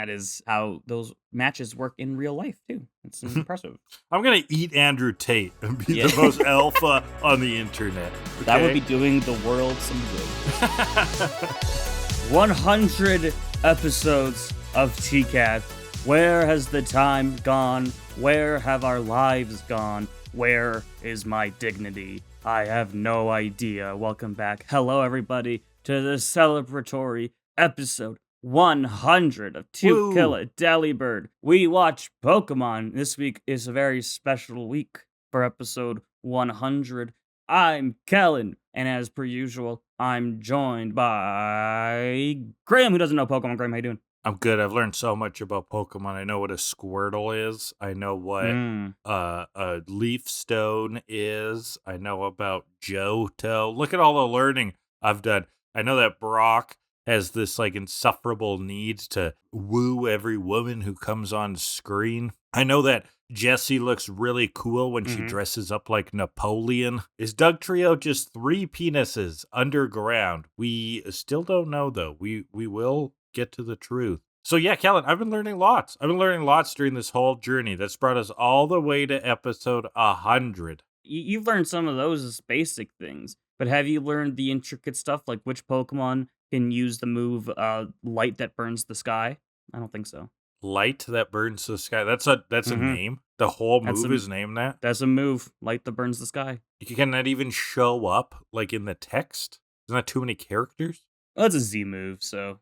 That is how those matches work in real life, too. It's impressive. I'm going to eat Andrew Tate and be Yeah. the most alpha on the internet. Okay? That would be doing the world some good. 100 episodes of TKAD. Where has the time gone? Where have our lives gone? Where is my dignity? I have no idea. Welcome back. Hello, everybody, to the celebratory episode 100 of To Kill A Delibird. We watch Pokemon. This week is a very special week for episode 100. I'm Kellan, and as per usual, I'm joined by Graham, who doesn't know Pokemon. Graham, how you doing? I'm good. I've learned so much about Pokemon. I know what a Squirtle is. I know what a leaf stone is. I know about Johto. Look at all the learning I've done. I know that Brock has this like insufferable need to woo every woman who comes on screen. I know that Jessie looks really cool when she dresses up like Napoleon. Is Dugtrio just 3 penises underground? We still don't know, though. We will get to the truth. So yeah, Kellan, I've been learning lots. I've been learning lots during this whole journey that's brought us all the way to episode 100. You've learned some of those as basic things, but have you learned the intricate stuff, like which Pokemon can use the move Light that burns the sky? I don't think so. Light that burns the sky. That's a name. The whole move is named that. That's a move. Light that burns the sky. Can that even show up like in the text? Isn't that too many characters? Well, it's a Z move, so.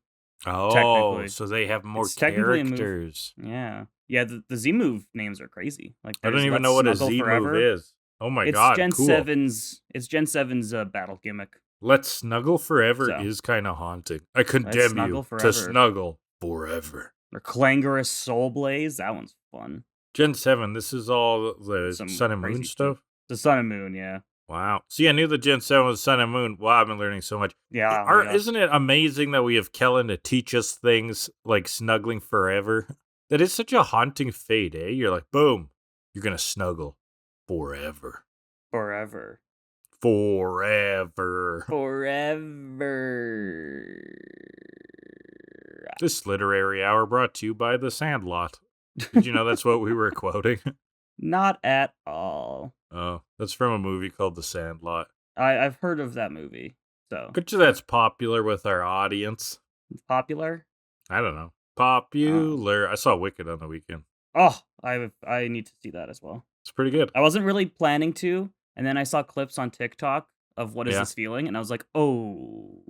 Oh, so they have more characters. Yeah. The Z move names are crazy. Like I don't even know what a Z move is. Oh my god, Gen cool. 7's. It's Gen 7's battle gimmick. Let's snuggle forever is kind of haunting. I condemn you to snuggle forever. Or Clangorous Soul Blaze. That one's fun. Gen 7. This is all the Sun and Moon stuff. The Sun and Moon, yeah. Wow. See, I knew the Gen 7 was Sun and Moon. Wow, I've been learning so much. Yeah. Isn't it amazing that we have Kellan to teach us things like snuggling forever? That is such a haunting fate, eh? You're like, boom, you're going to snuggle forever. Forever. This literary hour brought to you by The Sandlot. Did you know that's what we were quoting? Not at all. Oh, that's from a movie called The Sandlot. I've heard of that movie. So bet you that's popular with our audience. Popular? I don't know. Popular. I saw Wicked on the weekend. Oh, I need to see that as well. It's pretty good. I wasn't really planning to, and then I saw clips on TikTok of what is this feeling, and I was like, oh,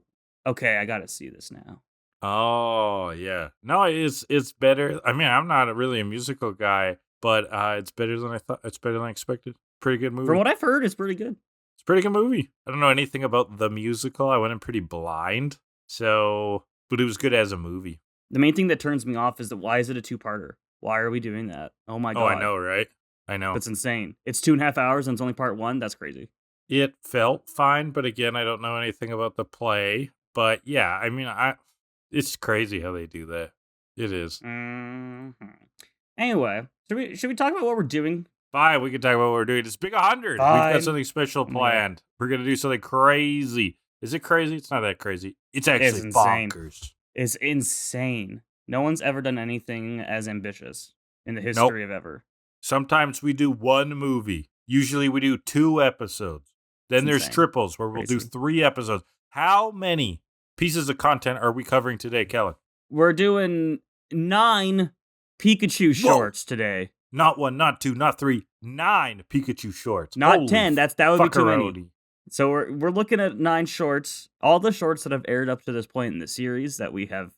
okay, I gotta see this now. Oh, yeah. No, it's better. I mean, I'm not really a musical guy, but it's better than I thought. It's better than I expected. Pretty good movie. From what I've heard, it's pretty good. It's a pretty good movie. I don't know anything about the musical. I went in pretty blind, but it was good as a movie. The main thing that turns me off is that why is it a 2-parter? Why are we doing that? Oh my god. Oh, I know, right? I know. That's insane. It's 2.5 hours and it's only part 1? That's crazy. It felt fine, but again, I don't know anything about the play. But yeah, I mean, it's crazy how they do that. It is. Mm-hmm. Anyway, should we talk about what we're doing? Fine, we can talk about what we're doing. It's Big 100. Fine. We've got something special planned. We're going to do something crazy. Is it crazy? It's not that crazy. It's actually bonkers. It's insane. No one's ever done anything as ambitious in the history of ever. Sometimes we do 1 movie. Usually we do 2 episodes. Then there's triples where we'll do 3 episodes. How many pieces of content are we covering today, Kellan? We're doing 9 Pikachu shorts today. Not 1, not 2, not 3, 9 Pikachu shorts. Not Holy 10. That would be too many. fuckeroni. So we're looking at 9 shorts. All the shorts that have aired up to this point in the series that we have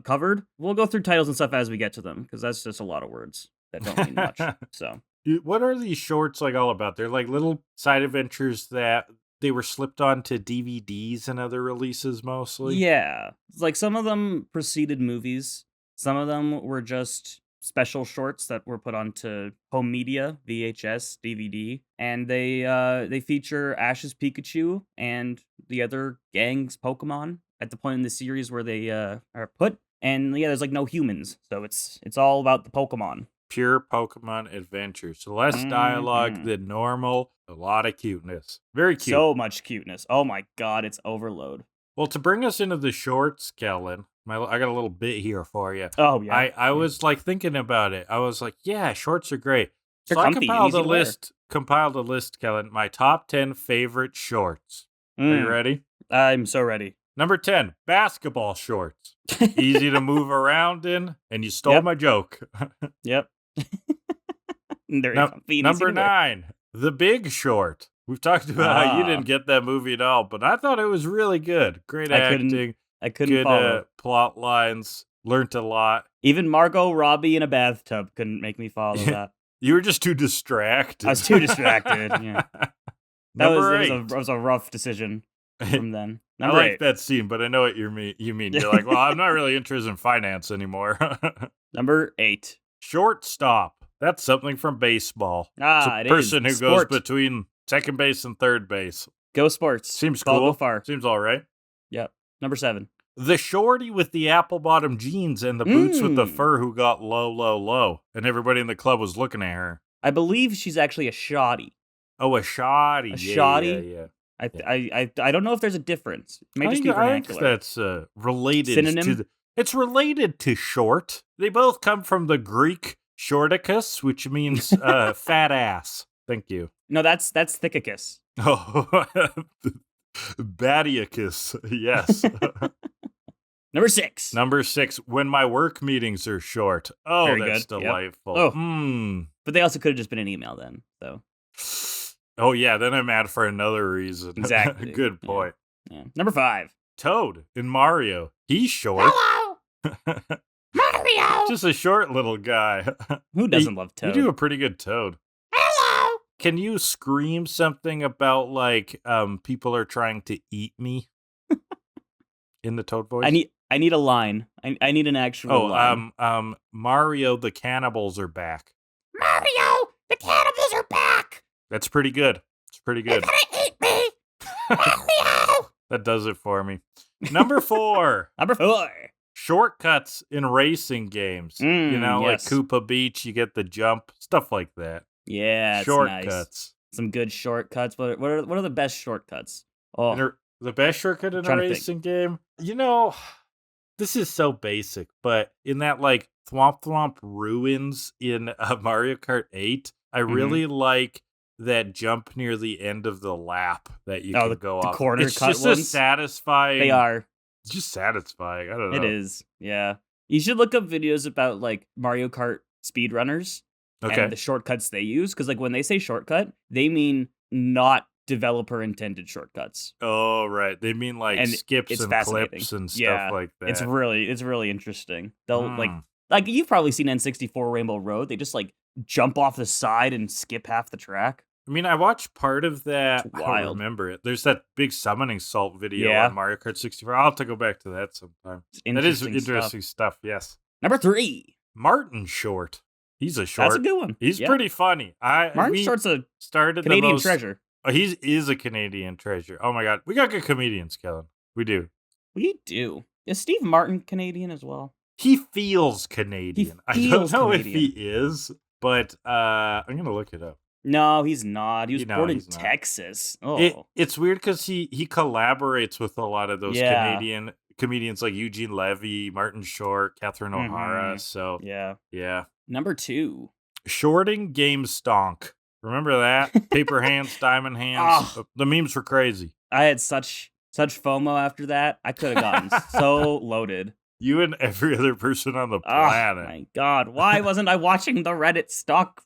covered. We'll go through titles and stuff as we get to them because that's just a lot of words that don't mean much. So, what are these shorts like all about? They're like little side adventures that they were slipped onto DVDs and other releases mostly. Yeah, like some of them preceded movies. Some of them were just special shorts that were put onto home media, VHS, DVD, and they feature Ash's Pikachu and the other gang's Pokemon at the point in the series where they are put. And yeah, there's like no humans, so it's all about the Pokemon. Pure Pokemon adventure. So less dialogue than normal. A lot of cuteness. Very cute. So much cuteness. Oh my god, it's overload. Well, to bring us into the shorts, Kellan, I got a little bit here for you. Oh, yeah. I was like thinking about it. I was like, yeah, shorts are great. They're So I comfy and easy to wear. compiled a list, Kellan, my top 10 favorite shorts. Are you ready? I'm so ready. Number 10, basketball shorts. Easy to move around in, and you stole Yep. my joke. Yep. They're comfy and easy Number to wear. 9, The Big Short. We've talked about how you didn't get that movie at all, but I thought it was really good. Great acting. I couldn't good follow. Plot lines. Learned a lot. Even Margot Robbie in a bathtub couldn't make me follow that. You were just too distracted. I was too distracted. Yeah. Number 8. That was a rough decision from then. I like that scene, but I know what you mean. You're like, well, I'm not really interested in finance anymore. Number 8. Shortstop. That's something from baseball. It it's a person who goes Sport. between second base and third base. Go sports. Seems Ball cool. Go far. Seems all right. Yep. Number 7. The shorty with the apple bottom jeans and the boots with the fur who got low. And everybody in the club was looking at her. I believe she's actually a shoddy. Oh, a shoddy. A shoddy? Yeah. I don't know if there's a difference. It may just be I think vernacular. that's related Synonym? to it's related to short. They both come from the Greek shorticus, which means fat ass. Thank you. No, that's Thickicus. Oh, Badiacus. Yes. Number 6. Number 6, when my work meetings are short. Oh, Very that's good. delightful. Yep. Oh. But they also could have just been an email then. So. Oh, yeah, then I'm mad for another reason. Exactly. Good point. Yeah. Number 5. Toad in Mario. He's short. Hello! Mario! Just a short little guy. Who doesn't love Toad? You do a pretty good Toad. Hello! Can you scream something about, like, people are trying to eat me? In the Toad voice? I need a line. I need an actual line. Mario, the cannibals are back. Mario, the cannibals are back! That's pretty good. It's pretty good. They're gonna eat me! Mario! That does it for me. Number 4. Number 4. Shortcuts in racing games. Yes. Like Koopa Beach, you get the jump, stuff like that. Yeah, it's Shortcuts. nice. Some good shortcuts. What are the best shortcuts? Oh, The best shortcut in a racing game? This is so basic, but in that, like, Thwomp Thwomp Ruins in Mario Kart 8, I really like that jump near the end of the lap that you can go off. The corner it's cut just ones? a satisfying... They are. It's just satisfying. I don't know. It is, yeah. You should look up videos about, like, Mario Kart speedrunners and the shortcuts they use, because, like, when they say shortcut, they mean not developer-intended shortcuts. Oh, right. They mean, like, skips and clips and stuff like that. It's really interesting. They'll, like, you've probably seen N64 Rainbow Road. They just, like, jump off the side and skip half the track. I mean, I watched part of that. It's I wild. don't remember it. There's that big summoning salt video Yeah. on Mario Kart 64. I'll have to go back to that sometime. That is interesting stuff, yes. Number 3. Martin Short. He's a short. That's a good one. He's pretty funny. Martin Short's a Canadian treasure. Oh, he is a Canadian treasure. Oh my God. We got good comedians, Kellan. We do. We do. Is Steve Martin Canadian as well? He feels Canadian. I don't know Canadian. if he is, but I'm going to look it up. No, he's not. He was born in Texas. Oh. It's weird because he collaborates with a lot of those Canadian comedians like Eugene Levy, Martin Short, Catherine O'Hara. So yeah. Number 2. Shorting game stonk. Remember that? Paper hands, diamond hands. The memes were crazy. I had such FOMO after that. I could have gotten so loaded. You and every other person on the planet. Oh my God. Why wasn't I watching the Reddit stock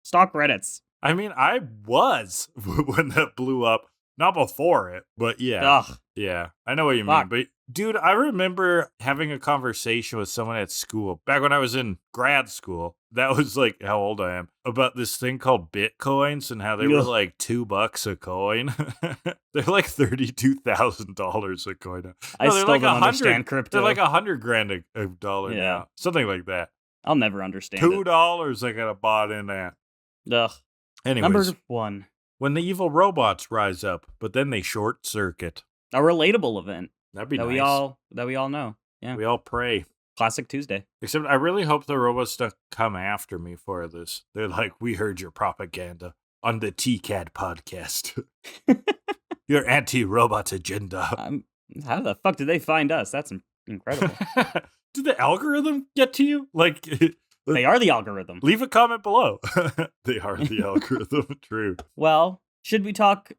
Reddits? I mean, I was when that blew up. Not before it, but yeah. Ugh. Yeah, I know what you mean. But, dude, I remember having a conversation with someone at school, back when I was in grad school. That was, like, how old I am. About this thing called Bitcoins and how they were, like, $2 a coin. They're, like, $32,000 a coin. I still don't understand crypto. They're, like, $100,000 a dollar now. Something like that. I'll never understand $2 I got to bought in at. Ugh. Anyways. Number 1. When the evil robots rise up, but then they short circuit. A relatable event. That'd be nice. That we all know. Yeah. We all pray. Classic Tuesday. Except I really hope the robots don't come after me for this. They're like, we heard your propaganda on the TKAD podcast. Your anti-robot agenda. How the fuck did they find us? That's incredible. Did the algorithm get to you? Like, They are the algorithm. leave a comment below. They are the algorithm. True. Well, should we talk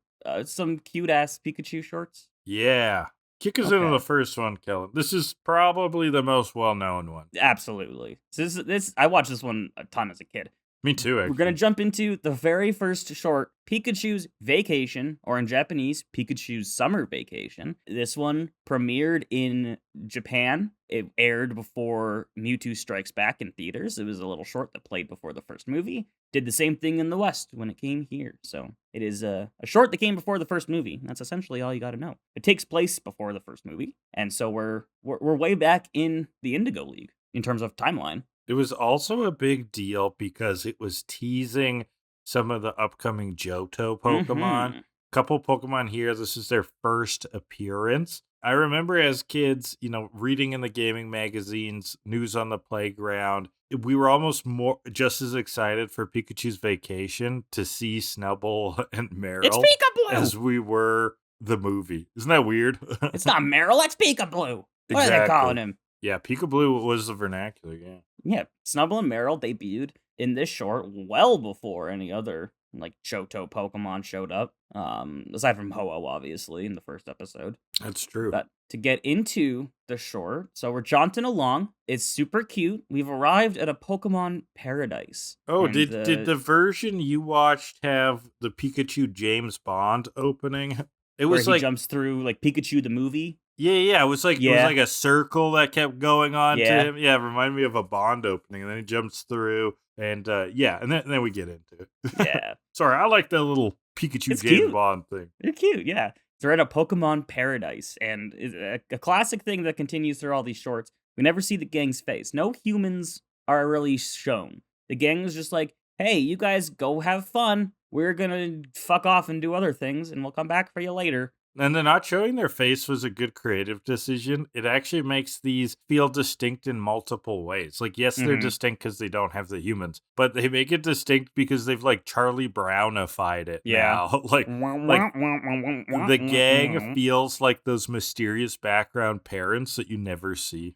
some cute-ass Pikachu shorts? Yeah. Kick us into the first one, Kellan. This is probably the most well-known one. Absolutely. So I watched this one a ton as a kid. Me too, actually. We're going to jump into the very first short, Pikachu's Vacation, or in Japanese, Pikachu's Summer Vacation. This one premiered in Japan. It aired before Mewtwo Strikes Back in theaters. It was a little short that played before the first movie. Did the same thing in the West when it came here. So it is a short that came before the first movie. That's essentially all you got to know. It takes place before the first movie. And so we're way back in the Indigo League in terms of timeline. It was also a big deal because it was teasing some of the upcoming Johto Pokemon. Couple Pokemon here. This is their first appearance. I remember as kids, reading in the gaming magazines, news on the playground, we were almost just as excited for Pikachu's Vacation to see Snubbull and Meryl It's Pikachu! as we were the movie. Isn't that weird? It's not Meryl, it's Pikachu! What are they calling him? Yeah, Pikachu was the vernacular, yeah. Yeah, Snubbull and Meryl debuted in this short well before any other, Johto Pokemon showed up. Aside from Ho-Oh, obviously, in the first episode. That's true. But to get into the short, so we're jaunting along. It's super cute. We've arrived at a Pokemon paradise. Oh, did the version you watched have the Pikachu James Bond opening? It was where he jumps through, Pikachu the movie? Yeah. It was like a circle that kept going on to him. Yeah, it reminded me of a Bond opening. And then he jumps through, and and then we get into it. Yeah. Sorry, I like that little Pikachu James Bond thing. They're cute, yeah. They're at a Pokemon paradise, and it's a classic thing that continues through all these shorts. We never see the gang's face. No humans are really shown. The gang is just like, hey, you guys go have fun. We're gonna fuck off and do other things, and we'll come back for you later. And then not showing their face was a good creative decision. It actually makes these feel distinct in multiple ways. Yes, they're distinct because they don't have the humans, but they make it distinct because they've Charlie Brownified it now. The gang feels like those mysterious background parents that you never see.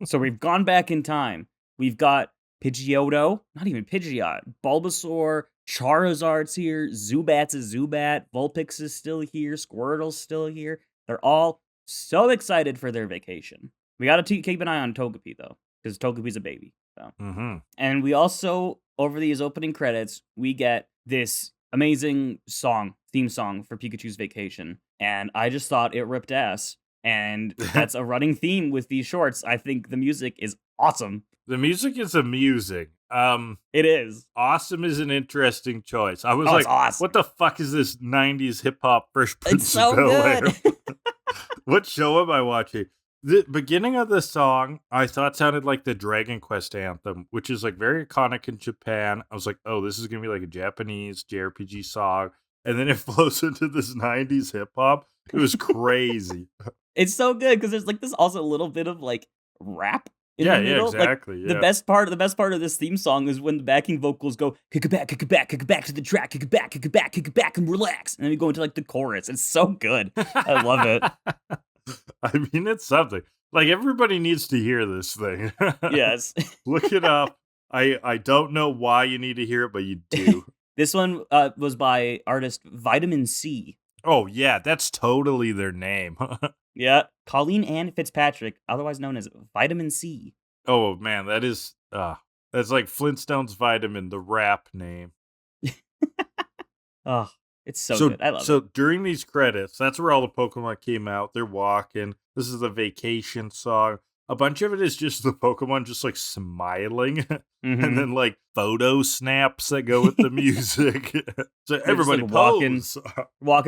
So we've gone back in time. We've got Pidgeotto, not even Pidgeot, Bulbasaur, Charizard's here, Zubat's a Zubat, Vulpix is still here, Squirtle's still here. They're all so excited for their vacation. We gotta keep an eye on Togepi, though, because Togepi's a baby. So. And we also, over these opening credits, we get this amazing theme song for Pikachu's Vacation, and I just thought it ripped ass. And that's a running theme with these shorts. I think the music is awesome. The music is amusing. It is. Awesome is an interesting choice. I was awesome. What the fuck is this 90s hip-hop Fresh Prince it's so of Bel-Air? good. What show am I watching? The beginning of the song, I thought sounded like the Dragon Quest anthem, which is very iconic in Japan. I was like, oh, this is going to be a Japanese JRPG song. And then it flows into this 90s hip-hop. It was crazy. It's so good because there's this also a little bit of rap. Yeah, exactly. The best part of this theme song is when the backing vocals go, kick it back to the track, kick it back, and relax. And then we go into the chorus. It's so good. I love it. I mean, it's something. Everybody needs to hear this thing. Yes. Look it up. I don't know why you need to hear it, but you do. This one was by artist Vitamin C. Oh, yeah, that's totally their name. Yeah, Colleen Ann Fitzpatrick, otherwise known as Vitamin C. Oh, man, that's like Flintstone's Vitamin, the rap name. Oh, it's so good. I love it. So during these credits, that's where all the Pokemon came out. They're walking. This is the vacation song. A bunch of it is just the Pokemon just smiling and then photo snaps that go with the music. So everybody walking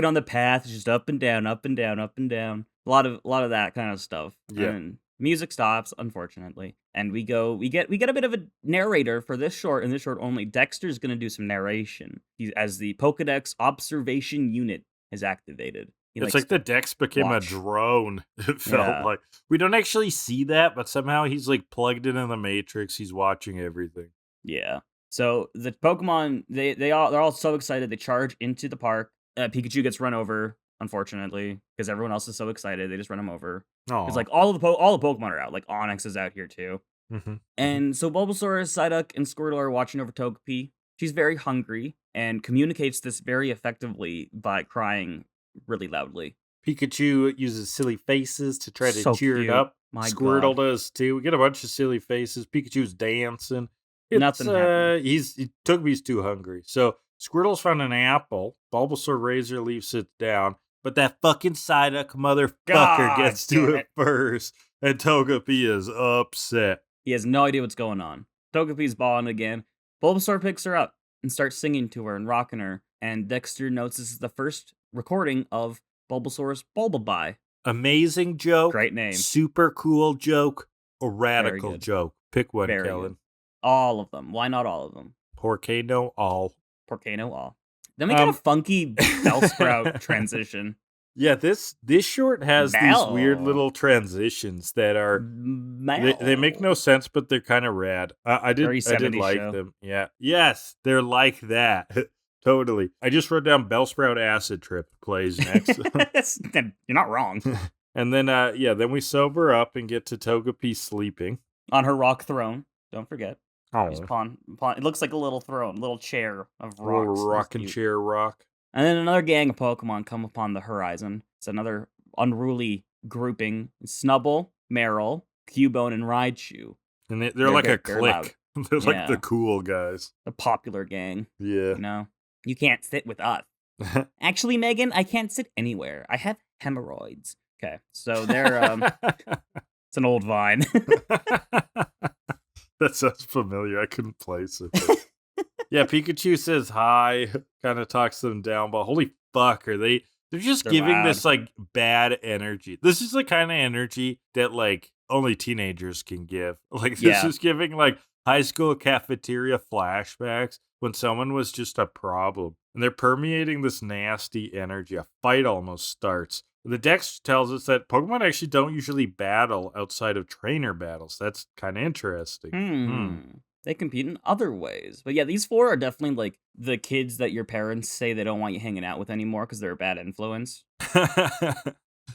on the path, just up and down, up and down, up and down. A lot of that kind of stuff. Yeah. And music stops, unfortunately. And we get a bit of a narrator for this short, and this short only. Dexter's gonna do some narration. As the Pokedex observation unit is activated. It's like the Dex became a drone. It felt like. We don't actually see that, but somehow he's plugged in the Matrix. He's watching everything. Yeah. So the Pokemon, they're all so excited. They charge into the park. Pikachu gets run over, unfortunately, because everyone else is so excited. They just run him over. Because Oh. like all the Pokemon are out. Like Onix is out here too. Mm-hmm. And so Bulbasaur, Psyduck, and Squirtle are watching over Togepi. She's very hungry and communicates this very effectively by crying really loudly. Pikachu uses silly faces to try to So cheer it cute. up. My Squirtle God. does too. We get a bunch of silly faces. Pikachu's dancing. It's Nothing happened. Togepi's too hungry. So Squirtle's found an apple. Bulbasaur Razor Leaf sits down, but that fucking Psyduck motherfucker God gets damn to it. it first, and Togepi is upset. He has no idea what's going on. Togepi's balling again. Bulbasaur picks her up and starts singing to her and rocking her. And Dexter notes this is the first recording of Bulbasaur's Bulbabi. Amazing joke. Great name. Super cool joke. A Very radical good. joke. Pick one, Very Kellan. good. All of them. Why not all of them? Porque no all. Porque no all. Then we get a funky Bellsprout transition. Yeah, this short has these weird Bell. little transitions that are they make no sense, but they're kind of rad. I did Very like 70s them. Yeah, yes, they're like that. Totally. I just wrote down Bellsprout Acid Trip plays next, You're not wrong. and then then we sober up and get to Togepi sleeping On her rock throne. Don't forget. Oh, She's pawn. It looks like a little throne, little chair of a little rocks. rocking chair rock. And then another gang of Pokemon come upon the horizon. It's another unruly grouping. Snubbull, Meryl, Cubone, and Raichu. And they're like a clique. They're like Yeah. the cool guys. The popular gang. Yeah. You know? You can't sit with us. Actually, Megan, I can't sit anywhere. I have hemorrhoids. Okay, so they're it's an old vine. That sounds familiar. I couldn't place it. Yeah, Pikachu says hi, kind of talks them down, but holy fuck, they're just giving loud. this like bad energy. This is the kind of energy that like only teenagers can give. Like this is giving like high school cafeteria flashbacks when someone was just a problem. And they're permeating this nasty energy. A fight almost starts. The Dex tells us that Pokemon actually don't usually battle outside of trainer battles. That's kind of interesting. They compete in other ways. But yeah, these four are definitely like the kids that your parents say they don't want you hanging out with anymore because they're a bad influence.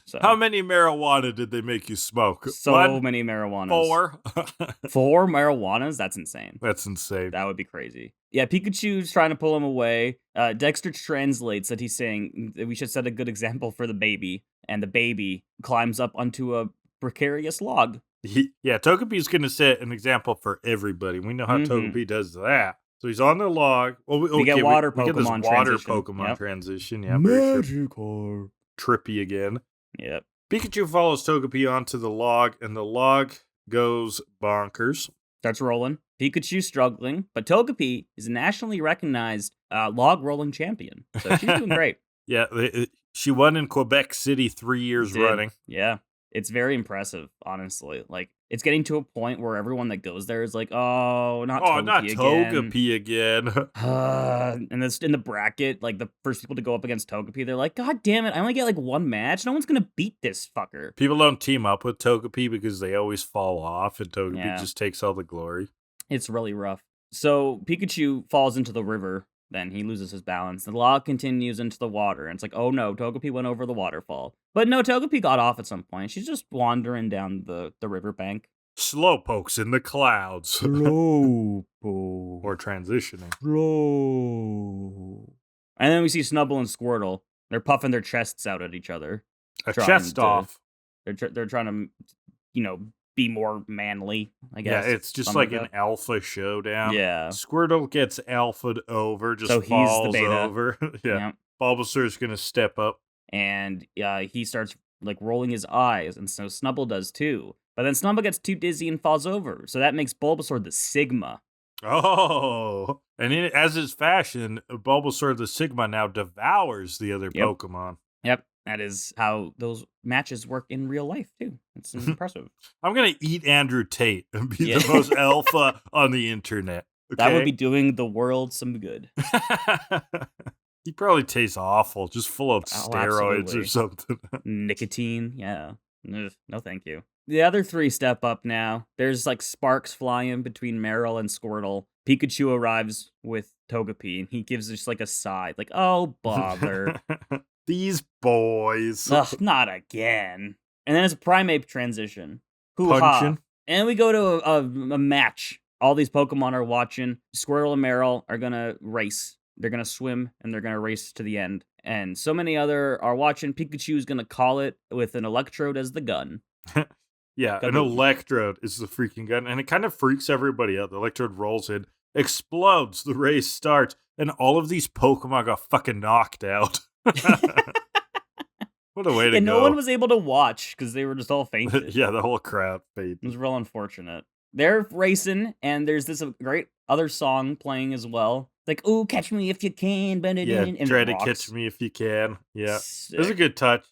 So. How many marijuana did they make you smoke? So many marijuanas. 4. 4 marijuanas? That's insane. That's insane. That would be crazy. Yeah, Pikachu's trying to pull him away. Dexter translates that he's saying that we should set a good example for the baby. And the baby climbs up onto a precarious log. Togepi's going to set an example for everybody. We know how Togepi does that. So he's on the log. We get water Pokemon we get this water transition. Pokemon transition. Yeah, Magikarp. Trippy again. Yep. Pikachu follows Togepi onto the log, and the log goes bonkers. Starts rolling. Pikachu struggling, but Togepi is a nationally recognized log rolling champion. So she's doing great. Yeah, she won in Quebec City 3 years running. Yeah. It's very impressive, honestly. Like, it's getting to a point where everyone that goes there is like, oh, not Togepi again. And this in the bracket, like the first people to go up against Togepi, they're like, God damn it, I only get like one match. No one's gonna beat this fucker. People don't team up with Togepi because they always fall off, and Togepi just takes all the glory. It's really rough. So Pikachu falls into the river. Then he loses his balance. The log continues into the water, and it's like, oh no, Togepi went over the waterfall. But no, Togepi got off at some point. She's just wandering down the riverbank. Slowpoke's in the clouds. Slowpoke. Or transitioning. Slow. And then we see Snubbull and Squirtle. They're puffing their chests out at each other. Chest off. They're trying to, be more manly, I guess. Yeah, it's just like an alpha showdown. Yeah. Squirtle gets alpha'd over, just so falls he's the beta. over. Yeah. Bulbasaur's going to step up. And he starts like rolling his eyes, and so Snubbull does too. But then Snubbull gets too dizzy and falls over. So that makes Bulbasaur the Sigma. Oh. And as is fashion, Bulbasaur the Sigma now devours the other Pokemon. Yep. That is how those matches work in real life, too. It's impressive. I'm going to eat Andrew Tate and be the most alpha on the internet. Okay? That would be doing the world some good. He probably tastes awful, just full of steroids or something. Nicotine, yeah. No, thank you. The other three step up now. There's like sparks flying between Meryl and Squirtle. Pikachu arrives with Togepi, and he gives just like a sigh, like, oh, bother. These boys. Ugh, not again. And then it's a Primeape transition. Hoo-ha. Punching. And we go to a match. All these Pokemon are watching. Squirtle and Meryl are going to race. They're going to swim, and they're going to race to the end. And so many other are watching. Pikachu's going to call it with an Electrode as the gun. Yeah, an Electrode is the freaking gun. And it kind of freaks everybody out. The Electrode rolls in, explodes, the race starts, and all of these Pokemon got fucking knocked out. What a way to go. And no one was able to watch because they were just all fainted. Yeah, the whole crowd fainted. It was real unfortunate. They're racing, and there's this great other song playing as well. Like, ooh, catch me if you can, bend it in. And try to catch me if you can. Yeah. Sick. It was a good touch.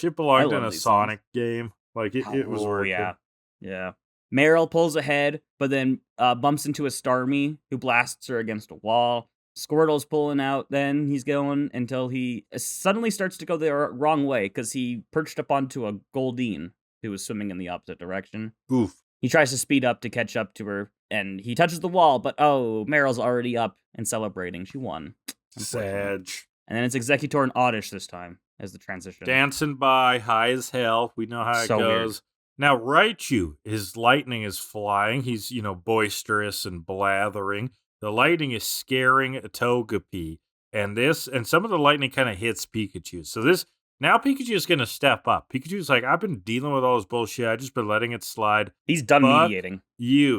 It belonged in a Sonic game. Like, it was working. Yeah. Meryl pulls ahead, but then bumps into a Starmie who blasts her against a wall. Squirtle's pulling out, then he's going until he suddenly starts to go the wrong way because he perched up onto a Goldeen who was swimming in the opposite direction. Oof. He tries to speed up to catch up to her, and he touches the wall, but Meryl's already up and celebrating. She won. Sag. And then it's Executor and Oddish this time as the transition. Dancing by, high as hell. We know how it goes. Weird. Now, Raichu, his lightning is flying. He's, boisterous and blathering. The lightning is scaring Togepi. And some of the lightning kind of hits Pikachu. So now Pikachu is going to step up. Pikachu's like, I've been dealing with all this bullshit. I've just been letting it slide. He's done mediating.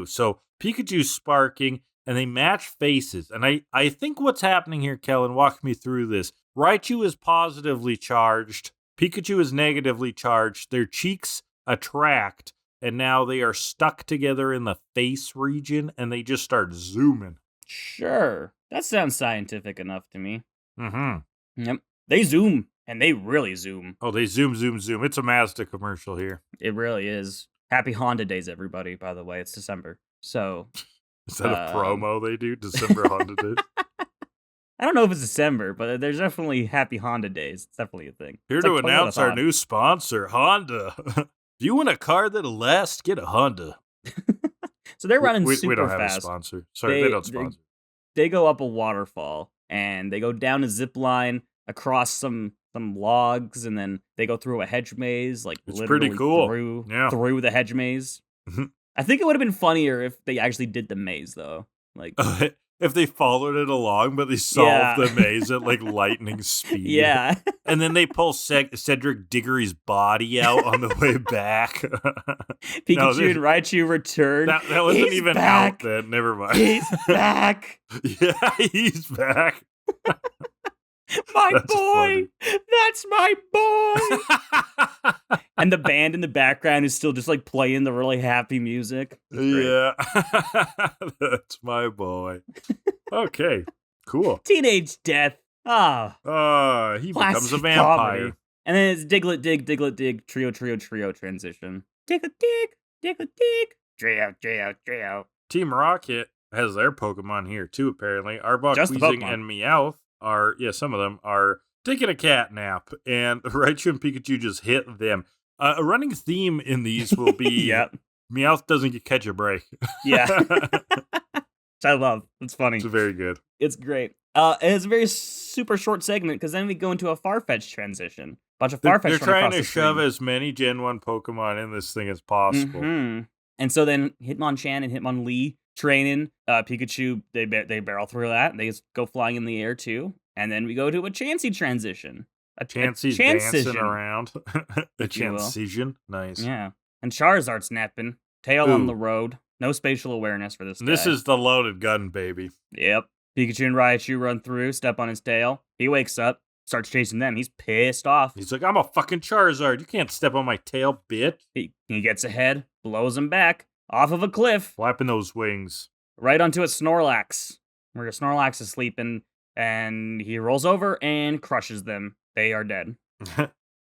So Pikachu's sparking, and they match faces. And I think what's happening here, Kellan, walk me through this. Raichu is positively charged. Pikachu is negatively charged. Their cheeks attract, and now they are stuck together in the face region, and they just start zooming. Sure. That sounds scientific enough to me. Mm-hmm. Yep. They zoom, and they really zoom. Oh, they zoom. It's a Mazda commercial here. It really is. Happy Honda Days, everybody, by the way. It's December. So... Is that a promo they do? December Honda Days? I don't know if it's December, but there's definitely Happy Honda Days. It's definitely a thing. Here to announce our new sponsor, Honda. If you want a car that'll last, get a Honda. So they're running super fast. We don't have a sponsor. Sorry, they don't sponsor. They go up a waterfall, and they go down a zip line across some logs, and then they go through a hedge maze, like it's literally pretty cool. through the hedge maze. I think it would have been funnier if they actually did the maze, though. Like if they followed it along, but they solved the maze at like lightning speed. Yeah. And then they pull Cedric Diggory's body out on the way back. Pikachu and Raichu return. That wasn't He's even back. out then. Never mind. He's back. Yeah, he's back. That's boy. Funny. That's my boy. And the band in the background is still just like playing the really happy music. Yeah. That's my boy. Okay. Cool. Teenage death. He becomes a vampire. Comedy. And then it's Diglett Dig, trio transition. Diglett Dig, trio. Team Rocket has their Pokemon here too, apparently. Arbok, Weezing, and Meowth some of them are taking a cat nap, and Raichu and Pikachu just hit them. A running theme in these will be Meowth doesn't catch a break. Yeah. Which I love. It's funny. It's very good. It's great. And it's a very super short segment, because then we go into a Farfetch transition. Bunch of Farfetch. They're trying to shove as many Gen 1 Pokemon in this thing as possible. Mm-hmm. And so then Hitmonchan and Hitmonlee training Pikachu, they barrel through that, and they just go flying in the air too. And then we go to a Chansey transition. Chansey's dancing around. A Chanseysion. Nice. Yeah. And Charizard's napping. Tail on the road. No spatial awareness for this guy. This is the loaded gun, baby. Yep. Pikachu and Raichu run through, step on his tail. He wakes up, starts chasing them. He's pissed off. He's like, I'm a fucking Charizard. You can't step on my tail, bitch. He gets ahead, blows him back, off of a cliff. Flapping those wings. Right onto a Snorlax, where a Snorlax is sleeping, and he rolls over and crushes them. They are dead.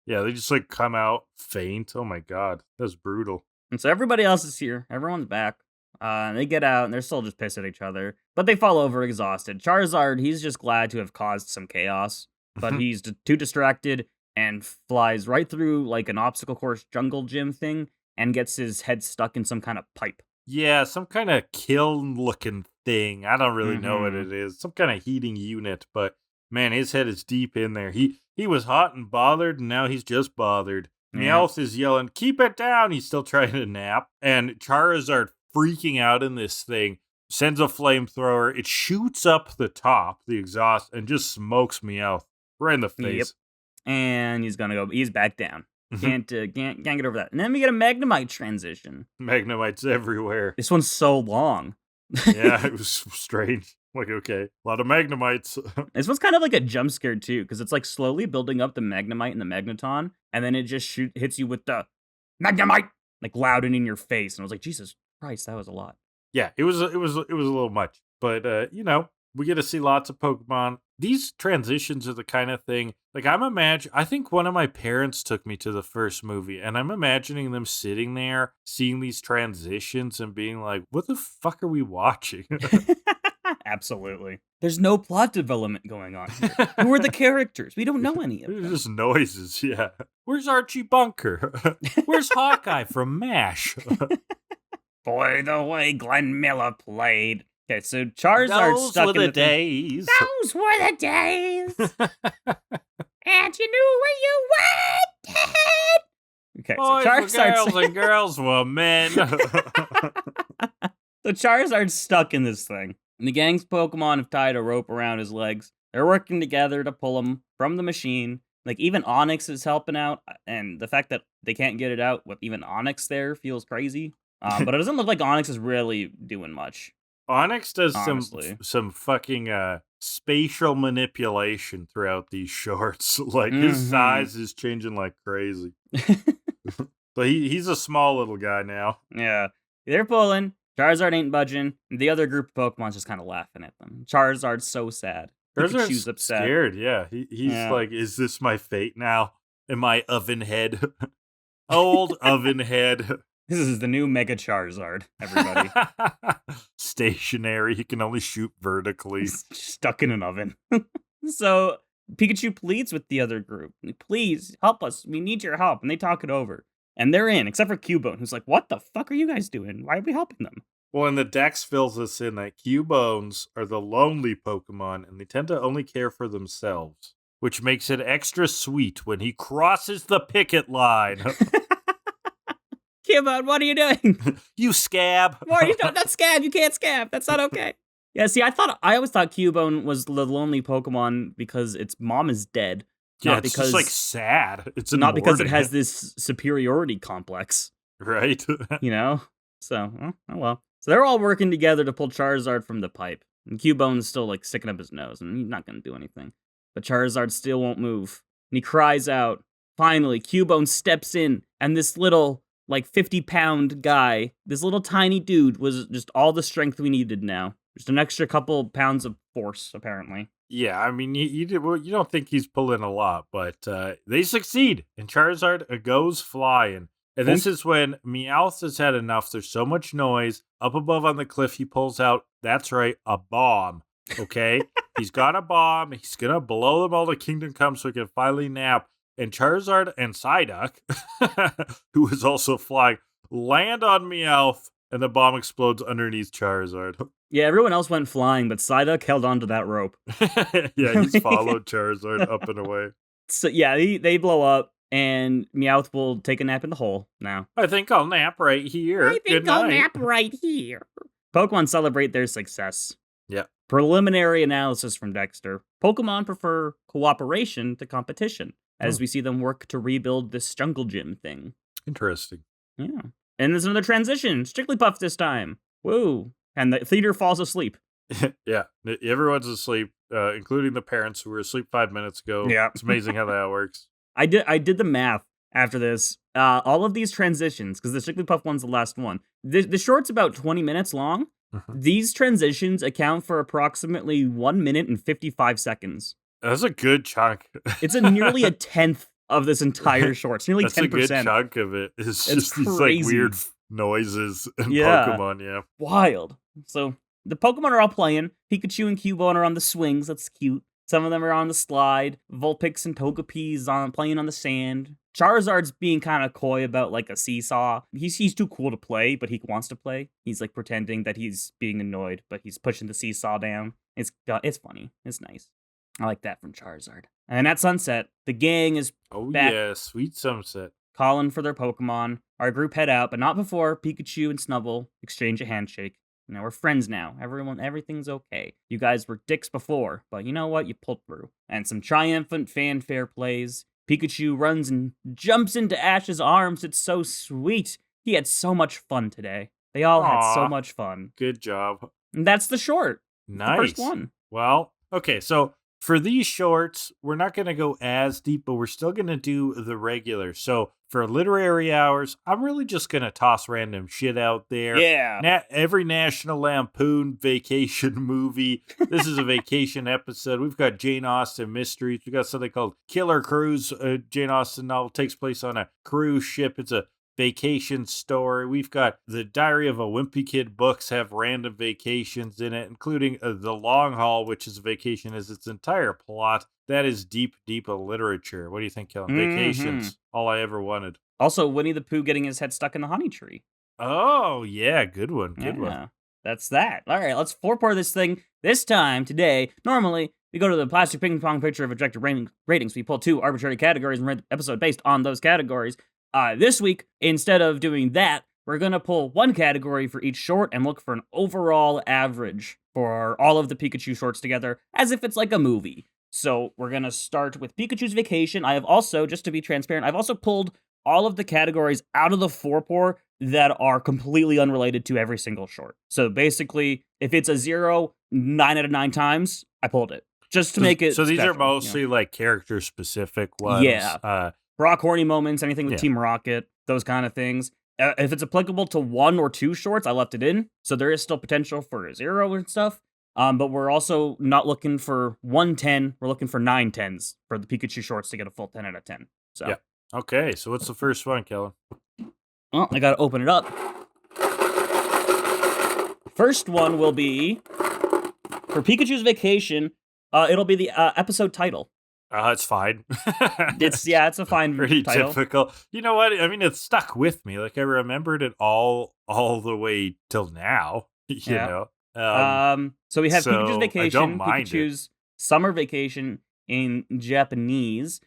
Yeah, they just like come out faint. Oh my god, that's brutal. And so everybody else is here. Everyone's back. And they get out, and they're still just pissed at each other. But they fall over exhausted. Charizard, he's just glad to have caused some chaos. But he's too distracted and flies right through like an obstacle course jungle gym thing and gets his head stuck in some kind of pipe. Yeah, some kind of kiln-looking thing. I don't really know what it is. Some kind of heating unit, but man, his head is deep in there. He was hot and bothered, and now he's just bothered. Meowth is yelling, "Keep it down!" He's still trying to nap. And Charizard, freaking out in this thing, sends a flamethrower. It shoots up the top, the exhaust, and just smokes Meowth right in the face. Yep. And he's back down. Can't get over that. And then we get a Magnemite transition. Magnemites everywhere. This one's so long. Yeah, it was strange. Like, okay, a lot of Magnemites. This one's kind of like a jump scare, too, because it's like slowly building up the Magnemite and the Magneton, and then it just hits you with the Magnemite, like loud and in your face. And I was like, Jesus Christ, that was a lot. Yeah, it was a little much. But, we get to see lots of Pokemon. These transitions are the kind of thing, like I think one of my parents took me to the first movie, and I'm imagining them sitting there, seeing these transitions and being like, what the fuck are we watching? Absolutely. There's no plot development going on here. Who are the characters? We don't know any of them. They're just noises, yeah. Where's Archie Bunker? Where's Hawkeye from MASH? Boy, the way Glenn Miller played. Okay, so Charizard's stuck in the days. Those were the days. And you knew where you went. Okay, boys so Charizard's were girls and girls were men. So Charizard's stuck in this thing. And the gang's Pokemon have tied a rope around his legs. They're working together to pull him from the machine. Like, even Onyx is helping out. And the fact that they can't get it out with even Onyx there feels crazy. But it doesn't look like Onyx is really doing much. Onyx does some fucking spatial manipulation throughout these shorts. Like, his size is changing like crazy. But he's a small little guy now. Yeah. They're pulling. Charizard ain't budging. The other group of Pokemon's just kind of laughing at them. Charizard's so sad. Charizard's upset. Scared, yeah. He's like, is this my fate now? Am I oven head? Old oven head. This is the new Mega Charizard, everybody. Stationary. He can only shoot vertically. Stuck in an oven. So Pikachu pleads with the other group. Please, help us. We need your help. And they talk it over. And they're in, except for Cubone, who's like, what the fuck are you guys doing? Why are we helping them? Well, and the Dex fills us in that Cubones are the lonely Pokemon, and they tend to only care for themselves, which makes it extra sweet when he crosses the picket line. Cubone, what are you doing? You scab. Why are you not scab? You can't scab. That's not okay. Yeah, see, I always thought Cubone was the lonely Pokemon because its mom is dead. Yeah, it's just like sad. It's not because it has this superiority complex. Right. So, oh well. So they're all working together to pull Charizard from the pipe. And Cubone's still like sticking up his nose, and he's not going to do anything. But Charizard still won't move. And he cries out. Finally, Cubone steps in, and this little, like, 50-pound guy, this little tiny dude was just all the strength we needed now. Just an extra couple pounds of force, apparently. Yeah, I mean, you don't think he's pulling a lot, but they succeed, and Charizard goes flying. And this is when Meowth has had enough. There's so much noise. Up above on the cliff, he pulls out, that's right, a bomb, okay? He's got a bomb. He's going to blow them all to Kingdom Come so he can finally nap. And Charizard and Psyduck, who is also flying, land on Meowth, and the bomb explodes underneath Charizard. Yeah, everyone else went flying, but Psyduck held onto that rope. Yeah, he's followed Charizard up and away. So yeah, they blow up, and Meowth will take a nap in the hole now. I think I'll nap right here. I'll nap right here. Pokemon celebrate their success. Yeah. Preliminary analysis from Dexter. Pokemon prefer cooperation to competition, as we see them work to rebuild this jungle gym thing. Interesting. Yeah. And there's another transition. Jigglypuff this time. Woo. And the theater falls asleep. Yeah. Everyone's asleep, including the parents who were asleep 5 minutes ago. Yeah. It's amazing how that works. I did the math after this. All of these transitions, because the Jigglypuff one's the last one. The short's about 20 minutes long. Mm-hmm. These transitions account for approximately 1 minute and 55 seconds. That's a good chunk. It's nearly a tenth of this entire short. It's nearly 10%. That's a good chunk of it. It's just these like weird noises and Pokemon, yeah. Wild. So the Pokemon are all playing. Pikachu and Cubone are on the swings. That's cute. Some of them are on the slide. Vulpix and Togepi's playing on the sand. Charizard's being kind of coy about like a seesaw. He's too cool to play, but he wants to play. He's like pretending that he's being annoyed, but he's pushing the seesaw down. It's funny. It's nice. I like that from Charizard. And at sunset, the gang is back. Yeah, sweet sunset. Calling for their Pokemon. Our group head out, but not before Pikachu and Snubbull exchange a handshake. We're friends now. Everything's okay. You guys were dicks before, but you know what? You pulled through. And some triumphant fanfare plays. Pikachu runs and jumps into Ash's arms. It's so sweet. He had so much fun today. They all had so much fun. Good job. And that's the short. Nice. The first one. Well, okay, so for these shorts, we're not going to go as deep, but we're still going to do the regular. So for literary hours, I'm really just going to toss random shit out there. Yeah. Every National Lampoon vacation movie. This is a vacation episode. We've got Jane Austen mysteries. We've got something called Killer Cruise. Jane Austen novel takes place on a cruise ship. It's a vacation story. We've got the Diary of a Wimpy Kid books have random vacations in it, including The Long Haul, which is a vacation as its entire plot. That is deep literature. What do you think, Kellan? Vacations, all I ever wanted. Also, Winnie the Pooh getting his head stuck in the honey tree. Oh, yeah, good one. Good one. That's that. All right, let's pour this thing. This time, today, normally, we go to the plastic ping pong picture of objective ratings. We pull 2 arbitrary categories and rate the episode based on those categories. This week, instead of doing that, we're going to pull 1 category for each short and look for an overall average for all of the Pikachu shorts together, as if it's like a movie. So we're going to start with Pikachu's Vacation. I have also, just to be transparent, I've also pulled all of the categories out of the 4-pour that are completely unrelated to every single short. So basically, if it's a 0, 9 out of 9 times, I pulled it. Just to make it So these special, are mostly like character-specific ones. Yeah. Brock horny moments, anything with Team Rocket, those kind of things. If it's applicable to 1 or 2 shorts, I left it in. So there is still potential for a 0 and stuff. But we're also not looking for 110. We're looking for 9 10s for the Pikachu shorts to get a full 10 out of 10. So yeah. Okay, so what's the first one, Kellan? Well, I gotta open it up. First one will be for Pikachu's Vacation. It'll be the episode title. It's fine. It's a fine pretty title. Typical. You know what? I mean, it stuck with me. Like I remembered it all the way till now. You know. So we have Pikachu's Vacation, Pikachu's Summer Vacation in Japanese.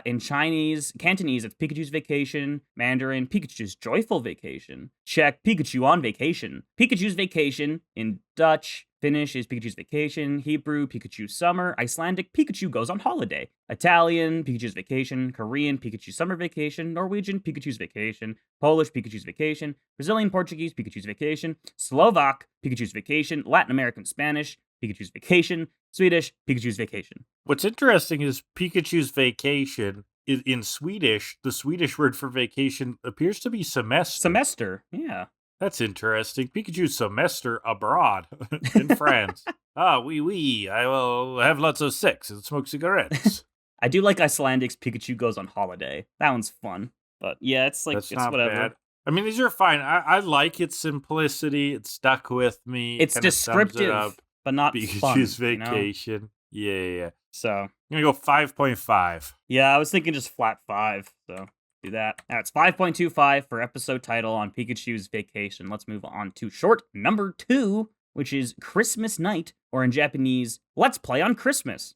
In Chinese, Cantonese, it's Pikachu's Vacation. Mandarin, Pikachu's Joyful Vacation. Czech, Pikachu on Vacation. Pikachu's Vacation in Dutch. Finnish is Pikachu's Vacation. Hebrew, Pikachu's Summer. Icelandic, Pikachu goes on holiday. Italian, Pikachu's Vacation. Korean, Pikachu's Summer Vacation. Norwegian, Pikachu's Vacation. Polish, Pikachu's Vacation. Brazilian, Portuguese, Pikachu's Vacation. Slovak, Pikachu's Vacation. Latin American, Spanish, Pikachu's Vacation. Swedish, Pikachu's Vacation. What's interesting is Pikachu's Vacation in Swedish, the Swedish word for vacation appears to be semester. Semester, yeah. That's interesting. Pikachu's semester abroad in France. Oui. I will have lots of sex and smoke cigarettes. I do like Icelandic's Pikachu goes on holiday. That one's fun. But yeah, it's like, That's it's not whatever. Bad. I mean, these are fine. I like its simplicity. It stuck with me. It's descriptive, but not Pikachu's fun, Vacation. You know? Yeah. So I'm going to go 5.5. Yeah, I was thinking just flat 5. So do that. Now it's 5.25 for episode title on Pikachu's Vacation. Let's move on to short number 2, which is Christmas Night, or in Japanese, Let's Play on Christmas! !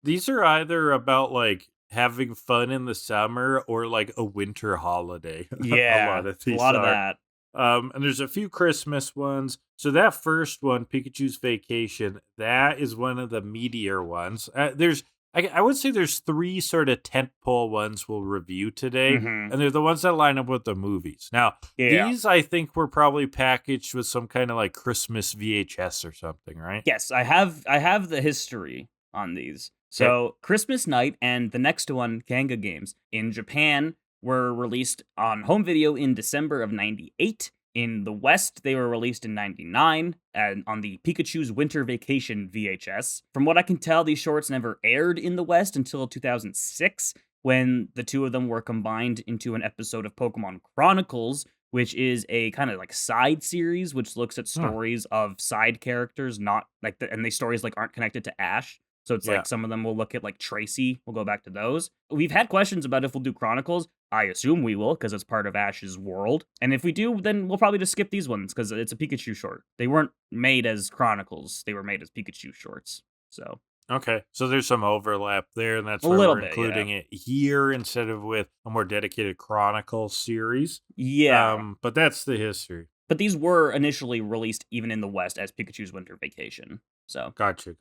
These are either about like having fun in the summer or like a winter holiday. Yeah, a lot of that. And there's a few Christmas ones. So that first one, Pikachu's Vacation, that is one of the meatier ones. I would say there's 3 sort of tentpole ones we'll review today, and they're the ones that line up with the movies. Now, these I think were probably packaged with some kind of like Christmas VHS or something, right? Yes, I have the history on these. So Christmas Night and the next one, Kanga Games, in Japan were released on home video in December of 98. In the West, they were released in 99 and on the Pikachu's Winter Vacation VHS. From what I can tell, these shorts never aired in the West until 2006, when the 2 of them were combined into an episode of Pokemon Chronicles, which is a kind of like side series, which looks at stories of side characters, not like and these stories like aren't connected to Ash. So it's like some of them will look at like Tracy. We'll go back to those. We've had questions about if we'll do Chronicles. I assume we will because it's part of Ash's world. And if we do, then we'll probably just skip these ones because it's a Pikachu short. They weren't made as Chronicles. They were made as Pikachu shorts. So okay, so there's some overlap there, and that's why we're including it here instead of with a more dedicated Chronicle series. Yeah. But that's the history. But these were initially released even in the West as Pikachu's Winter Vacation. So Gotcha.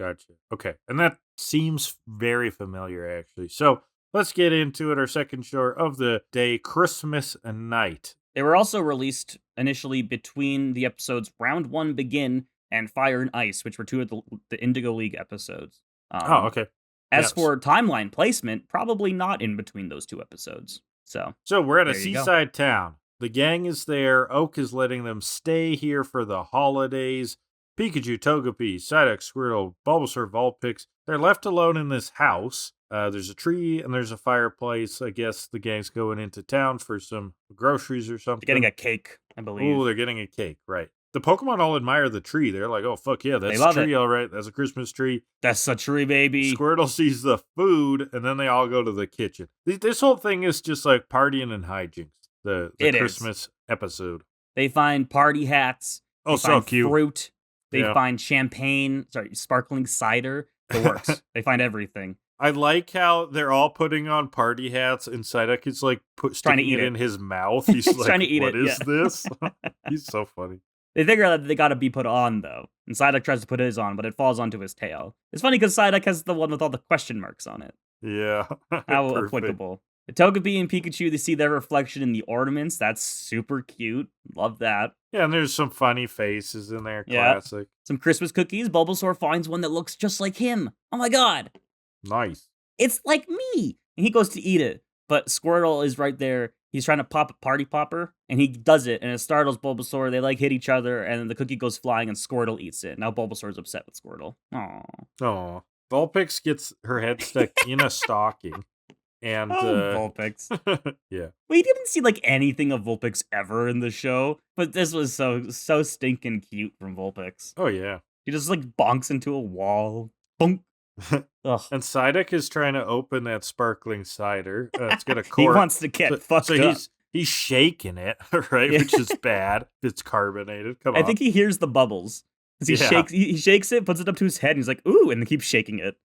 Okay, and that seems very familiar, actually. So let's get into it. Our second short of the day, Christmas Night. They were also released initially between the episodes Round 1 Begin and Fire and Ice, which were two of the Indigoleague episodes. Okay. As for timeline placement, probably not in between those two episodes. So we're at a seaside town. The gang is there. Oak is letting them stay here for the holidays. Pikachu, Togepi, Psyduck, Squirtle, Bulbasaur, Vulpix, they're left alone in this house. There's a tree and there's a fireplace. I guess the gang's going into town for some groceries or something. They're getting a cake, I believe. Oh, they're getting a cake, right. The Pokemon all admire the tree. They're like, oh, fuck yeah, that's a tree, all right. That's a Christmas tree. That's a tree, baby. Squirtle sees the food, and then they all go to the kitchen. This whole thing is just like partying and hijinks, the Christmas episode. They find party hats. Oh, so cute. Fruit. They find sparkling cider. The works. They find everything. I like how they're all putting on party hats, and Psyduck is like sticking it in his mouth. He's like, trying to eat what is this? He's so funny. They figure out that they gotta be put on, though. And Psyduck tries to put his on, but it falls onto his tail. It's funny because Psyduck has the one with all the question marks on it. Yeah. How applicable. Togepi and Pikachu, they see their reflection in the ornaments. That's super cute. Love that. Yeah, and there's some funny faces in there. Classic. Some Christmas cookies. Bulbasaur finds one that looks just like him. Oh my god. Nice. It's like me. And he goes to eat it. But Squirtle is right there. He's trying to pop a party popper, and he does it, and it startles Bulbasaur. They, hit each other, and then the cookie goes flying, and Squirtle eats it. Now Bulbasaur's upset with Squirtle. Aww. Vulpix gets her head stuck in a stocking. And Vulpix. Yeah. We didn't see anything of Vulpix ever in the show, but this was so stinking cute from Vulpix. Oh yeah. He just bonks into a wall. Bonk. And Psyduck is trying to open that sparkling cider. It's got a cork. He wants to get fucked up. He's shaking it, right? Which is bad. It's carbonated. Come on. I think he hears the bubbles. He shakes it, puts it up to his head, and he's like, ooh, and keeps shaking it.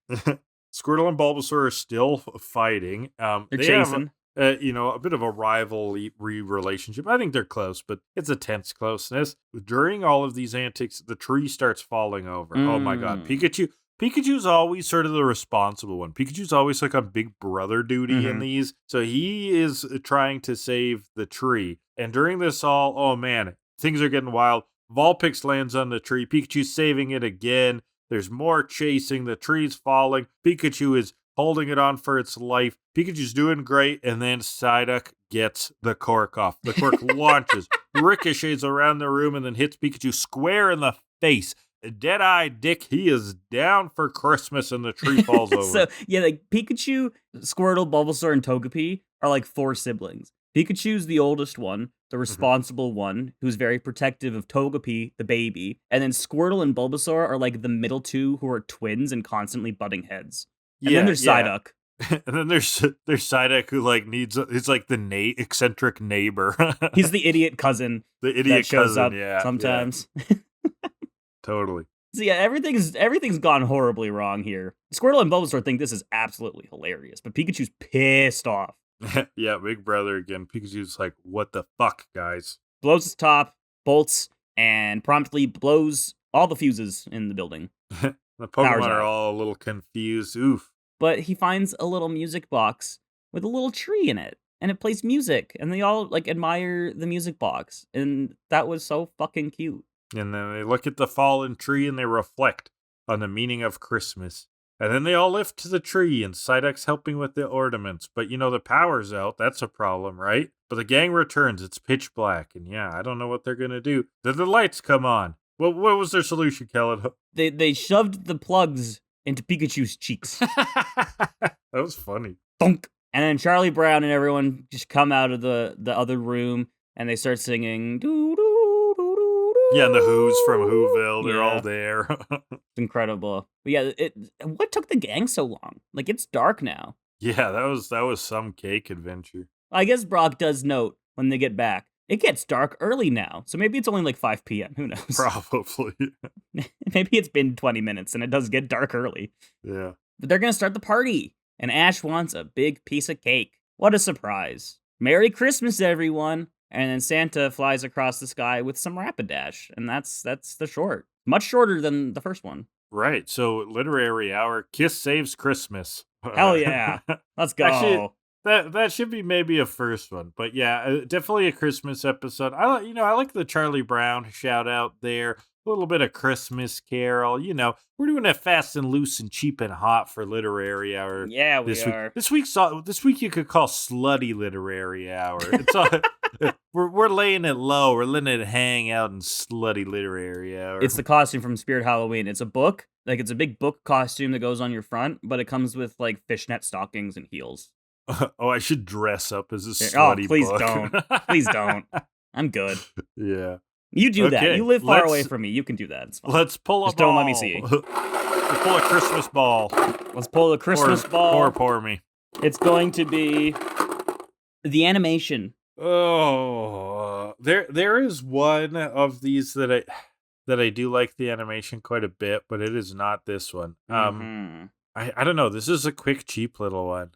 Squirtle and Bulbasaur are still fighting. They're chasing. Have, a bit of a rivalry relationship. I think they're close, but it's a tense closeness. During all of these antics, the tree starts falling over. Oh my god. Pikachu's always sort of the responsible one. Pikachu's always on big brother duty in these. So he is trying to save the tree. And during this all, oh man, things are getting wild. Vulpix lands on the tree. Pikachu's saving it again. There's more chasing. The tree's falling. Pikachu is holding it on for its life. Pikachu's doing great. And then Psyduck gets the cork off. The cork launches, ricochets around the room, and then hits Pikachu square in the face. Dead-Eye Dick, he is down for Christmas, and the tree falls over. So, Pikachu, Squirtle, Bulbasaur, and Togepi are 4 siblings. Pikachu's the oldest one, the responsible one, who's very protective of Togepi, the baby. And then Squirtle and Bulbasaur are the middle two who are twins and constantly butting heads. And then there's Psyduck. And then there's Psyduck who needs he's the eccentric neighbor. He's the idiot cousin. The idiot that shows cousin, up sometimes. Yeah. Totally. So everything's gone horribly wrong here. Squirtle and Bulbasaur think this is absolutely hilarious, but Pikachu's pissed off. Yeah, big brother again. Pikachu's like, what the fuck, guys? Blows his top, bolts, and promptly blows all the fuses in the building. The Pokemon are all a little confused. Oof. But he finds a little music box with a little tree in it, and it plays music, and they all admire the music box, and that was so fucking cute. And then they look at the fallen tree and they reflect on the meaning of Christmas. And then they all lift to the tree, and Psyduck's helping with the ornaments. But, the power's out. That's a problem, right? But the gang returns. It's pitch black. And yeah, I don't know what they're going to do. Then the lights come on. What was their solution, Kellan? They shoved the plugs into Pikachu's cheeks. That was funny. Thunk! And then Charlie Brown and everyone just come out of the other room, and they start singing, doo doo doo doo doo. Yeah, and the Who's from Whoville, they're all Yeah. there. It's incredible. But yeah, what took the gang so long? Like, it's dark now. Yeah, that was some cake adventure. I guess Brock does note when they get back, it gets dark early now, so maybe it's only like 5 p.m. Who knows? Probably. Maybe it's been 20 minutes and it does get dark early. Yeah. But they're gonna start the party, and Ash wants a big piece of cake. What a surprise. Merry Christmas, everyone! And then Santa flies across the sky with some Rapidash, and that's the short. Much shorter than the first one. Right. So literary hour, Kiss saves Christmas. Hell yeah. Let's go. Actually, that should be maybe a first one, but yeah, definitely a Christmas episode. I like the Charlie Brown shout out there. A little bit of Christmas Carol. We're doing it fast and loose and cheap and hot for literary hour. Yeah, we this are. Week. This week you could call slutty literary hour. It's all, we're laying it low. We're letting it hang out in slutty literary hour. It's the costume from Spirit Halloween. It's a book. Like, it's a big book costume that goes on your front, but it comes with, like, fishnet stockings and heels. Oh, I should dress up as a slutty please book. don't. Please don't. I'm good. Yeah. You do Okay, that. You live far away from me. You can do that. It's fine. Let's pull a Just ball. don't let me see. Let's pull a Christmas ball. Let's pull the Christmas ball. Pour me. It's going to be the animation. Oh, there is one of these that I do like the animation quite a bit, but it is not this one. I don't know. This is a quick, cheap little one.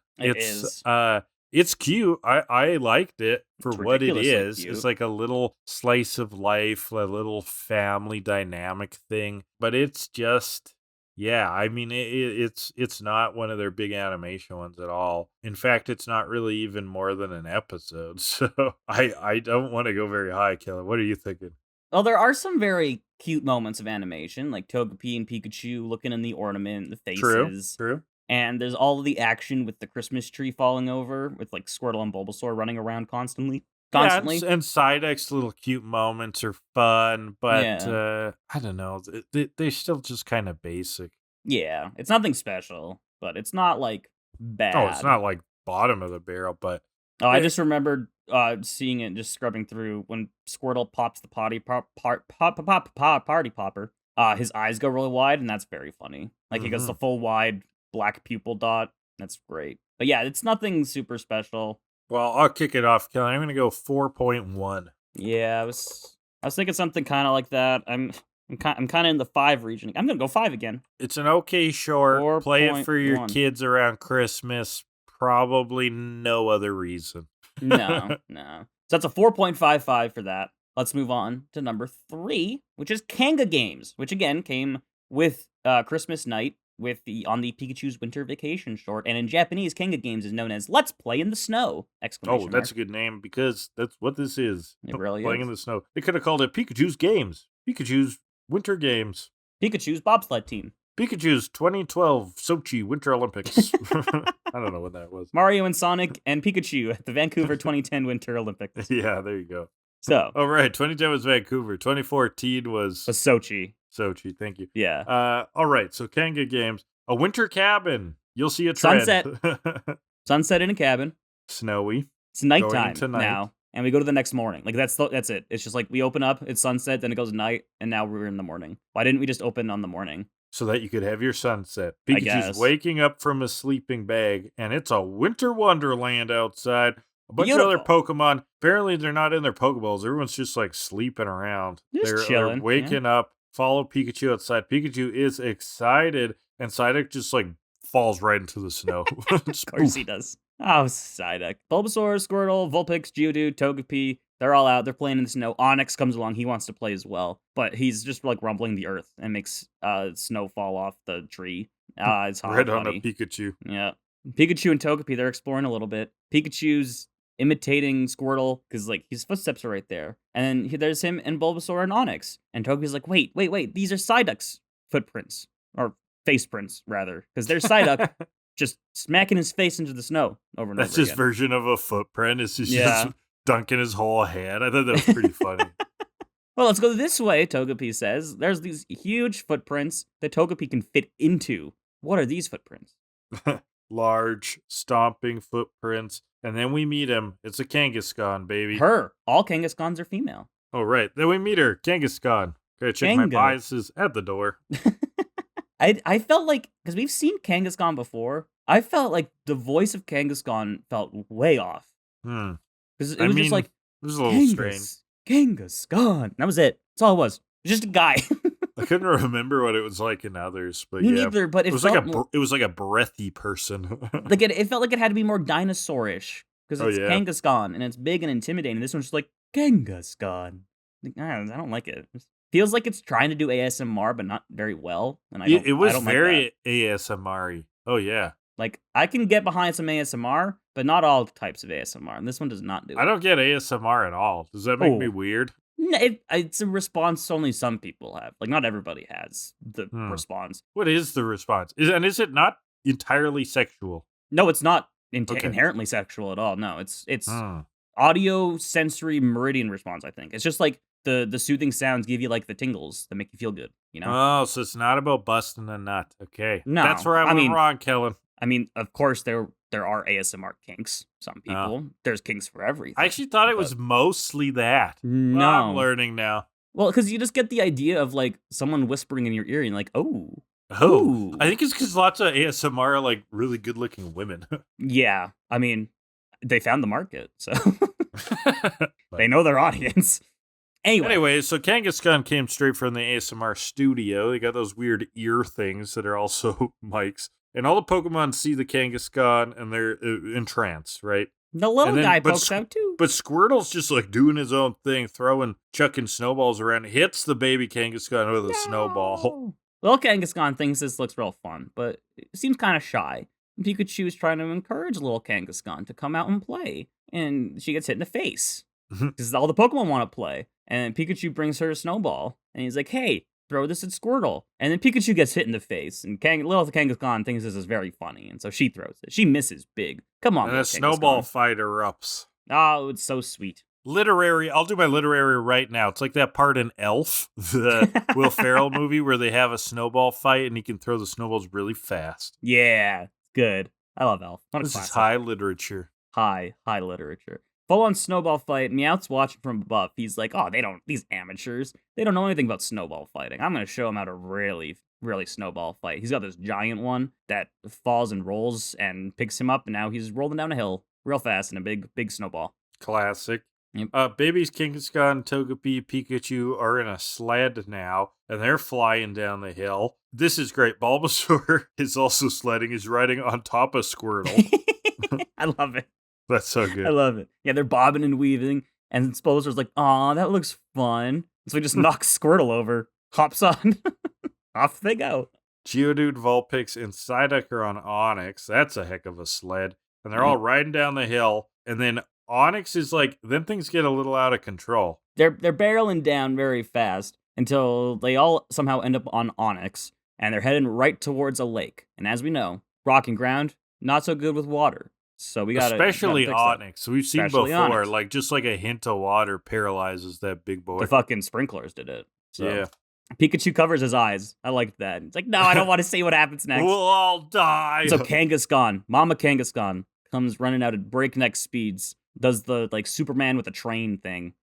It's cute. I liked it for what it is. Cute. It's like a little slice of life, a little family dynamic thing. But it's just, yeah. I mean, it's not one of their big animation ones at all. In fact, it's not really even more than an episode. So I don't want to go very high, Kellan. What are you thinking? Well, there are some very cute moments of animation, like Togepi and Pikachu looking in the ornament, the faces. True. And there's all of the action with the Christmas tree falling over, with like Squirtle and Bulbasaur running around constantly. Yeah, and Psyduck's little cute moments are fun, but I don't know. They're still just kind of basic. Yeah, it's nothing special, but it's not like bad. Oh, it's not like bottom of the barrel, but I just remembered seeing it, just scrubbing through when Squirtle pops the party popper. His eyes go really wide, and that's very funny. Like, he gets the full wide black pupil dot. That's great. But yeah, it's nothing super special. Well, I'll kick it off, Kellan. I'm gonna go 4.1. Yeah, I was thinking something kind of like that. I'm kind of in the 5 region. I'm gonna go 5 again. It's an okay short. Play it for your kids around Christmas. Probably no other reason. No. So that's a 4.55 for that. Let's move on to number 3, which is Kanga Games, which again came with Christmas night on the Pikachu's Winter Vacation short, and in Japanese, Kanga Games is known as "Let's Play in the Snow!" Oh, that's a good name because that's what this is. It really Playing is. in the snow. They could have called it Pikachu's Games, Pikachu's Winter Games, Pikachu's bobsled team, Pikachu's 2012 Sochi Winter Olympics. I don't know what that was. Mario and Sonic and Pikachu at the Vancouver 2010 Winter Olympics. Yeah, there you go. So, oh right, 2010 was Vancouver. 2014 was Sochi. Sochi, thank you. Yeah. All right, so Kanga Games. A winter cabin. You'll see a trend. Sunset in a cabin. Snowy. It's nighttime now, and we go to the next morning. Like, that's it. It's just like we open up, it's sunset, then it goes night, and now we're in the morning. Why didn't we just open on the morning? So that you could have your sunset. Pikachu's waking up from a sleeping bag, and it's a winter wonderland outside. A bunch of other Pokemon. Apparently, they're not in their Pokeballs. Everyone's just like sleeping around. They're waking up. Follow Pikachu outside. Pikachu is excited, and Psyduck just like falls right into the snow. Of course he does. Oh, Psyduck. Bulbasaur, Squirtle, Vulpix, Geodude, Togepi. They're all out. They're playing in the snow. Onyx comes along. He wants to play as well, but he's just like rumbling the earth and makes snow fall off the tree. It's hot. Right on a Pikachu. Yeah. Pikachu and Togepi, they're exploring a little bit. Pikachu's imitating Squirtle because like his footsteps are right there, and then there's him and Bulbasaur and Onyx, and Togepi's like, wait, these are Psyduck's footprints, or face prints rather, because there's Psyduck just smacking his face into the snow over and over again. That's his version of a footprint. It's just dunking his whole head. I thought that was pretty funny. Well, let's go this way, Togepi says. There's these huge footprints that Togepi can fit into. What are these footprints? Large, stomping footprints. And then we meet him. It's a Kangaskhan, baby. All Kangaskhan's are female. Oh, right. Then we meet her, Kangaskhan. Gotta check my Kanga. biases at the door. I felt like, because we've seen Kangaskhan before, I felt like the voice of Kangaskhan felt way off. Because it was just like, it was a little strange. Kangaskhan. That was it. That's all it was. It was just a guy. I couldn't remember what it was like in others, but Me yeah. neither, but it was like a breathy person. like it felt like it had to be more dinosaurish. Because it's yeah. Kangaskhan, and it's big and intimidating. This one's just like, Kangaskhan. I don't like it. It feels like it's trying to do ASMR, but not very well. And It was very like ASMR-y. Oh, yeah. Like, I can get behind some ASMR, but not all types of ASMR. And this one does not do it. I don't get ASMR at all. Does that make me weird? No, it's a response only some people have. Like, not everybody has the response. What is the response? Is it not entirely sexual? No, it's not inherently sexual at all. No, it's audio sensory meridian response, I think. It's just like the soothing sounds give you like the tingles that make you feel good, you know? Oh, so it's not about busting a nut. Okay. No. That's where I went wrong, Kellan. I mean, of course there are ASMR kinks. Some people. There's kinks for everything. I actually thought it was mostly that. No. Well, I'm learning now. Well, because you just get the idea of like someone whispering in your ear and like, oh. Oh. I think it's because lots of ASMR are like really good looking women. Yeah. I mean, they found the market, so they know their audience. Anyway, so Kangaskhan came straight from the ASMR studio. They got those weird ear things that are also mics. And all the Pokemon see the Kangaskhan and they're entranced, right? The little guy pokes out too. But Squirtle's just like doing his own thing, chucking snowballs around, hits the baby Kangaskhan with a snowball. Little Kangaskhan thinks this looks real fun, but it seems kind of shy. Pikachu's trying to encourage little Kangaskhan to come out and play. And she gets hit in the face. Because all the Pokemon want to play. And Pikachu brings her a snowball. And he's like, hey, throw this at Squirtle. And then Pikachu gets hit in the face. And little Kangaskhan thinks this is very funny. And so she throws it. She misses big. Come on, and a snowball fight erupts. Oh, it's so sweet. I'll do my literary right now. It's like that part in Elf, the Will Ferrell movie, where they have a snowball fight and he can throw the snowballs really fast. Yeah, good. I love Elf. This is high literature. High literature. Full-on snowball fight. Meowth's watching from above. He's like, oh, these amateurs, they don't know anything about snowball fighting. I'm going to show them how to really, really snowball fight. He's got this giant one that falls and rolls and picks him up, and now he's rolling down a hill real fast in a big snowball. Classic. Yep. Babies Kangaskhan, Togepi, Pikachu are in a sled now, and they're flying down the hill. This is great. Bulbasaur is also sledding. He's riding on top of Squirtle. I love it. That's so good. I love it. Yeah, they're bobbing and weaving, and Bulbasaur's like, aw, that looks fun. So he just knocks Squirtle over, hops on. Off they go. Geodude, Vulpix, and Psyduck are on Onix. That's a heck of a sled. And they're all riding down the hill, and then Onix is like, then things get a little out of control. They're barreling down very fast until they all somehow end up on Onix, and they're heading right towards a lake. And as we know, rock and ground, not so good with water. So we got especially Onix. We've seen before, Onix. like just like a hint of water paralyzes that big boy. The fucking sprinklers did it. So. Yeah. Pikachu covers his eyes. I liked that. It's like, no, I don't want to see what happens next. We'll all die. So Kangaskhan, Mama Kangaskhan, comes running out at breakneck speeds. Does the like Superman with a train thing.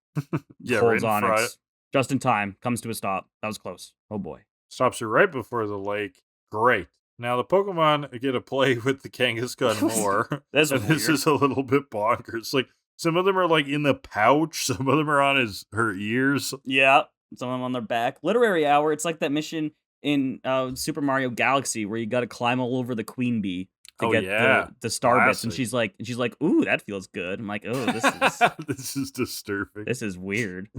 Yeah, holds right on it. Just in time. Comes to a stop. That was close. Oh boy. Stops her right before the lake. Great. Now the Pokemon get to play with the Kangaskhan more. This is a little bit bonkers. Like some of them are like in the pouch. Some of them are on her ears. Yeah. Some of them on their back. Literary hour. It's like that mission in Super Mario Galaxy where you got to climb all over the queen bee to get the star bits, and she's like, "Ooh, that feels good." I'm like, "Oh, this is this is disturbing. This is weird."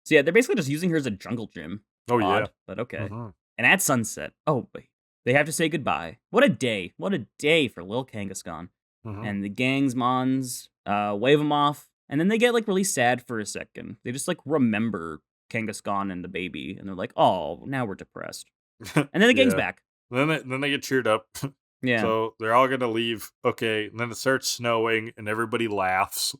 So yeah, they're basically just using her as a jungle gym. Oh yeah, but okay. And at sunset, oh wait, they have to say goodbye. What a day! What a day for Lil Kangaskhan. And the gangs mons wave them off, and then they get like really sad for a second. They just like remember Kangaskhan and the baby, and they're like, "Oh, now we're depressed." And then the gang's back. Then they get cheered up. Yeah. So they're all gonna leave. Okay, and then it starts snowing, and everybody laughs.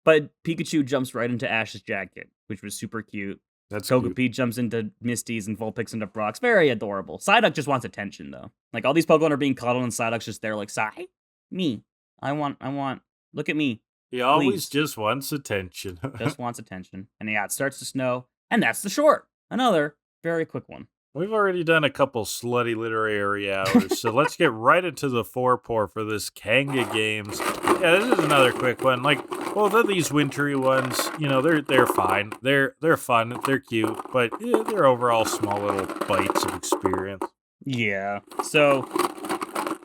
But Pikachu jumps right into Ash's jacket, which was super cute. That's Togepi jumps into Misty's and Vulpix into Brock's. Very adorable. Psyduck just wants attention, though. Like, all these Pokemon are being cuddled, and Psyduck's just there like, Psy? Me. I want. Look at me. He always Please. just wants attention. Just wants attention. And yeah, it starts to snow, and that's the short. Another very quick one. We've already done a couple slutty literary hours, so let's get right into the forepaw for this Kanga Games. Yeah, this is another quick one. Like, both of these wintry ones, they're fine. They're fun. They're cute, but they're overall small little bites of experience. Yeah. So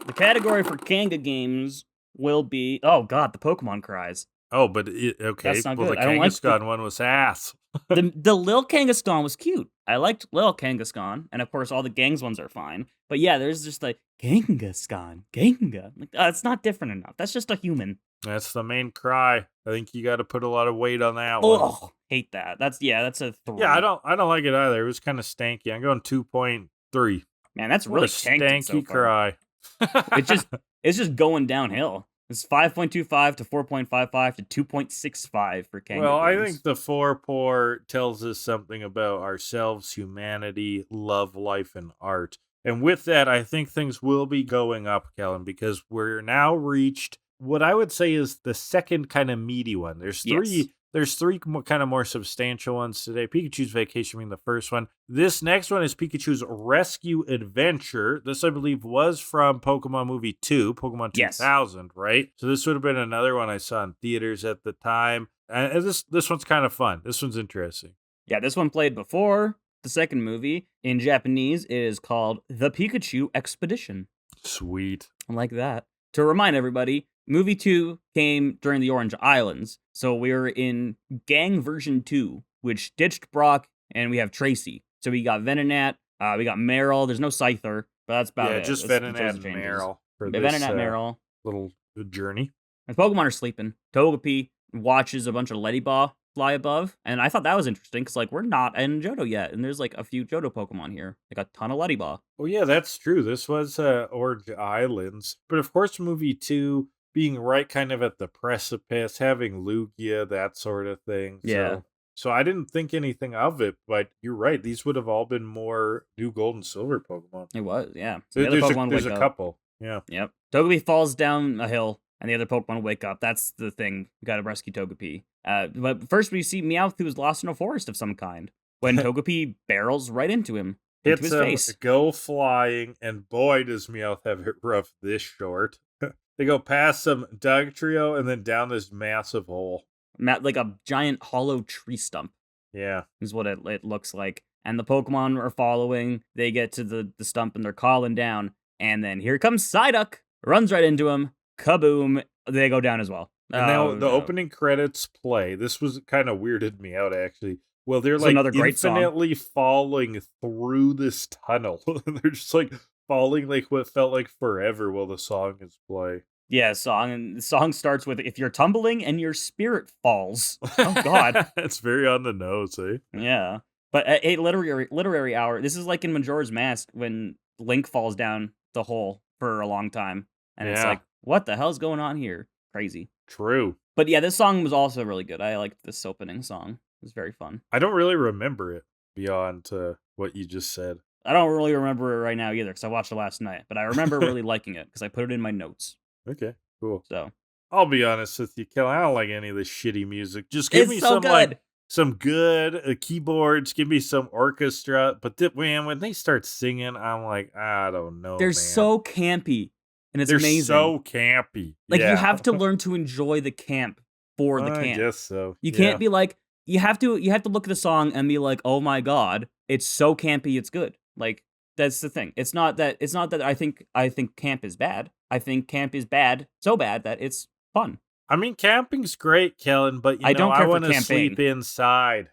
the category for Kanga Games will be the Pokemon cries. Oh, but okay. That's not well, good. the I don't like Kangaskhan one was ass. the Lil Kangaskhan was cute. I liked Lil Kangaskhan, and of course all the gangs ones are fine. But yeah, there's just like Kangaskhan, Kanga. Like it's not different enough. That's just a human. That's the main cry. I think you got to put a lot of weight on that one. Oh, hate that. That's a 3. Yeah, I don't like it either. It was kind of stanky. I'm going 2.3. Man, that's really stanky so far. cry. It's just going downhill. It's 5.25 to 4.55 to 2.65 for Kanga Well, Games. I think the forepaw tells us something about ourselves, humanity, love, life, and art. And with that, I think things will be going up, Kellan, because we're now reached what I would say is the second kind of meaty one. There's three. Yes. There's three kind of more substantial ones today. Pikachu's Vacation being the first one. This next one is Pikachu's Rescue Adventure. This, I believe, was from Pokemon Movie 2, Pokemon 2000, right? So this would have been another one I saw in theaters at the time. And this one's kind of fun. This one's interesting. Yeah, this one played before the second movie. In Japanese, it is called The Pikachu Expedition. Sweet. I like that. To remind everybody, Movie 2 came during the Orange Islands, so we're in Gang version 2, which ditched Brock, and we have Tracy. So we got Venonat, we got Meryl, there's no Scyther, but that's about it. Yeah, just Venonat and Meryl for this Meryl. Little journey. And Pokemon are sleeping. Togepi watches a bunch of Ledyba fly above, and I thought that was interesting, because, we're not in Johto yet, and there's, a few Johto Pokemon here. Like, a ton of Ledyba. Oh, yeah, that's true. This was Orange Islands. But, of course, Movie 2... being right kind of at the precipice, having Lugia, that sort of thing. Yeah. So I didn't think anything of it, but you're right. These would have all been more new Gold and Silver Pokemon. It was, yeah. So there's a couple. Yeah. Yep. Togepi falls down a hill, and the other Pokemon wake up. That's the thing. We gotta rescue Togepi. But first we see Meowth, who's lost in a forest of some kind, when Togepi barrels right into him. Into his face. Go flying, and boy, does Meowth have it rough this short. They go past some Dugtrio and then down this massive hole. Like a giant hollow tree stump. Yeah. Is what it looks like. And the Pokemon are following. They get to the stump and they're calling down. And then here comes Psyduck. Runs right into him. Kaboom. They go down as well. And now the opening credits play. This was kind of weirded me out, actually. Well, they're another great infinitely falling through this tunnel. They're just falling what felt like forever while the song is playing. Yeah, and the song starts with, if you're tumbling and your spirit falls. Oh, God. It's very on the nose, eh? Yeah. But a literary hour, this is like in Majora's Mask when Link falls down the hole for a long time. And it's like, what the hell's going on here? Crazy. True. But yeah, this song was also really good. I liked this opening song. It was very fun. I don't really remember it beyond what you just said. I don't really remember it right now either, because I watched it last night. But I remember really liking it, because I put it in my notes. Okay, cool. So I'll be honest with you, Kellan. I don't like any of this shitty music. Just give me some good. Some good keyboards. Give me some orchestra. But man, when they start singing, I'm like, I don't know. They're so campy, and it's They're amazing. So campy. You have to learn to enjoy the camp for the camp. I guess so. You can't be like, you have to look at the song and be like, oh my God, it's so campy, it's good. That's the thing. It's not that I think camp is bad. I think camp is bad, so bad that it's fun. I mean, camping's great, Kellan, but I want to sleep inside.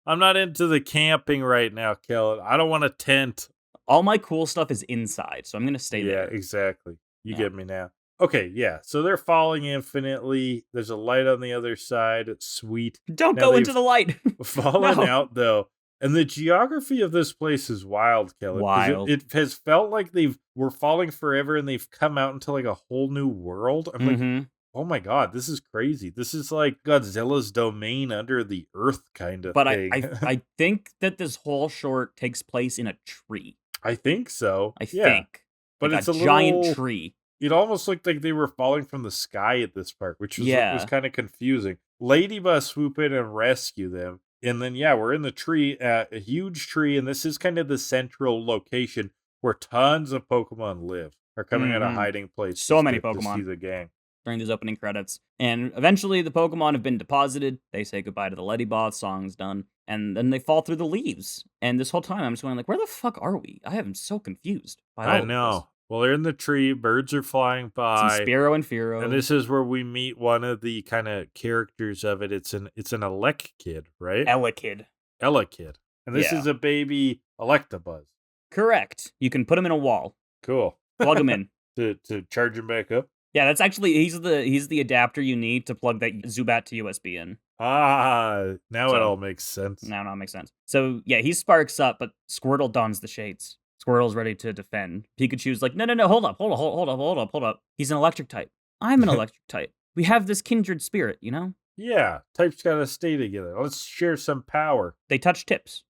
I'm not into the camping right now, Kellan. I don't want a tent. All my cool stuff is inside, so I'm gonna stay there. Yeah, exactly. You get me now. Okay, yeah. So they're falling infinitely. There's a light on the other side. It's sweet. Don't go into the light. Fallen out though. And the geography of this place is wild, Kellan. Wild. It has felt like we're falling forever and they've come out into a whole new world. I'm like, oh my God, this is crazy. This is like Godzilla's domain under the earth kind of thing. But I think that this whole short takes place in a tree. I think so. I think. But it's a giant little, tree. It almost looked like they were falling from the sky at this part, which was kind of confusing. Ledyba swoop in and rescue them. And then, we're in the tree, a huge tree, and this is kind of the central location where tons of Pokemon live. Are coming out of hiding place. So many Pokemon. To see the gang. During these opening credits. And eventually the Pokemon have been deposited. They say goodbye to the ledyba, song's done. And then they fall through the leaves. And this whole time I'm just going like, where the fuck are we? I am so confused by all I know. Well, they're in the tree. Birds are flying by. Some Spearow and Fearow. And this is where we meet one of the kind of characters of it. It's an Elekid, right? Elekid. And this is a baby Electabuzz. Correct. You can put him in a wall. Cool. Plug him in. to charge him back up? Yeah, that's actually, he's the adapter you need to plug that Zubat to USB in. Now it all makes sense. Now it makes sense. So, yeah, he sparks up, but Squirtle dons the shades. Squirtle's ready to defend. Pikachu's like, no, hold up. He's an electric type. I'm an electric type. We have this kindred spirit, you know? Yeah, types gotta stay together. Let's share some power. They touch tips.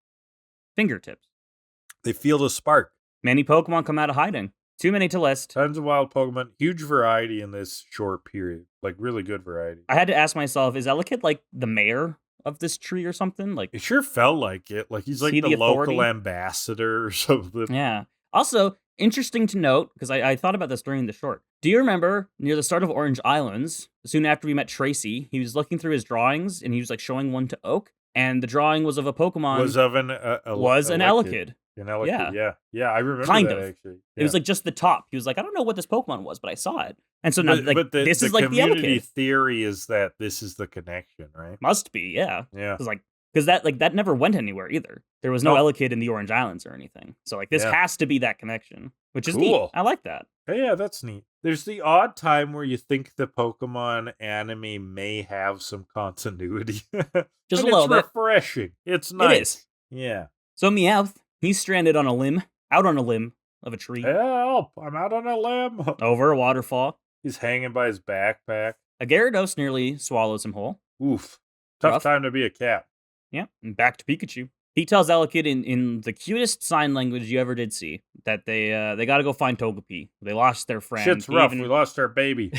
Fingertips. They feel the spark. Many Pokemon come out of hiding. Too many to list. Tons of wild Pokemon. Huge variety in this short period. Like, really good variety. I had to ask myself, is Elekid like the mayor of this tree or something? Like, it sure felt like it. Like, he's like the local ambassador or something. Yeah. Also, interesting to note, because I thought about this during the short. Do you remember near the start of Orange Islands, soon after we met Tracy, he was looking through his drawings and he was like showing one to Oak, and the drawing was of a Pokemon. Was of an Elekid. An Elekid, yeah. I remember kind that, of. actually. Yeah. It was like just the top. He was like, I don't know what this Pokemon was, but I saw it. And so now, this is like the Elekid. The community theory is that this is the connection, right? Must be, yeah. Yeah. Because that never went anywhere either. There was no Elekid in the Orange Islands or anything. So this has to be that connection, which is neat. I like that. Yeah, that's neat. There's the odd time where you think the Pokemon anime may have some continuity. Just a little bit. It's refreshing. It's nice. It is. Yeah. So Meowth, he's stranded on a limb, out on a limb of a tree. Help! I'm out on a limb. Over a waterfall. He's hanging by his backpack. A Gyarados nearly swallows him whole. Oof. Tough time to be a cat. Yeah, and back to Pikachu. He tells Elekid in the cutest sign language you ever did see that they got to go find Togepi. They lost their friend. Shit's rough. We lost our baby.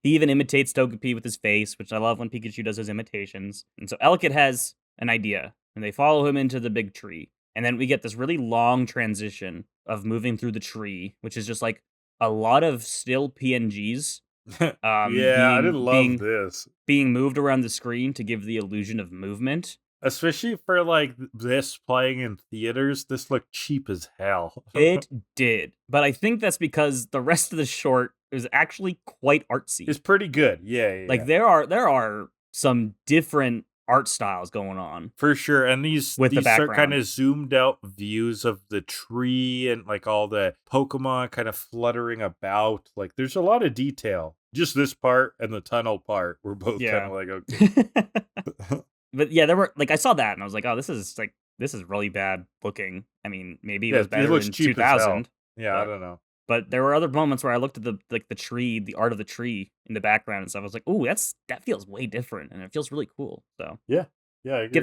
He even imitates Togepi with his face, which I love when Pikachu does his imitations. And so Elekid has an idea, and they follow him into the big tree. And then we get this really long transition of moving through the tree, which is just like a lot of still PNGs. I didn't love this. Being moved around the screen to give the illusion of movement. Especially for like this playing in theaters, this looked cheap as hell. It did. But I think that's because the rest of the short is actually quite artsy. It's pretty good. Yeah. Like there are some different art styles going on. For sure. And these are kind of zoomed out views of the tree and like all the Pokemon kind of fluttering about. Like there's a lot of detail. Just this part and the tunnel part were both kind of like, okay. But yeah, there were like I saw that and I was like, oh, this is really bad looking. I mean, maybe it was better in 2000. Yeah, I don't know. But there were other moments where I looked at the tree, the art of the tree in the background and stuff. I was like, "Ooh, that feels way different, and it feels really cool." So yeah, I agree.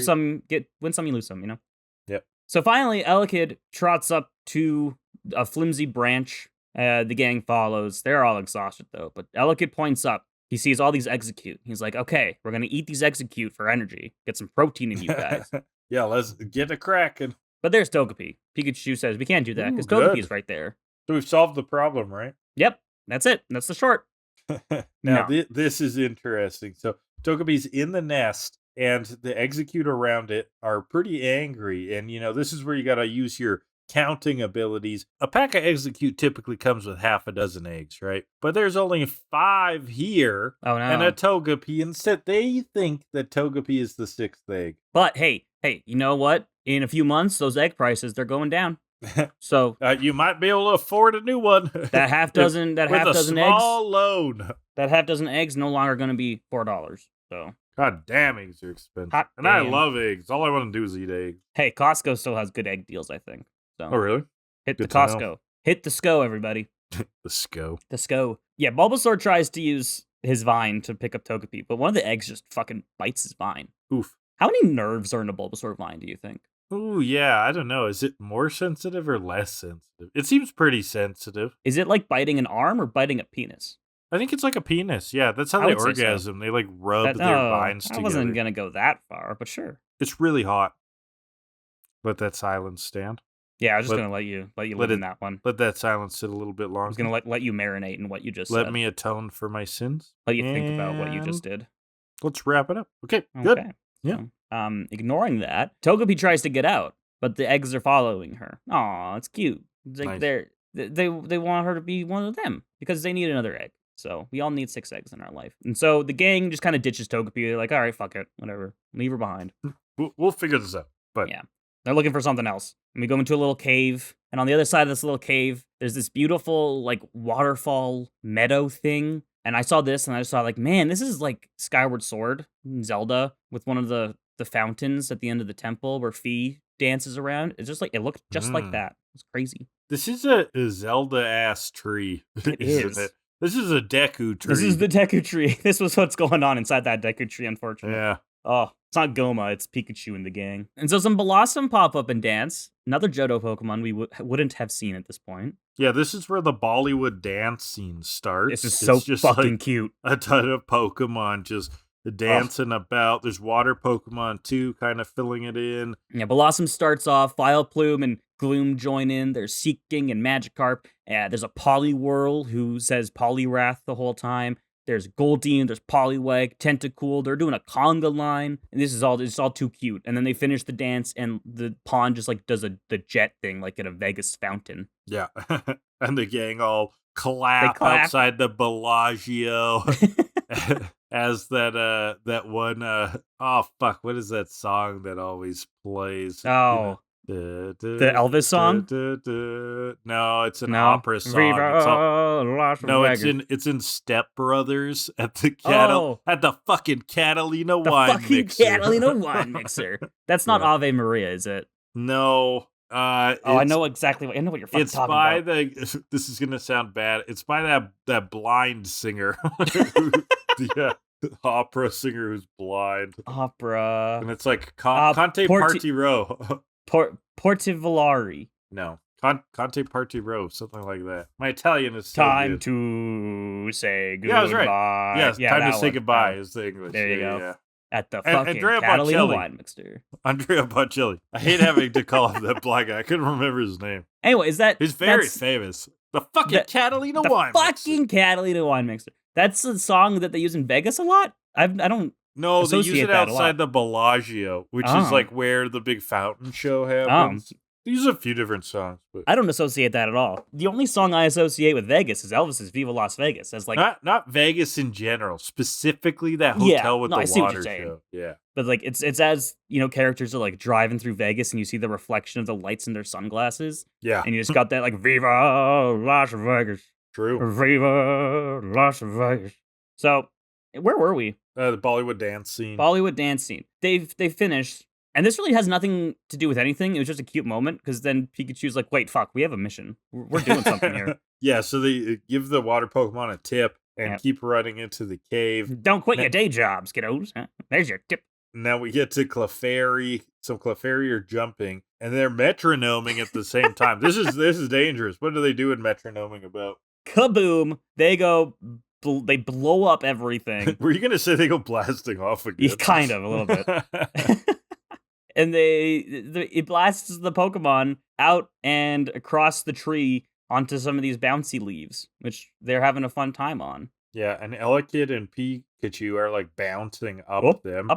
Win some, you lose some, you know. Yep. So finally, Elekid trots up to a flimsy branch. The gang follows. They're all exhausted though, but Elekid points up. He sees all these execute. He's like, "Okay, we're gonna eat these execute for energy. Get some protein in you guys." Yeah, let's get a cracking. But there's Togepi. Pikachu says we can't do that because Togepi's right there. So we've solved the problem, right? Yep, that's it. That's the short. Now, this is interesting. So Togepi's in the nest, and the execute around it are pretty angry. And, this is where you got to use your counting abilities. A pack of execute typically comes with half a dozen eggs, right? But there's only 5 here. Oh, no. And a Togepi. Instead, they think that Togepi is the 6th egg. But, hey, you know what? In a few months, those egg prices, they're going down. So you might be able to afford a new one. That half dozen small loan. That half dozen eggs no longer going to be $4. So God damn, eggs are expensive. I love eggs. All I want to do is eat eggs. Hey, Costco still has good egg deals, I think. So oh really? Hit the Costco. Hit the SCO, everybody. The SCO. The SCO. Yeah, Bulbasaur tries to use his vine to pick up Togepi, but one of the eggs just fucking bites his vine. Oof. How many nerves are in a Bulbasaur vine, do you think? Ooh, yeah, I don't know. Is it more sensitive or less sensitive? It seems pretty sensitive. Is it like biting an arm or biting a penis? I think it's like a penis. Yeah, that's how I they would say so. orgasm. They like rub That their no, vines I together. wasn't gonna go that far, but sure. It's really hot. Let that silence stand. Yeah, I was just gonna let you live in that one. Let that silence sit a little bit longer. I was gonna let you marinate in what you just Let said. me atone for my sins. Let you think about what you just did. Let's wrap it up. Okay, good. Okay. Yeah. So, ignoring that, Togepi tries to get out, but the eggs are following her. Aw, it's cute. It's like Nice. they want her to be one of them because they need another egg. So we all need 6 eggs in our life. And so the gang just kind of ditches Togepi. They're like, all right, fuck it, whatever, leave her behind. We'll figure this out. But yeah, they're looking for something else. And we go into a little cave, and on the other side of this little cave, there's this beautiful like waterfall meadow thing. And I saw this, and I just thought, like, man, this is like Skyward Sword in Zelda with one of the fountains at the end of the temple where Fi dances around. It's just like, it looked just like that. It's crazy. This is a Zelda-ass tree, It is. it? This is a Deku tree. This is the Deku tree. This was what's going on inside that Deku tree, unfortunately. Yeah. Oh, it's not Goma, it's Pikachu and the gang. And so some Blossom pop up and dance. Another Johto Pokemon we wouldn't have seen at this point. Yeah, this is where the Bollywood dance scene starts. This is so fucking cute. A ton of Pokemon just dancing about. There's water Pokemon too, kind of filling it in. Yeah, Blossom starts off, Vileplume and Gloom join in. There's Seeking and Magikarp. There's a Poliwhirl who says Poliwrath the whole time. There's Goldeen, there's Poliwag, Tentacool. They're doing a conga line, and this is all too cute. And then they finish the dance, and the pawn just like does the jet thing, like at a Vegas fountain. Yeah, and the gang all clap outside the Bellagio as that one. Oh fuck, what is that song that always plays? Oh. The Elvis song? No, it's an opera song. Viva it's in Step Brothers at the fucking Catalina wine mixer. Catalina wine mixer. That's not Ave Maria, is it? No. I know exactly what you're fucking talking about. This is gonna sound bad. It's by that blind singer. The opera singer who's blind. Opera. And it's like Conte Partiro. Portivillari. No. Conte Partiro, something like that. My Italian is time to say goodbye. Yeah, I was right. Yes, yeah, time to say goodbye is the English. There you go. Yeah. At the fucking Catalina wine mixer. Andrea Bocelli. I hate having to call him that black guy. I couldn't remember his name. Anyway, he's very famous. The fucking Catalina wine mixer. The fucking Catalina wine mixer. That's a song that they use in Vegas a lot. I don't. No, they use it outside the Bellagio, which is like where the big fountain show happens. They use a few different songs, but I don't associate that at all. The only song I associate with Vegas is Elvis's "Viva Las Vegas." As like not Vegas in general, specifically that hotel with the water show. Yeah, but like it's as characters are like driving through Vegas and you see the reflection of the lights in their sunglasses. Yeah, and you just got that like "Viva Las Vegas." True. Viva Las Vegas. So where were we? The Bollywood dance scene. Bollywood dance scene. They finished. And this really has nothing to do with anything. It was just a cute moment because then Pikachu's like, wait, fuck, we have a mission. We're doing something here. Yeah, so they give the water Pokemon a tip and keep running into the cave. Don't quit your day jobs, kiddos. There's your tip. Now we get to Clefairy. Some Clefairy are jumping, and they're metronoming at the same time. This is dangerous. What do they do in metronoming about? Kaboom! They go... They blow up everything. Were you going to say they go blasting off again? Yeah, kind of, a little bit. And it blasts the Pokemon out and across the tree onto some of these bouncy leaves, which they're having a fun time on. Yeah, and Elekid and Pikachu are like bouncing up them.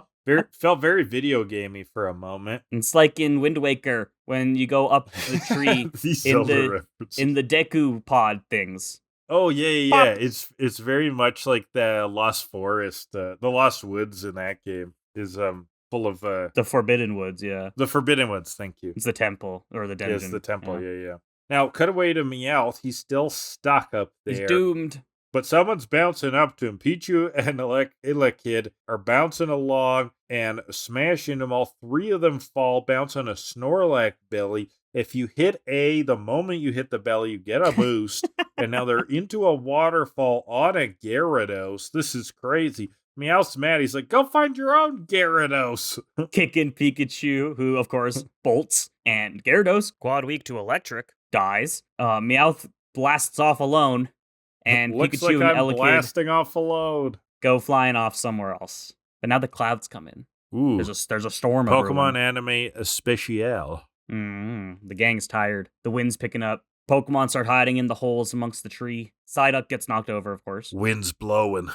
Felt very video gamey for a moment. It's like in Wind Waker when you go up the tree in the Deku pod things. Oh yeah. It's very much like the Lost Forest, the Lost Woods in that game is full of the Forbidden Woods, yeah. The Forbidden Woods, thank you. It's the temple or the dungeon. Yes, the temple, yeah. Now, cut away to Meowth. He's still stuck up there. He's doomed. But someone's bouncing up to him. Pichu and Elekid are bouncing along and smashing him. All three of them fall, bounce on a Snorlax belly. If you hit A, the moment you hit the belly, you get a boost. And now they're into a waterfall on a Gyarados. This is crazy. Meowth's mad. He's like, go find your own Gyarados. Kicking Pikachu, who, of course, bolts. And Gyarados, quad weak to electric, dies. Meowth blasts off alone. And Looks Pikachu like and I'm Elekid blasting off a load. go flying off somewhere else. But now the clouds come in. Ooh. There's a storm over Pokemon anime especial. The gang's tired. The wind's picking up. Pokemon start hiding in the holes amongst the tree. Psyduck gets knocked over, of course. Wind's blowing.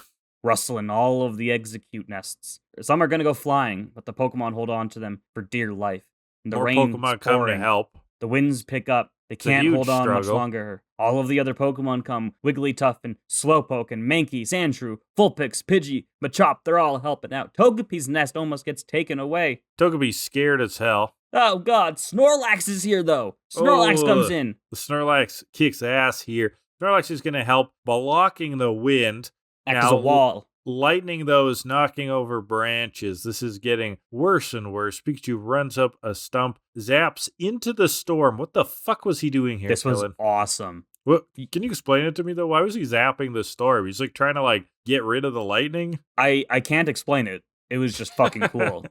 Rustling all of the execute nests. Some are going to go flying, but the Pokemon hold on to them for dear life. And the More rain's Pokemon come to pouring. help. The winds pick up. They a can't huge hold on much struggle. longer. All of the other Pokemon come. Wigglytuff and Slowpoke and Mankey, Sandshrew, Vulpix, Pidgey, Machop, they're all helping out. Togepi's nest almost gets taken away. Togepi's scared as hell. Oh god, Snorlax is here though. Snorlax comes in. The Snorlax kicks ass here. Snorlax is going to help blocking the wind. Acts as a wall. Lightning, though, is knocking over branches. This is getting worse and worse. Pikachu runs up a stump, zaps into the storm. What the fuck was he doing here, This was Kellan? awesome. What? Can you explain it to me, though? Why was he zapping the storm? He's like trying to like get rid of the lightning? I can't explain it. It was just fucking cool.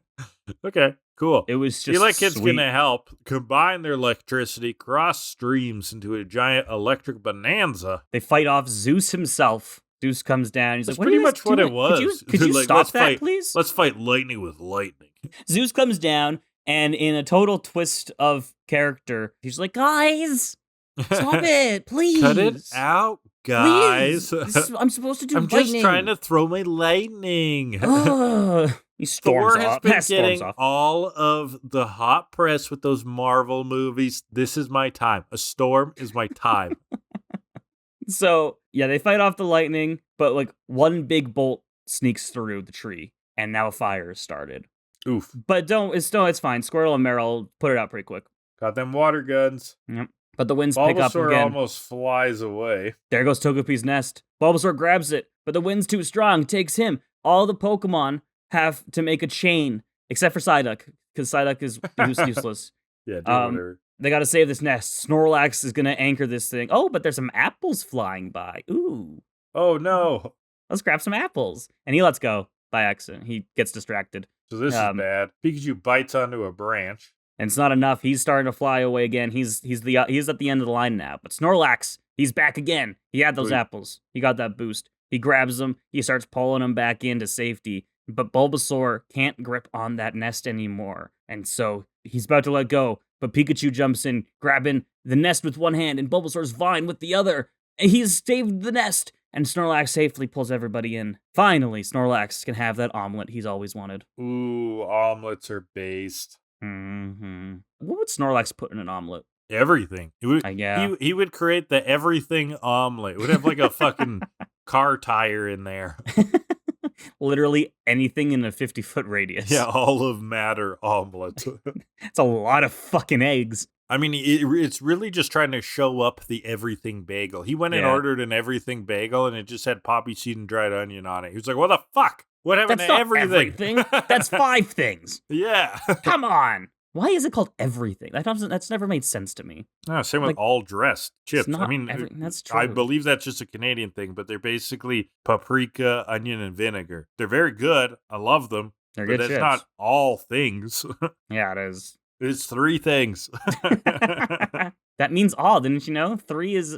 Okay, cool. It was just Elekid's sweet. gonna help combine their electricity, cross streams into a giant electric bonanza. They fight off Zeus himself. Zeus comes down. He's That's like, "What are pretty you much guys what it doing? was. Could you Like, stop let's that, fight- please?" Let's fight lightning with lightning. Zeus comes down, and in a total twist of character, he's like, "Guys, stop it, please. Cut it out, guys. Please. I'm supposed to do I'm lightning. just trying to throw my lightning. Ugh." He storms Thor has off. been Storms getting off. all of the hot press with those Marvel movies. This is my time. A storm is my time. So, yeah, they fight off the lightning, but like one big bolt sneaks through the tree, and now a fire has started. Oof. But it's fine. Squirtle and Meryl put it out pretty quick. Got them water guns. Yep. But the winds pick up Bulbasaur again. almost flies away. There goes Togepi's nest. Bulbasaur grabs it, but the wind's too strong, takes him. All the Pokemon have to make a chain, except for Psyduck, because Psyduck is useless. Yeah, do whatever. They gotta save this nest. Snorlax is gonna anchor this thing. Oh, but there's some apples flying by. Ooh. Oh, no. Let's grab some apples. And he lets go by accident. He gets distracted. So this is bad. Pikachu bites onto a branch. And it's not enough. He's starting to fly away again. He's at the end of the line now. But Snorlax, he's back again. He had those Sweet. apples. He got that boost. He grabs them. He starts pulling them back into safety. But Bulbasaur can't grip on that nest anymore. And so he's about to let go. But Pikachu jumps in, grabbing the nest with one hand and Bulbasaur's vine with the other. And he's saved the nest. And Snorlax safely pulls everybody in. Finally, Snorlax can have that omelet he's always wanted. Ooh, omelets are based. Mm-hmm. What would Snorlax put in an omelet? Everything. He would, Yeah. he would create the everything omelet. It would have like a fucking car tire in there. Literally anything in a 50-foot radius. Yeah, all of matter omelet. It's a lot of fucking eggs. I mean, it's really just trying to show up the everything bagel. He went and Yeah. ordered an everything bagel, and it just had poppy seed and dried onion on it. He was like, what the fuck? What happened That's to not everything? That's 5 things. Yeah. Come on. Why is it called everything? That's never made sense to me. No, same with Like, all dressed chips. not I mean, that's true. I believe that's just a Canadian thing, but they're basically paprika, onion, and vinegar. They're very good. I love them. They're But good that's chips. not all things. Yeah, it is. It's 3 things. That means all, didn't you know? 3 is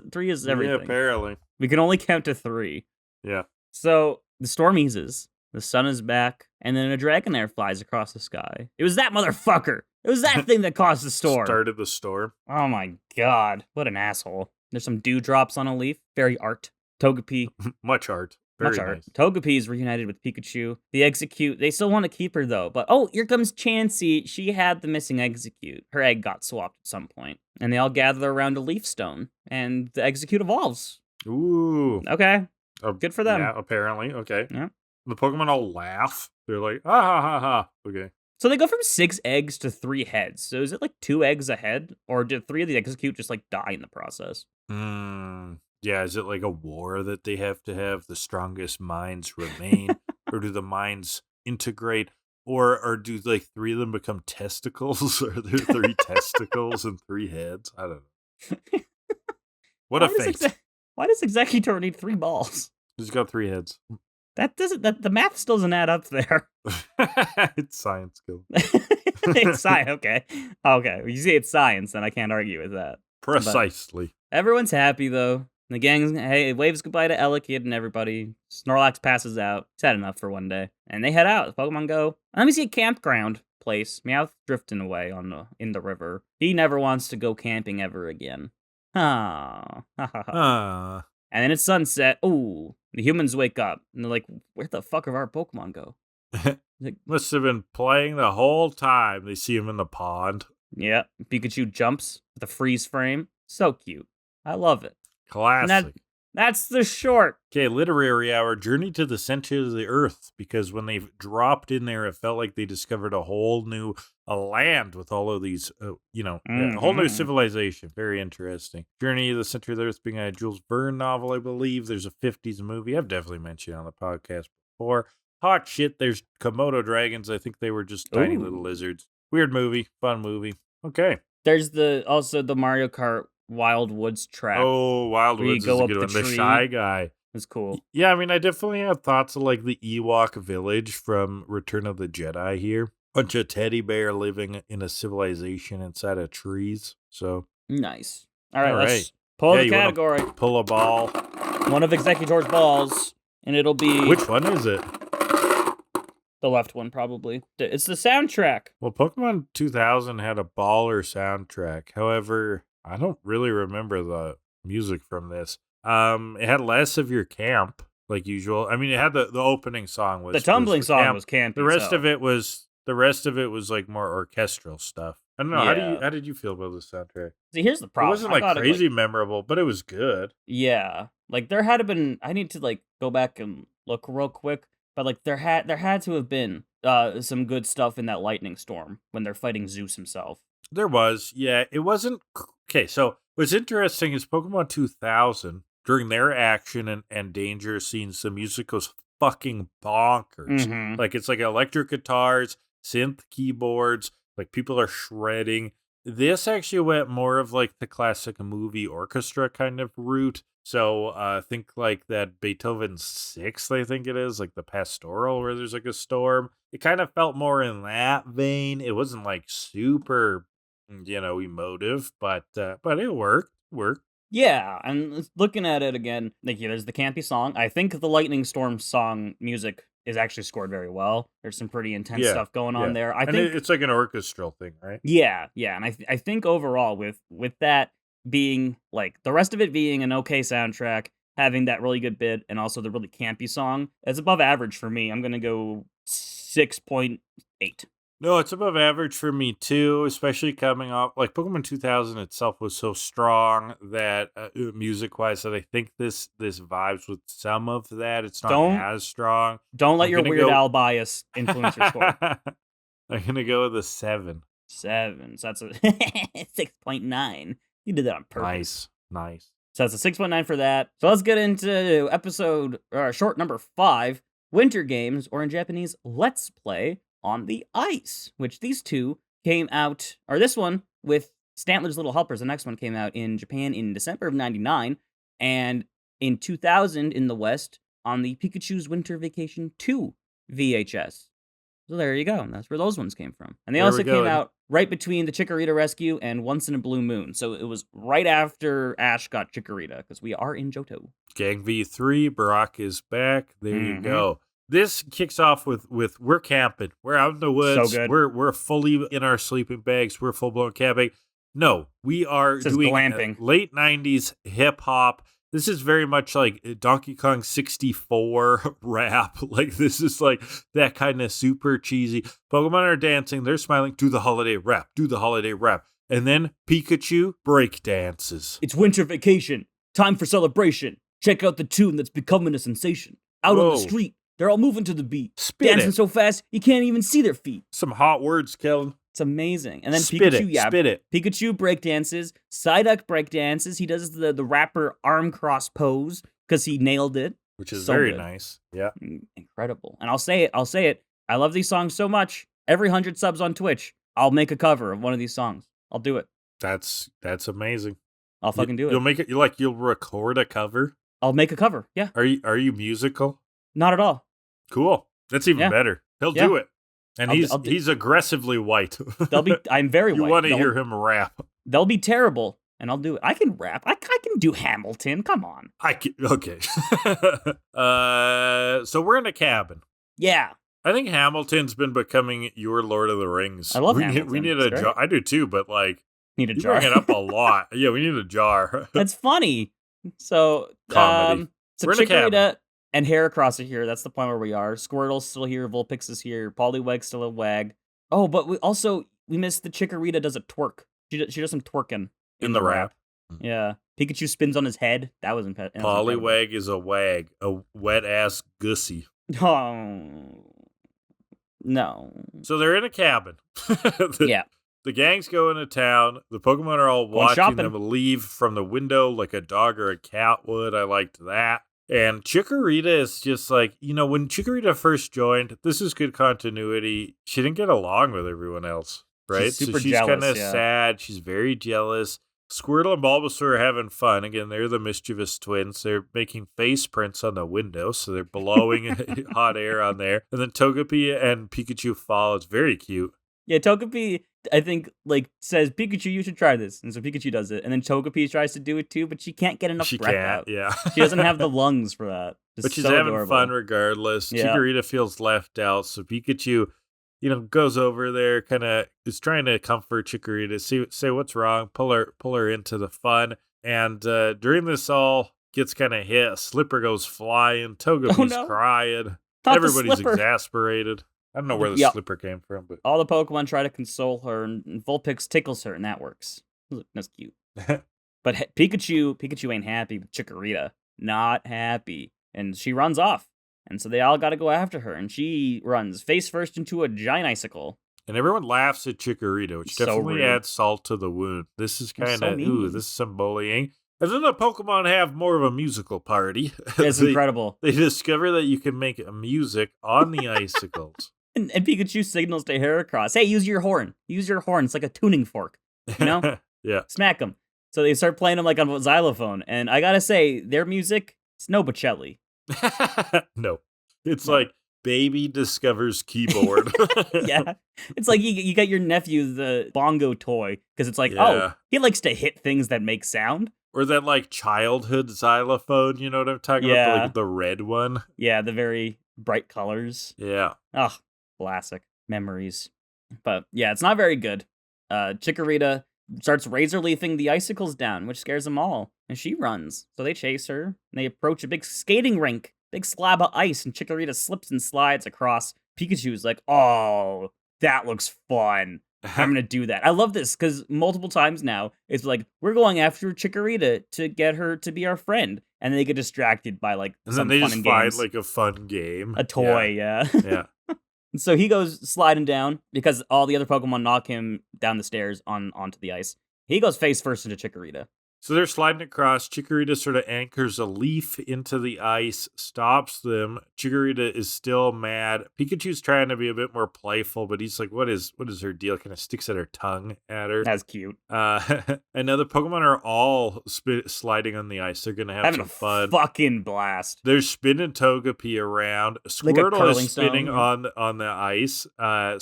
everything. Yeah, apparently. We can only count to 3. Yeah. So the storm eases. The sun is back, and then a Dragonair flies across the sky. It was that motherfucker. It was that thing that caused the storm. Started the storm. Oh my god, what an asshole. There's some dewdrops on a leaf. Very art. Togepi. Much art. Very Much art. nice. Togepi is reunited with Pikachu. The Execute, they still want to keep her though. But oh, here comes Chansey. She had the missing Execute. Her egg got swapped at some point. And they all gather around a leaf stone. And the Execute evolves. Ooh. Okay. Good for them. Yeah, apparently. Okay. Yeah. The Pokemon all laugh. They're like, ah, ha, ha, ha. Okay. So they go from 6 eggs to 3 heads. So is it like 2 eggs a head? Or did 3 of the Execute just like die in the process? Yeah, is it like a war that they have to have? The strongest minds remain? Or do the minds integrate? Or do like 3 of them become testicles? Are there 3 testicles and 3 heads? I don't know. What a fate. Why does Executor need 3 balls? He's got 3 heads. The math still doesn't add up there. It's science skill. It's science. Okay. You say it's science, then I can't argue with that. Precisely. But everyone's happy though. The gang waves goodbye to Elekid and everybody. Snorlax passes out. He's had enough for one day, and they head out. Pokemon go. Let me see a campground place. Meowth drifting away in the river. He never wants to go camping ever again. And then it's sunset. Ooh, the humans wake up and they're like, "Where the fuck have our Pokemon go?" Like, must have been playing the whole time. They see him in the pond. Yeah, Pikachu jumps with a freeze frame. So cute. I love it. Classic. That's the short. Okay, literary hour. Journey to the center of the earth. Because when they dropped in there, it felt like they discovered a whole new land with all of these, a whole new civilization. Very interesting. Journey to the center of the earth being a Jules Verne novel, I believe. There's a 50s movie. I've definitely mentioned on the podcast before. Hot shit. There's Komodo dragons. I think they were just tiny little lizards. Weird movie. Fun movie. Okay. There's also the Mario Kart Wild Woods track. Oh, Wild Woods is a good one. The Shy Guy. It's cool. Yeah, I mean, I definitely have thoughts of like the Ewok village from Return of the Jedi here. Bunch of teddy bear living in a civilization inside of trees. So nice. All right, let's pull the category. Pull a ball. One of Executor's balls, and it'll be... Which one is it? The left one, probably. It's the soundtrack. Well, Pokemon 2000 had a baller soundtrack. However, I don't really remember the music from this. It had less of your camp, like usual. I mean, it had the opening song was the tumbling song camp. was campy. The rest of it was like more orchestral stuff. I don't know. Yeah. How did you feel about the soundtrack? See, here's the problem. It wasn't like crazy memorable, but it was good. Yeah, like there had been. I need to like go back and look real quick, but like there had to have been some good stuff in that lightning storm when they're fighting Zeus himself. There was, yeah. It wasn't okay. So what's interesting is Pokemon 2000 during their action and danger scenes, the music goes fucking bonkers. Mm-hmm. Like it's like electric guitars, synth keyboards, like people are shredding. This actually went more of like the classic movie orchestra kind of route. So think like that Beethoven 6th, I think it is, like the Pastoral where there's like a storm. It kind of felt more in that vein. It wasn't like super, emotive, but it worked. Yeah, and looking at it again, like there's the campy song. I think the Lightning Storm song music is actually scored very well. There's some pretty intense stuff going on there. I think it's like an orchestral thing, right? Yeah, and I think overall with that being like the rest of it being an okay soundtrack, having that really good bit, and also the really campy song, it's above average for me. I'm gonna go 6.8. No, it's above average for me too, especially coming off like Pokemon 2000 itself was so strong that music-wise that I think this vibes with some of that. It's not as strong. Don't let your Weird Al bias influence your score. I'm gonna go with a 7. 7. So that's a 6.9. You did that on purpose. Nice. So that's a 6.9 for that. So let's get into short number 5, Winter Games, or in Japanese, Let's Play on the Ice, which these two came out, or this one with Stantler's Little Helpers, the next one came out in Japan in December of 99, and in 2000 in the West on the Pikachu's Winter Vacation 2 VHS. So there you go. That's where those ones came from. And they also came out right between the Chikorita Rescue and Once in a Blue Moon. So it was right after Ash got Chikorita, because we are in Johto. Gang V3, Barack is back. There you go. This kicks off with we're camping. We're out in the woods. So good. We're fully in our sleeping bags. We're full-blown camping. No, we are doing glamping. Late 90s hip-hop. This is very much like Donkey Kong 64 rap. Like, this is like that kind of super cheesy. Pokemon are dancing. They're smiling. Do the holiday rap. Do the holiday rap. And then Pikachu break dances. It's winter vacation. Time for celebration. Check out the tune that's becoming a sensation. Out on the street. They're all moving to the beat. Dancing so fast, you can't even see their feet. Some hot words, Kellan. It's amazing. And then spit Pikachu, it. Pikachu breakdances. Psyduck breakdances. He does the rapper arm cross pose because he nailed it. Which is very nice. Yeah. Incredible. And I'll say it. I love these songs so much. Every 100 subs on Twitch, I'll make a cover of one of these songs. I'll do it. That's amazing. I'll fucking do it. You'll make it. You'll record a cover. I'll make a cover. Yeah. Are you musical? Not at all. Cool. That's even better. He'll do it. And he's aggressively white. I'm very white. You want to hear him rap. They'll be terrible, and I'll do it. I can rap. I can do Hamilton. Come on. Okay. So we're in a cabin. Yeah. I think Hamilton's been becoming your Lord of the Rings. I love Hamilton. We need a jar. I do too, but like, need a jar. You bring it up a lot. Yeah, we need a jar. That's funny. So, Comedy. So Chikorita and Heracross are here. That's the point where we are. Squirtle's still here. Vulpix is here. Poliwag's still a wag. Oh, but we missed the Chikorita does a twerk. She does some twerking in the rap. Yeah. Pikachu spins on his head. That was impressive. Poliwag is a wag, a wet ass gussy. Oh no. So they're in a cabin. Yeah. The gang's go into town. The Pokemon are all watching them leave from the window like a dog or a cat would. I liked that. And Chikorita is just like, when Chikorita first joined, this is good continuity. She didn't get along with everyone else, right? She's she's kind of sad. She's very jealous. Squirtle and Bulbasaur are having fun. Again, they're the mischievous twins. They're making face prints on the window, so they're blowing hot air on there. And then Togepi and Pikachu follow. It's very cute. Yeah, Togepi, I think, says, Pikachu, you should try this. And so Pikachu does it. And then Togepi tries to do it too, but she can't get enough breath out. Yeah. She doesn't have the lungs for that. But she's having fun regardless. Yeah. Chikorita feels left out, so Pikachu, goes over there, kind of is trying to comfort Chikorita, say what's wrong, pull her into the fun. And during this all gets kind of hit, a slipper goes flying, Togepi's crying. Everybody's exasperated. I don't know where the slipper came from, but all the Pokemon try to console her, and Vulpix tickles her, and that works. That's cute. But Pikachu ain't happy with Chikorita. Not happy. And she runs off. And so they all got to go after her, and she runs face first into a giant icicle. And everyone laughs at Chikorita, which definitely adds salt to the wound. This is kind of, this is some bullying. And then the Pokemon have more of a musical party. It's incredible. They discover that you can make music on the icicles. And Pikachu signals to Heracross, hey, use your horn. Use your horn. It's like a tuning fork, Yeah. Smack them. So they start playing them like on a xylophone. And I got to say, their music, it's no Bocelli. No. It's like baby discovers keyboard. Yeah. It's like you got your nephew the bongo toy because it's like, oh, he likes to hit things that make sound. Or that like childhood xylophone, you know what I'm talking about? Like the red one. Yeah, the very bright colors. Yeah. Oh, classic memories. But yeah, it's not very good. Chikorita starts razor leafing the icicles down, which scares them all. And she runs. So they chase her, and they approach a big skating rink, big slab of ice, and Chikorita slips and slides across. Pikachu's like, oh, that looks fun. I'm going to do that. I love this, because multiple times now, it's like, we're going after Chikorita to get her to be our friend. And they get distracted by, like, and some then they fun just find, like, a fun game. A toy, yeah. Yeah. So he goes sliding down, because all the other Pokemon knock him down the stairs onto the ice. He goes face first into Chikorita. So they're sliding across. Chikorita sort of anchors a leaf into the ice, stops them. Chikorita is still mad. Pikachu's trying to be a bit more playful, but he's like, what is her deal? Kind of sticks at her tongue at her. That's cute. And now the Pokemon are all sliding on the ice. They're going to have some fun. Fucking blast. They're spinning Togepi around. Squirtle is spinning on the ice.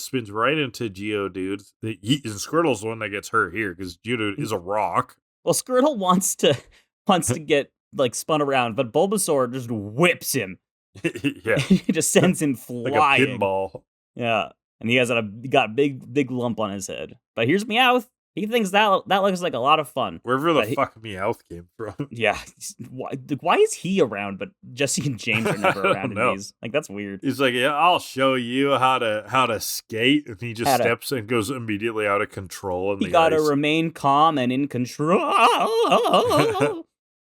Spins right into Geodude. And Squirtle's the one that gets hurt here because Geodude is a rock. Well, Squirtle wants to get like spun around, but Bulbasaur just whips him. Yeah, he just sends him flying like a pinball. Yeah, and he got a big lump on his head. But here's Meowth. He thinks that looks like a lot of fun. Wherever the fuck Meowth came from. Yeah, why is he around? But Jesse and James are never around in these. Like that's weird. He's like, yeah, I'll show you how to skate, and he just steps and goes immediately out of control. He gotta remain calm and in control.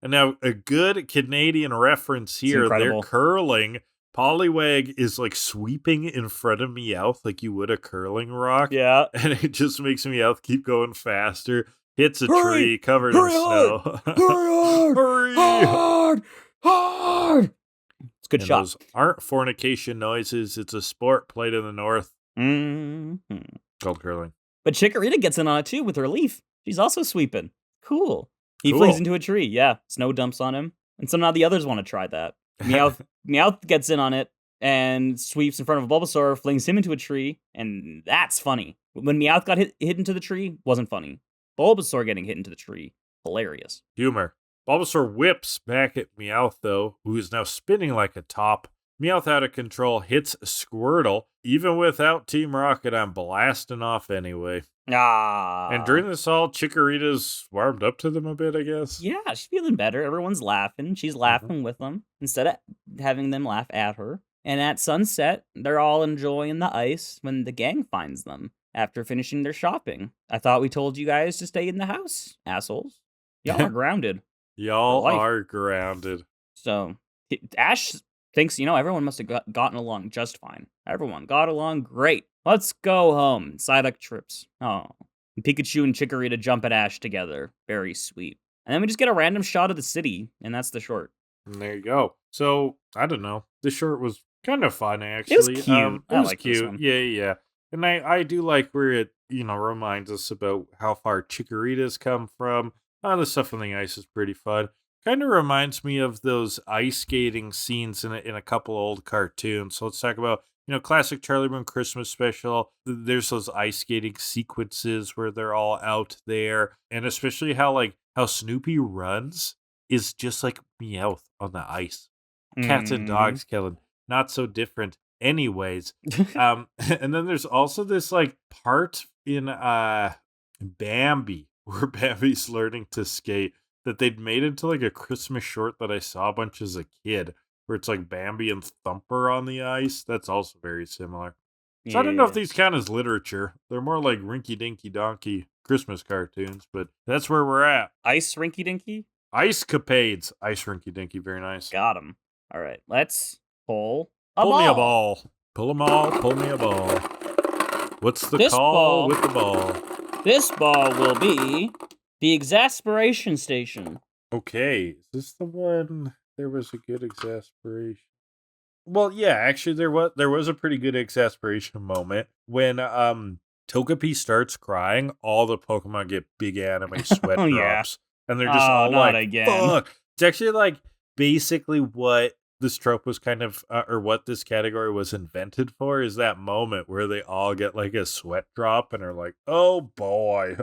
And now a good Canadian reference here. They're curling. Poliwag is like sweeping in front of Meowth like you would a curling rock. Yeah. And it just makes Meowth keep going faster. Hits a tree covered in snow. Hurry hard! It's a good shot. Those aren't fornication noises. It's a sport played in the North. Mm-hmm. Called curling. But Chikorita gets in on it too with her leaf. She's also sweeping. Cool. He flees into a tree. Yeah. Snow dumps on him. And somehow the others want to try that. Meowth Meowth gets in on it and sweeps in front of a Bulbasaur, flings him into a tree, and that's funny. When Meowth got hit into the tree, wasn't funny. Bulbasaur getting hit into the tree, hilarious. Humor. Bulbasaur whips back at Meowth, though, who is now spinning like a top. Meowth out of control hits Squirtle. Even without Team Rocket, I'm blasting off anyway. And during this all, Chikorita's warmed up to them a bit, I guess. Yeah, she's feeling better. Everyone's laughing. She's laughing with them instead of having them laugh at her. And at sunset, they're all enjoying the ice when the gang finds them after finishing their shopping. I thought we told you guys to stay in the house, assholes. Y'all are grounded. Y'all are grounded. So, Ash thinks, everyone must have gotten along just fine. Everyone got along great. Let's go home. Psyduck trips. Oh. And Pikachu and Chikorita jump at Ash together. Very sweet. And then we just get a random shot of the city, and that's the short. And there you go. So, I don't know. The short was kind of fun, actually. It was cute. It was cute. Yeah. And I do like where it, reminds us about how far Chikorita's come from. The stuff on the ice is pretty fun. Kind of reminds me of those ice skating scenes in a couple old cartoons. So let's talk about, classic Charlie Brown Christmas special. There's those ice skating sequences where they're all out there. And especially how Snoopy runs is just like Meowth on the ice. Cats and dogs, Kellan. Not so different anyways. And then there's also this part in Bambi where Bambi's learning to skate that they'd made into a Christmas short that I saw a bunch as a kid, where it's Bambi and Thumper on the ice. That's also very similar. So I don't know if these count as literature. They're more like Rinky Dinky Donkey Christmas cartoons, but that's where we're at. Ice Rinky Dinky? Ice Capades. Ice Rinky Dinky, very nice. Got him. All right, let's pull me a ball. Pull them all, pull me a ball. What's the call with the ball? This ball will be the exasperation station. Okay, is this the one? There was a good exasperation. Well, yeah, actually, there was a pretty good exasperation moment when Togepi starts crying. All the Pokemon get big anime sweat drops, and they're just all not like, again. "Fuck!" It's actually basically what this trope was kind of, or what this category was invented for, is that moment where they all get a sweat drop and are like, "Oh boy."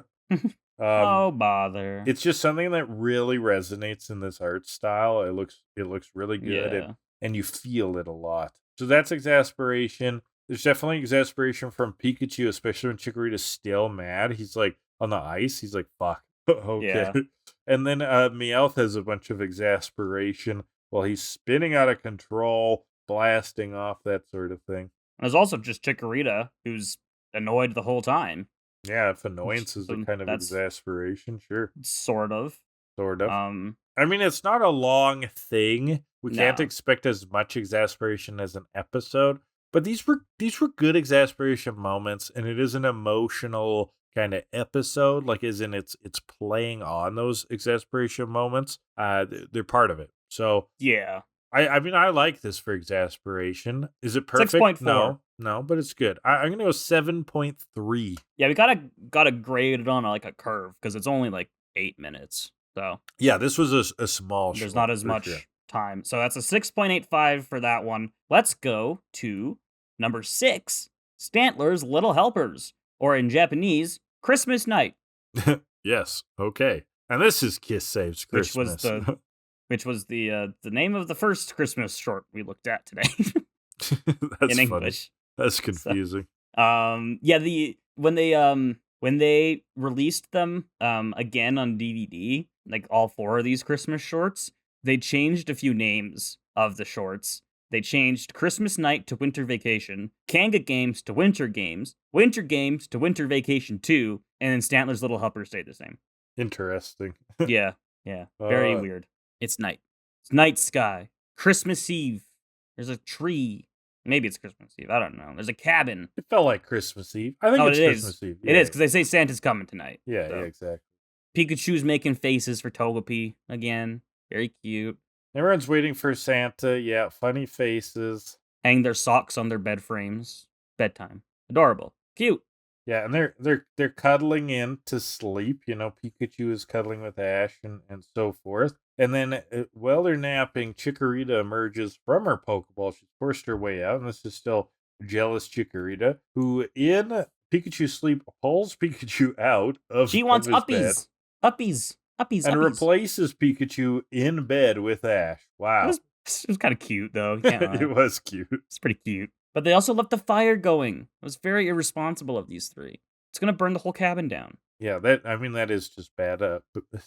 Oh bother! It's just something that really resonates in this art style. It looks really good, and you feel it a lot. So that's exasperation. There's definitely exasperation from Pikachu, especially when Chikorita's still mad. He's on the ice. He's like, "Fuck." Okay. Yeah. And then Meowth has a bunch of exasperation while he's spinning out of control, blasting off, that sort of thing. There's also just Chikorita, who's annoyed the whole time. Yeah, if annoyance is a kind of exasperation, sure. Sort of. I mean, it's not a long thing. We can't expect as much exasperation as an episode, but these were good exasperation moments, and it is an emotional kind of episode, as in it's playing on those exasperation moments. They're part of it. So yeah. I mean, I like this for exasperation. Is it perfect? 6.4. No, but it's good. I'm gonna go 7.3. Yeah, we gotta grade it on a curve because it's only 8 minutes. So yeah, this was a small. There's not as much time, so that's a 6.85 for that one. Let's go to number 6, Stantler's Little Helpers, or in Japanese, Christmas Night. Yes. Okay. And this is Kiss Saves Christmas, which was the name of the first Christmas short we looked at today. That's in Funny. English. That's confusing. So, when they released them again on DVD, all 4 of these Christmas shorts, they changed a few names of the shorts. They changed Christmas Night to Winter Vacation, Kanga Games to Winter Games, Winter Games to Winter Vacation 2, and then Stantler's Little Helpers stayed the same. Interesting. Yeah. Very weird. It's night. It's night sky. Christmas Eve. There's a tree. Maybe it's Christmas Eve. I don't know. There's a cabin. It felt like Christmas Eve. I think it's Christmas Eve. Yeah. It is, because they say Santa's coming tonight. Yeah, exactly. Pikachu's making faces for Togepi again. Very cute. Everyone's waiting for Santa. Yeah, funny faces. Hang their socks on their bed frames. Bedtime. Adorable. Cute. Yeah, and they're cuddling in to sleep. Pikachu is cuddling with Ash and so forth. And then while they're napping, Chikorita emerges from her Pokeball. She's forced her way out, and this is still jealous Chikorita, who in Pikachu's sleep pulls Pikachu out of She wants his bed. Uppies. And replaces Pikachu in bed with Ash. Wow. It was kind of cute, though. It was cute. It's pretty cute. But they also left the fire going. It was very irresponsible of these three. It's going to burn the whole cabin down. Yeah, that is just bad.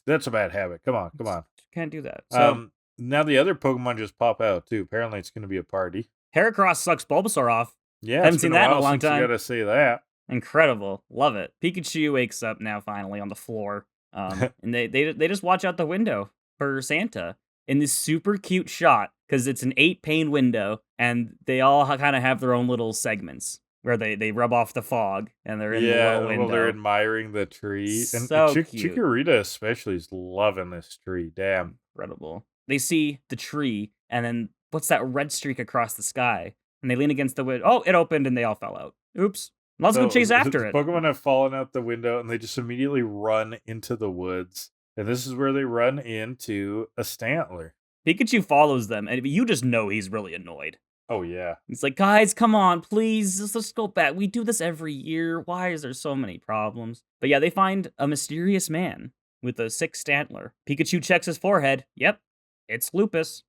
That's a bad habit. Come on. Can't do that. So, now the other Pokemon just pop out, too. Apparently it's going to be a party. Heracross sucks Bulbasaur off. Yeah, haven't seen that in a long time. You gotta say that. Incredible. Love it. Pikachu wakes up now finally on the floor. And they just watch out the window for Santa in this super cute shot because it's an 8-pane window and they all kind of have their own little segments where they rub off the fog and they're in the little window. Well, they're admiring the tree. And so cute. Chikorita especially is loving this tree. Damn. Incredible. They see the tree and then what's that red streak across the sky? And they lean against the window. Oh, it opened and they all fell out. Oops. Let's go chase after it. Pokemon have fallen out the window and they just immediately run into the woods. And this is where they run into a Stantler. Pikachu follows them, and you just know he's really annoyed. Oh, yeah. He's like, guys, come on, please, let's go back. We do this every year. Why is there so many problems? But yeah, they find a mysterious man with a sick Stantler. Pikachu checks his forehead. Yep, it's lupus.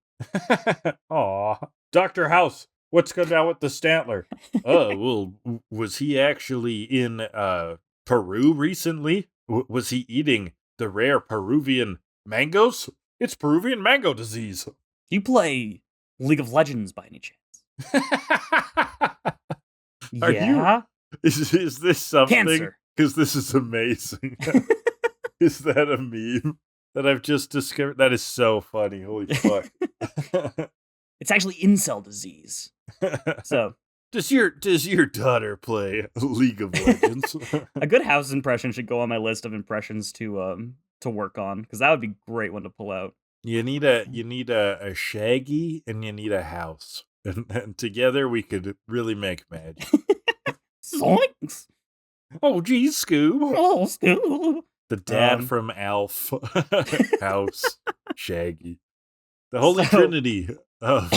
Aw. Dr. House. What's going down with the Stantler? Well, was he actually in Peru recently? Was he eating the rare Peruvian mangoes? It's Peruvian mango disease. Do you play League of Legends by any chance? Yeah? Is this something? Cancer. Because this is amazing. Is that a meme that I've just discovered? That is so funny. Holy fuck. It's actually incel disease. So, does your daughter play League of Legends? A good house impression should go on my list of impressions to work on because that would be a great one to pull out. You need a Shaggy and you need a house, and together we could really make magic. Zoinks! Oh, geez, Scoob. Oh, Scoob. The dad from Alf. House. Shaggy. The Holy Trinity of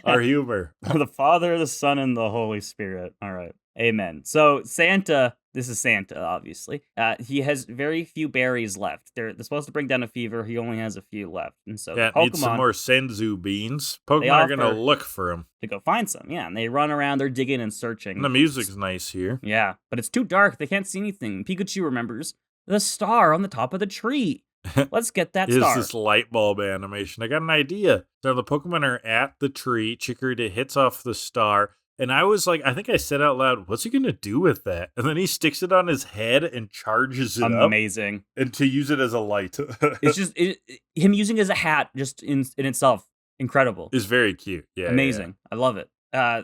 our humor. The Father, the Son, and the Holy Spirit. All right. Amen. So Santa, this is Santa, obviously. He has very few berries left. They're supposed to bring down a fever. He only has a few left. And so Pokemon needs some more senzu beans. Pokemon are going to look for him. To go find some, yeah. And they run around, they're digging and searching. And the music's nice here. Yeah, but it's too dark. They can't see anything. Pikachu remembers the star on the top of the tree. Let's get that star. Is this light bulb animation? I got an idea. So the Pokemon are at the tree. Chikorita hits off the star. And I was like, I think I said out loud, what's he going to do with that? And then he sticks it on his head and charges it up. Amazing. And to use it as a light. It's just, him using it as a hat, just in itself, incredible. It's very cute. Yeah. Amazing. Yeah. I love it.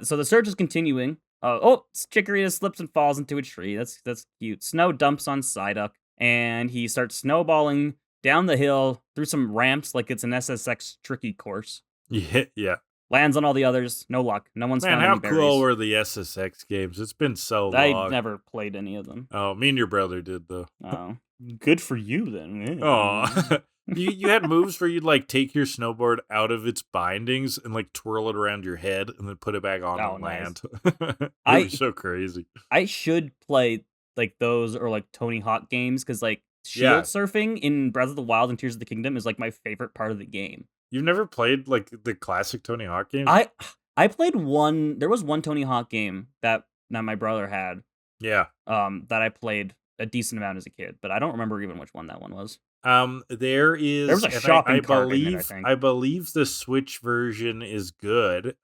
So the search is continuing. Chikorita slips and falls into a tree. That's cute. Snow dumps on Psyduck. And he starts snowballing down the hill through some ramps like it's an SSX tricky course. Yeah. Lands on all the others. No luck. No one's found any berries. How cool were the SSX games? It's been so long. I never played any of them. Oh, me and your brother did, though. Oh. Good for you, then. Oh. you had moves where you'd, like, take your snowboard out of its bindings and, like, twirl it around your head and then put it back on and land. It was so crazy. I should play, like, those or, like, Tony Hawk games because, like, shield surfing in Breath of the Wild and Tears of the Kingdom is, like, my favorite part of the game. You've never played, like, the classic Tony Hawk games? I played one. There was one Tony Hawk game that my brother had. Yeah. That I played a decent amount as a kid, but I don't remember even which one that one was. There was a shopping cart in it, I think. I believe the Switch version is good.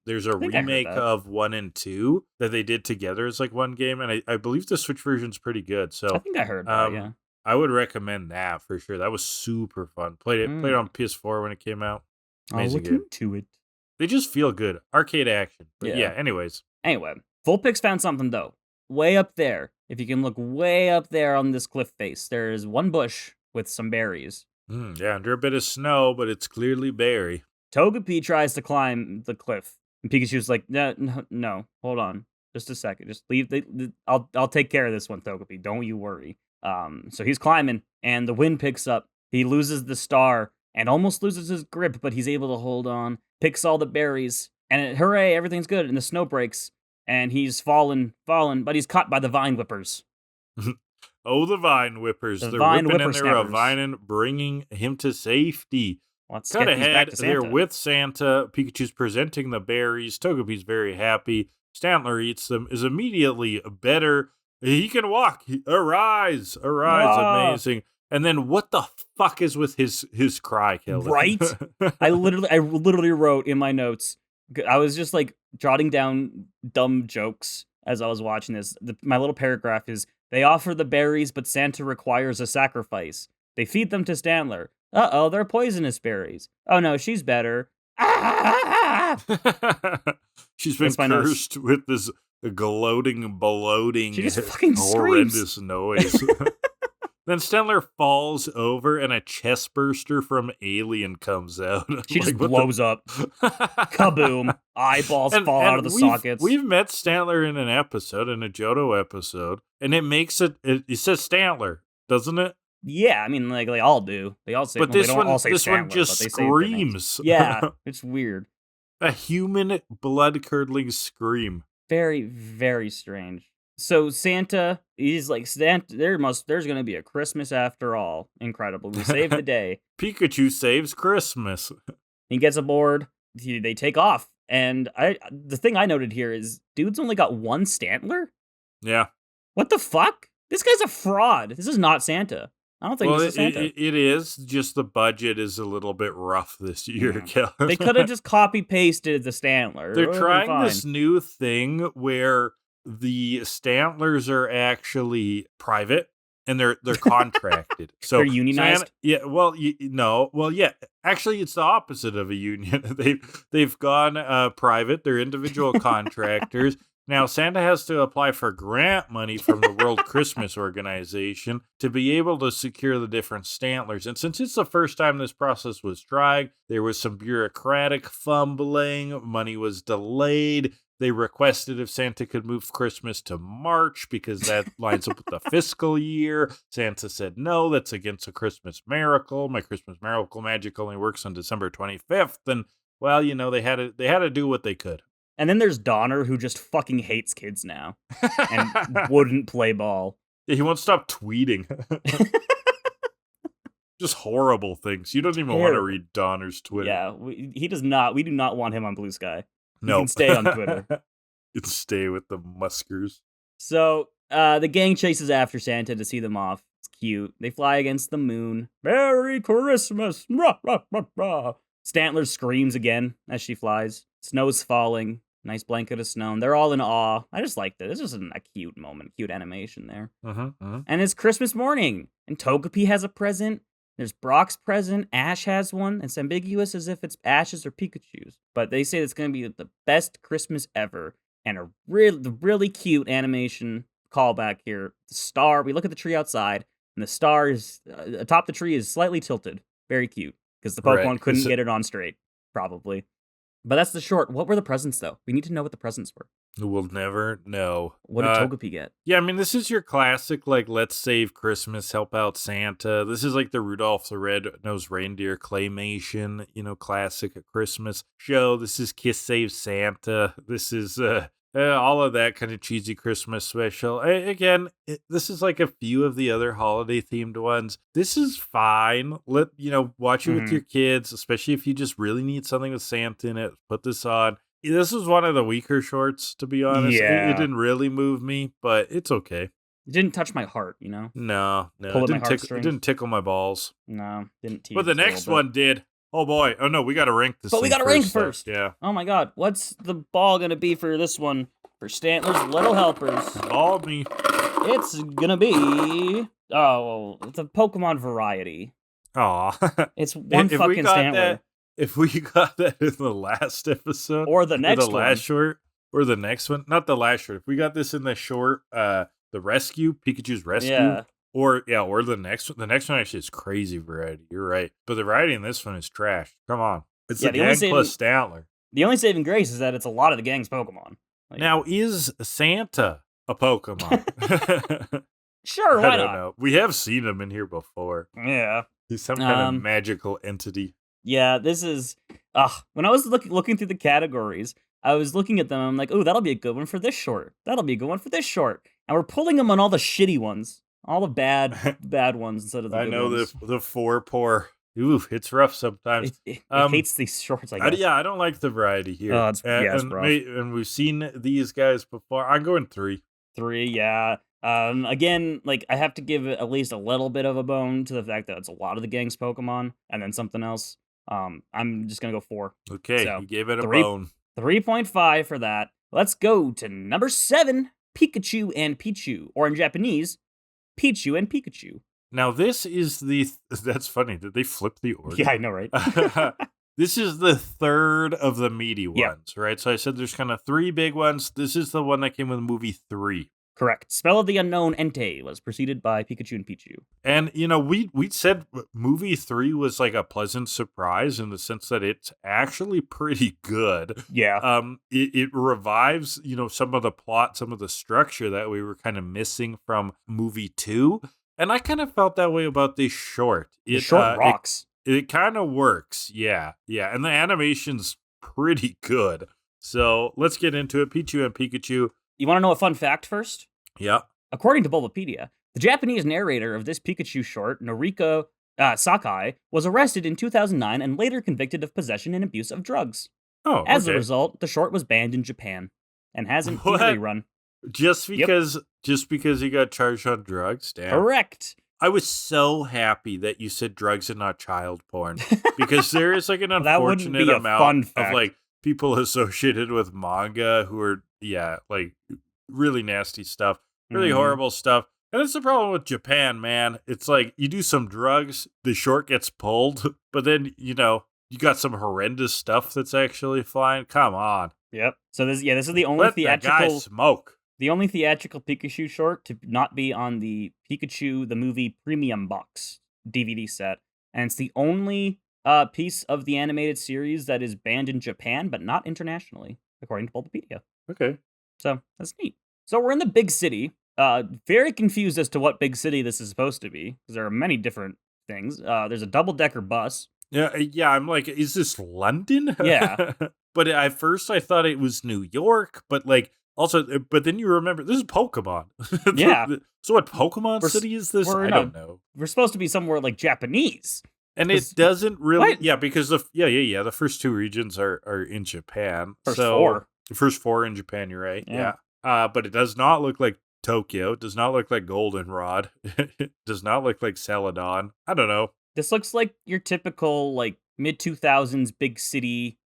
There's a remake of 1 and 2 that they did together as, like, one game, and I believe the Switch version's pretty good. So I think I heard that, yeah. I would recommend that for sure. That was super fun. Played it on PS4 when it came out. Amazing game. Into it. They just feel good. Arcade action. But yeah, anyways. Anyway, Vulpix found something, though. Way up there. If you can look way up there on this cliff face, there's one bush with some berries. Yeah, under a bit of snow, but it's clearly berry. Togepi tries to climb the cliff. And Pikachu's like, no, hold on. Just a second. Just leave. I'll take care of this one, Togepi. Don't you worry. So he's climbing, and the wind picks up. He loses the star, and almost loses his grip, but he's able to hold on, picks all the berries, and hooray, everything's good, and the snow breaks, and he's fallen, but he's caught by the vine whippers. Oh, the vine whippers. The They're vine whipping in there, whippersnappers. vining, bringing him to safety. Let's Cut get these back ahead, to they're Santa. with Santa. Pikachu's presenting the berries. Togepi's very happy. Stantler eats them, is immediately better. He can walk. Arise. Ah. Amazing. And then what the fuck is with his cry, Kellan? Right? I literally wrote in my notes, I was just like jotting down dumb jokes as I was watching this. My little paragraph is, they offer the berries, but Santa requires a sacrifice. They feed them to Stantler. Uh-oh, they're poisonous berries. Oh no, she's better. She's been cursed with this gloating, bloating, she just fucking horrendous screams. noise. Then Stantler falls over and a chest burster from Alien comes out. She just blows up. Kaboom. Eyeballs fall out of the sockets. We've met Stantler in an episode, in a Johto episode, and it makes it says Stantler, doesn't it? Yeah, I mean, like they all do. They all say, but this one Stantler, just screams. Yeah, it's weird. A human blood-curdling scream. Very, very strange. So Santa, he's like, there's gonna be a Christmas after all. Incredible. We saved the day. Pikachu saves Christmas. He gets aboard. They take off. And the thing I noted here is, dude's only got one Stantler? Yeah. What the fuck? This guy's a fraud. This is not Santa. I don't think this is Santa. It is, just the budget is a little bit rough this year, Kellan. They could have just copy-pasted the Stantler. They're trying this new thing where the Stantlers are actually private and they're contracted. So they're unionized? Yeah. Actually, it's the opposite of a union. They've gone private. They're individual contractors. Now, Santa has to apply for grant money from the World Christmas Organization to be able to secure the different Stantlers. And since it's the first time this process was tried, there was some bureaucratic fumbling. Money was delayed. They requested if Santa could move Christmas to March because that lines up with the fiscal year. Santa said, no, that's against a Christmas miracle. My Christmas miracle magic only works on December 25th. And, well, they had to do what they could. And then there's Donner, who just fucking hates kids now and wouldn't play ball. Yeah, he won't stop tweeting. Just horrible things. You don't even want to read Donner's Twitter. Yeah, he does not. We do not want him on Blue Sky. No. He can stay on Twitter. You can stay with the Muskers. So the gang chases after Santa to see them off. It's cute. They fly against the moon. Merry Christmas! Rah, rah, rah, rah. Stantler screams again as she flies. Snow's falling. Nice blanket of snow. And they're all in awe. I just liked it. This is a cute moment. Cute animation there. And it's Christmas morning. And Togepi has a present. There's Brock's present. Ash has one. It's ambiguous as if it's Ash's or Pikachu's. But they say it's going to be the best Christmas ever. And a really cute animation callback here. The star. We look at the tree outside. And the star is atop the tree is slightly tilted. Very cute. Because the Pokemon couldn't get it on straight. Probably. But that's the short. What were the presents, though? We need to know what the presents were. We'll never know. What did Togepi get? Yeah, I mean, this is your classic, like, let's save Christmas, help out Santa. This is like the Rudolph the Red-Nosed Reindeer claymation, classic Christmas show. This is Kiss Save Santa. This is all of that kind of cheesy Christmas special. Again, this is like a few of the other holiday-themed ones. This is fine. Watch it with your kids, especially if you just really need something with Santa in it. Put this on. This was one of the weaker shorts, to be honest. Yeah. It didn't really move me, but it's okay. It didn't touch my heart, No. It didn't tickle my balls. No, didn't tease. But the next one did. Oh boy. Oh no, we got to rank this. But we got to rank first. first. Yeah. Oh my god, what's the ball gonna be for this one? For Stantler's Little Helpers. Ball me. It's gonna be it's a Pokemon variety. Aw. It's one fucking Stantler. If we got that in the last episode, or the next the last short, or the next one, not the last short. If we got this in the short, the rescue, Pikachu's rescue, or the next one. The next one actually is crazy variety. You're right, but the variety in this one is trash. Come on, it's the gang plus Stantler. The only saving grace is that it's a lot of the gang's Pokemon. Now, is Santa a Pokemon? Sure, why not? I don't know. We have seen him in here before. Yeah. He's some kind of magical entity. Yeah, this is... when I was looking through the categories, I was looking at them, and I'm like, oh, that'll be a good one for this short. That'll be a good one for this short. And we're pulling them on all the shitty ones. All the bad ones instead of the good ones. I know the four poor... Ooh, it's rough sometimes. It hates these shorts, I guess. I don't like the variety here. Oh, it's rough. And we've seen these guys before. I'm going 3. 3, yeah. Again, like, I have to give it at least a little bit of a bone to the fact that it's a lot of the gang's Pokemon, and then something else. I'm just gonna go 4. Okay, so, you gave it a bone. 3.5 for that. Let's go to number 7, Pikachu and Pichu, or in Japanese, Pichu and Pikachu. Now, this is that's funny. Did they flip the order? Yeah, I know, right? This is the third of the meaty ones, right? So I said there's kind of 3 big ones. This is the one that came with movie 3. Correct. Spell of the Unknown Entei was preceded by Pikachu and Pichu. And, we said movie 3 was like a pleasant surprise in the sense that it's actually pretty good. Yeah. It revives, some of the plot, some of the structure that we were kind of missing from movie 2. And I kind of felt that way about this short. The short rocks. It kind of works. Yeah. Yeah. And the animation's pretty good. So let's get into it. Pichu and Pikachu. You want to know a fun fact first? Yeah. According to Bulbapedia, the Japanese narrator of this Pikachu short, Noriko Sakai, was arrested in 2009 and later convicted of possession and abuse of drugs. Oh, As a result, the short was banned in Japan and hasn't seen a rerun. Just because he got charged on drugs? Damn. Correct. I was so happy that you said drugs and not child porn. Because there is like an unfortunate amount of like people associated with manga who are, like really nasty stuff, really horrible stuff. And that's the problem with Japan, man. It's like you do some drugs, the short gets pulled, but then, you got some horrendous stuff that's actually flying. Come on. Yep. So this is the only theatrical... Let the guy smoke. The only theatrical Pikachu short to not be on the Pikachu the Movie Premium Box DVD set. And it's the only piece of the animated series that is banned in Japan, but not internationally, according to Bulbapedia. Okay. So, that's neat. So, we're in the big city. Very confused as to what big city this is supposed to be, because there are many different things. There's a double-decker bus. Yeah, I'm like, is this London? Yeah. But at first I thought it was New York, but then you remember, this is Pokemon. Yeah. So what Pokemon city is this? I don't know. We're supposed to be somewhere like Japanese. And it doesn't really, because the first 2 regions are in Japan. First 4. The first 4 in Japan, you're right. Yeah. But it does not look like Tokyo. It does not look like Goldenrod. It does not look like Celadon. I don't know. This looks like your typical, like, mid-2000s big city,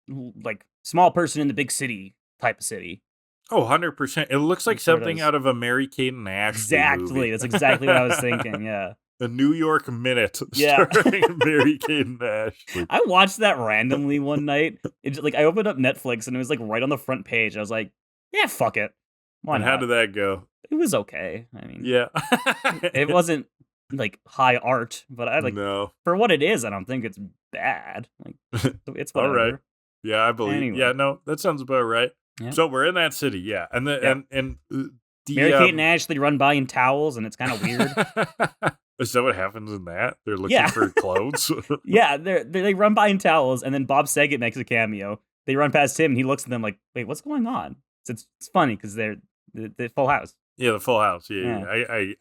like, small person in the big city type of city. Oh, 100%. It looks like something out of a Mary-Kate and Ashley Exactly. movie. That's exactly what I was thinking, yeah. A New York Minute starring Mary-Kate and Ashley. I watched that randomly one night. I opened up Netflix, and it was, like, right on the front page. I was like, yeah, fuck it. Why not? How did that go? It was okay. I mean... Yeah. It wasn't... like high art, but no. For what it is, I don't think it's bad. Like it's whatever. All right. Yeah, I believe. Anyway. Yeah, no, that sounds about right. Yeah. So we're in that city, yeah, and Mary-Kate and Ashley run by in towels, and it's kind of weird. Is that what happens in that? They're looking for clothes. Yeah, they run by in towels, and then Bob Saget makes a cameo. They run past him, and he looks at them like, "Wait, what's going on?" It's funny because they're the Full House. Yeah, the Full House. Yeah.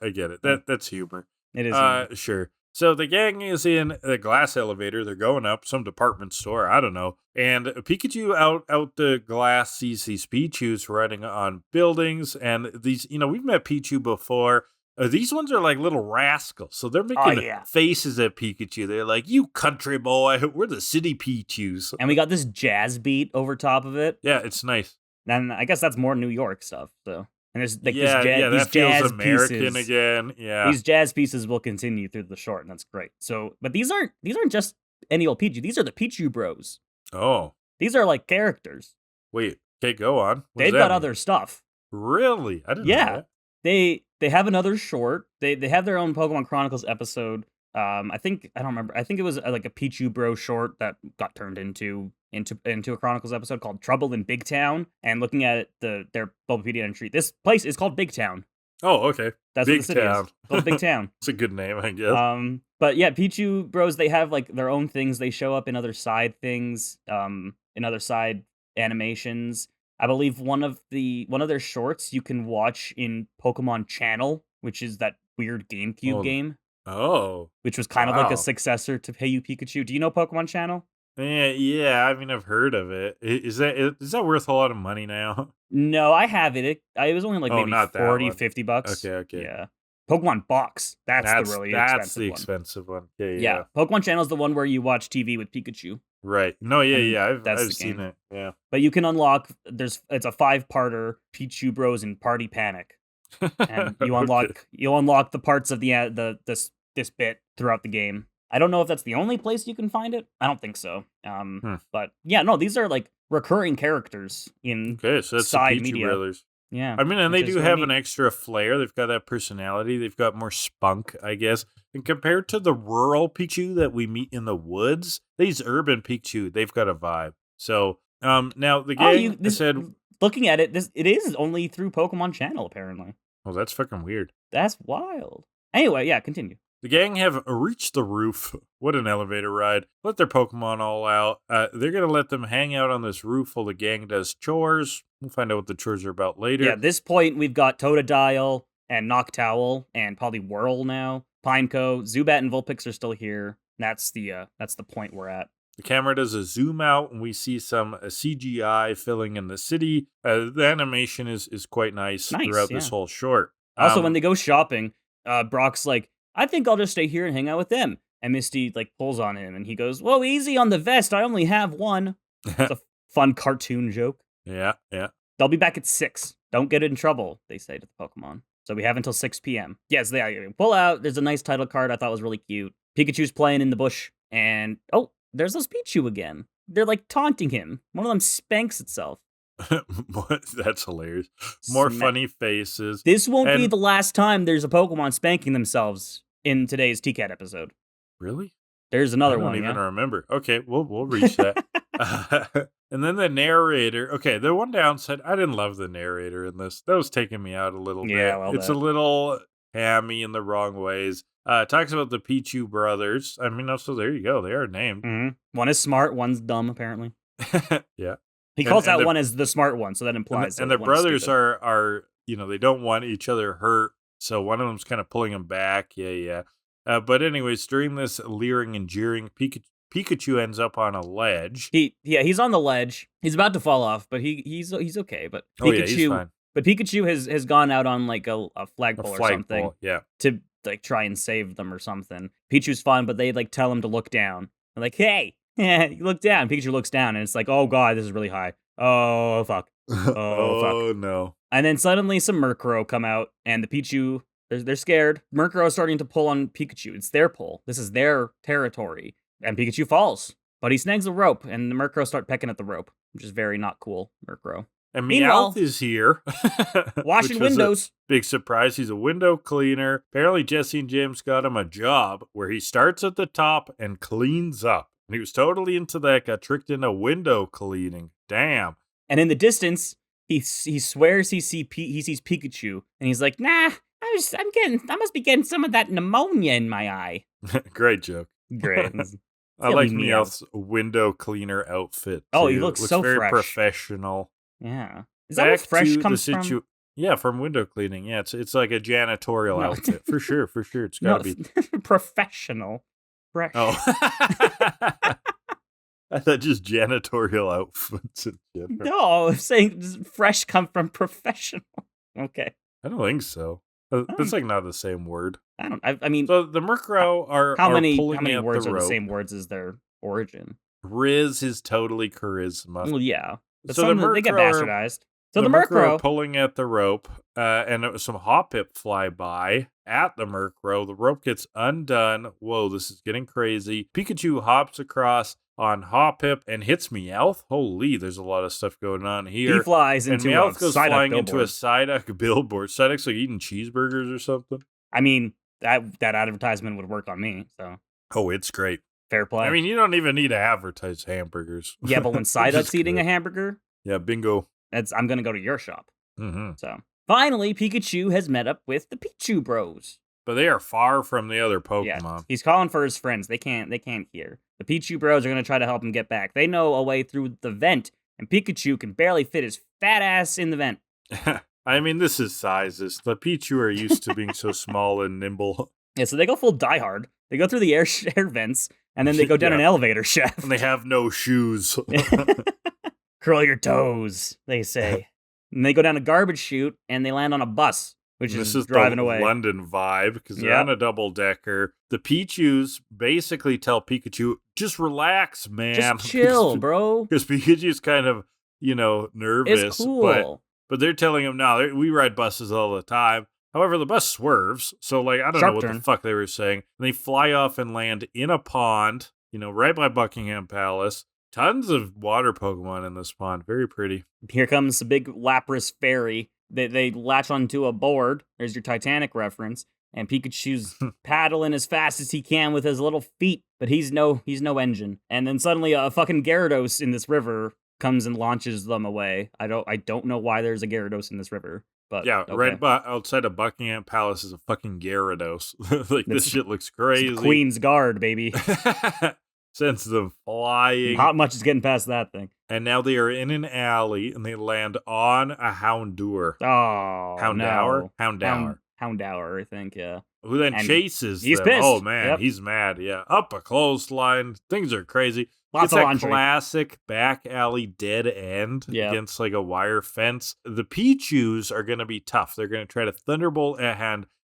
I get it. That's humor. It is. Sure. So the gang is in the glass elevator. They're going up some department store. I don't know. And Pikachu out the glass sees these Pichus running on buildings. And these, we've met Pichu before. These ones are like little rascals. So they're making faces at Pikachu. They're like, "You country boy, we're the city Pichus." And we got this jazz beat over top of it. Yeah, it's nice. And I guess that's more New York stuff. So. And there's like these jazz American pieces again. Yeah, these jazz pieces will continue through the short, and that's great. So, but these aren't just any old Pichu. These are the Pichu Bros. Oh, these are like characters. Wait, okay, go on. They've got other stuff. Really? I didn't know that. They have another short. They have their own Pokemon Chronicles episode. I don't remember. I think it was like a Pichu Bro short that got turned into a Chronicles episode called Trouble in Big Town. And looking at their Bulbapedia entry, this place is called Big Town. Oh, okay. That's Big what the city Town. is. It's called Big Town. It's a good name, I guess. But yeah, Pichu Bros, they have like their own things. They show up in other side things, in other side animations. I believe one of their shorts you can watch in Pokemon Channel, which is that weird GameCube game, which was kind of like a wow. successor to Hey You Pikachu. Do you know Pokemon Channel? Yeah, I mean, I've heard of it. Is that worth a lot of money now? No, I have it. It was only like Oh, maybe not that 40, one. $50. Okay. Yeah. Pokemon Box. That's the really That's expensive the one. expensive one. Yeah. Yeah. Pokemon Channel is the one where you watch TV with Pikachu. Right. No, And yeah. that's I've the seen game. it. Yeah. But you can unlock it's a 5-parter Pichu Bros and Party Panic. And you Okay. unlock the parts of this bit throughout the game. I don't know if that's the only place you can find it. I don't think so. But yeah, no, these are like recurring characters in Okay, so that's the side Pichu media. brothers. Yeah. I mean, and Which they is do really have an neat. extra flair. They've got that personality. They've got more spunk, I guess. And compared to the rural Pichu that we meet in the woods, these urban Pichu, they've got a vibe. So, now the gang said, looking at it, it is only through Pokemon Channel apparently. "Oh, that's fucking weird." That's wild. Anyway, yeah, continue. The gang have reached the roof. What an elevator ride. Let their Pokemon all out. They're going to let them hang out on this roof while the gang does chores. We'll find out what the chores are about later. Yeah, at this point, we've got Totodile and Noctowl and probably Whirl now. Pineco, Zubat, and Vulpix are still here. That's the point we're at. The camera does a zoom out, and we see some CGI filling in the city. The animation is quite nice throughout this whole short. Also, when they go shopping, Brock's like, I think I'll just stay here and hang out with them. And Misty like pulls on him, and he goes, "Whoa, easy on the vest. I only have one." It's a fun cartoon joke. Yeah. They'll be back at 6. Don't get in trouble, they say to the Pokemon. So we have until 6 p.m. Yes, they pull out. There's a nice title card I thought was really cute. Pikachu's playing in the bush, and there's those Pichu again. They're like taunting him. One of them spanks itself. That's hilarious. More funny faces. This won't be the last time there's a Pokemon spanking themselves in today's TKAD episode. Really? There's another one. I don't even remember. Okay, we'll reach that. And then the narrator. Okay, the one downside, I didn't love the narrator in this. That was taking me out a little bit. Well, it's a little hammy in the wrong ways. Talks about the Pichu brothers. I mean, also there you go. They are named. Mm-hmm. One is smart, one's dumb, apparently. Yeah. He calls that one as the smart one, so that implies and the brothers are they don't want each other hurt, so one of them's kind of pulling them back. Yeah. But anyways, during this leering and jeering, Pikachu ends up on a ledge. He's on the ledge. He's about to fall off, but he's okay. But Pikachu, he's fine. But Pikachu has gone out on like a flagpole or something, to like try and save them or something. Pichu's fine, but they like tell him to look down. They're like, hey. You look down. Pikachu looks down, and it's like, oh god, this is really high. Oh fuck. Oh fuck. No. And then suddenly some Murkrow come out, and the Pichu, they're scared. Murkrow is starting to pull on Pikachu. It's their pull. This is their territory. And Pikachu falls, but he snags a rope, and the Murkrow start pecking at the rope, which is very not cool, Murkrow. And Meowth is here. Washing windows. Big surprise. He's a window cleaner. Apparently Jesse and James got him a job where he starts at the top and cleans up. And he was totally into that, got tricked into window cleaning. Damn. And in the distance, he swears he sees Pikachu, and he's like, nah, I must be getting some of that pneumonia in my eye. Great joke. Great. I like Meowth's window cleaner outfit. Oh, he looks so very fresh. Professional. Yeah. Is that where fresh comes from? Yeah, from window cleaning. Yeah, it's like a janitorial outfit. For sure. It's gotta be professional. Fresh. Oh. I thought just janitorial outfits in general. No, I'm saying does fresh come from professional. Okay. I don't think so. That's like not the same word. I mean, so the Murkrow are how many words are the same words as their origin? Riz is totally charisma. Well, yeah. But so they get bastardized. So the Murkrow pulling at the rope, and some Hoppip fly by at the Murkrow. The rope gets undone. Whoa, this is getting crazy. Pikachu hops across on Hoppip and hits Meowth. Holy, there's a lot of stuff going on here. He flies into Meowth goes flying into a Psyduck billboard. Psyduck's like eating cheeseburgers or something. I mean, that advertisement would work on me. So. Oh, it's great. Fair play. I mean, you don't even need to advertise hamburgers. Yeah, but when Psyduck's eating a hamburger, yeah, bingo. I'm gonna go to your shop. Mm-hmm. So finally, Pikachu has met up with the Pichu Bros. But they are far from the other Pokemon. Yeah, he's calling for his friends. They can't hear. The Pichu bros are going to try to help him get back. They know a way through the vent, and Pikachu can barely fit his fat ass in the vent. I mean, this is sizes. The Pichu are used to being so small and nimble. Yeah, so they go full Die Hard. They go through the air vents, and then they go down an elevator shaft. And they have no shoes. Curl your toes, they say. And they go down a garbage chute, and they land on a bus, which is driving away. This is the London vibe, because they're on a double-decker. The Pichus basically tell Pikachu, just relax, man. Just chill, bro. Because Pikachu's kind of, nervous. It's cool. But they're telling him, no, we ride buses all the time. However, the bus swerves, so, I don't know what the fuck they were saying. And they fly off and land in a pond, right by Buckingham Palace. Tons of water Pokemon in this pond. Very pretty. Here comes a big Lapras fairy. They latch onto a board. There's your Titanic reference. And Pikachu's paddling as fast as he can with his little feet, but he's no engine. And then suddenly a fucking Gyarados in this river comes and launches them away. I don't know why there's a Gyarados in this river. But yeah, okay. Right outside of Buckingham Palace is a fucking Gyarados. This shit looks crazy. Queen's Guard, baby. Sends them flying. Not much is getting past that thing. And now they are in an alley, and they land on a Houndour. Oh, Houndour? No. Houndour, I think, yeah. Who then chases he's them. Pissed. Oh, man, he's mad, yeah. Up a clothesline. Things are crazy. Lots of laundry. Classic back alley dead end against, a wire fence. The Pichus are going to be tough. They're going to try to Thunderbolt at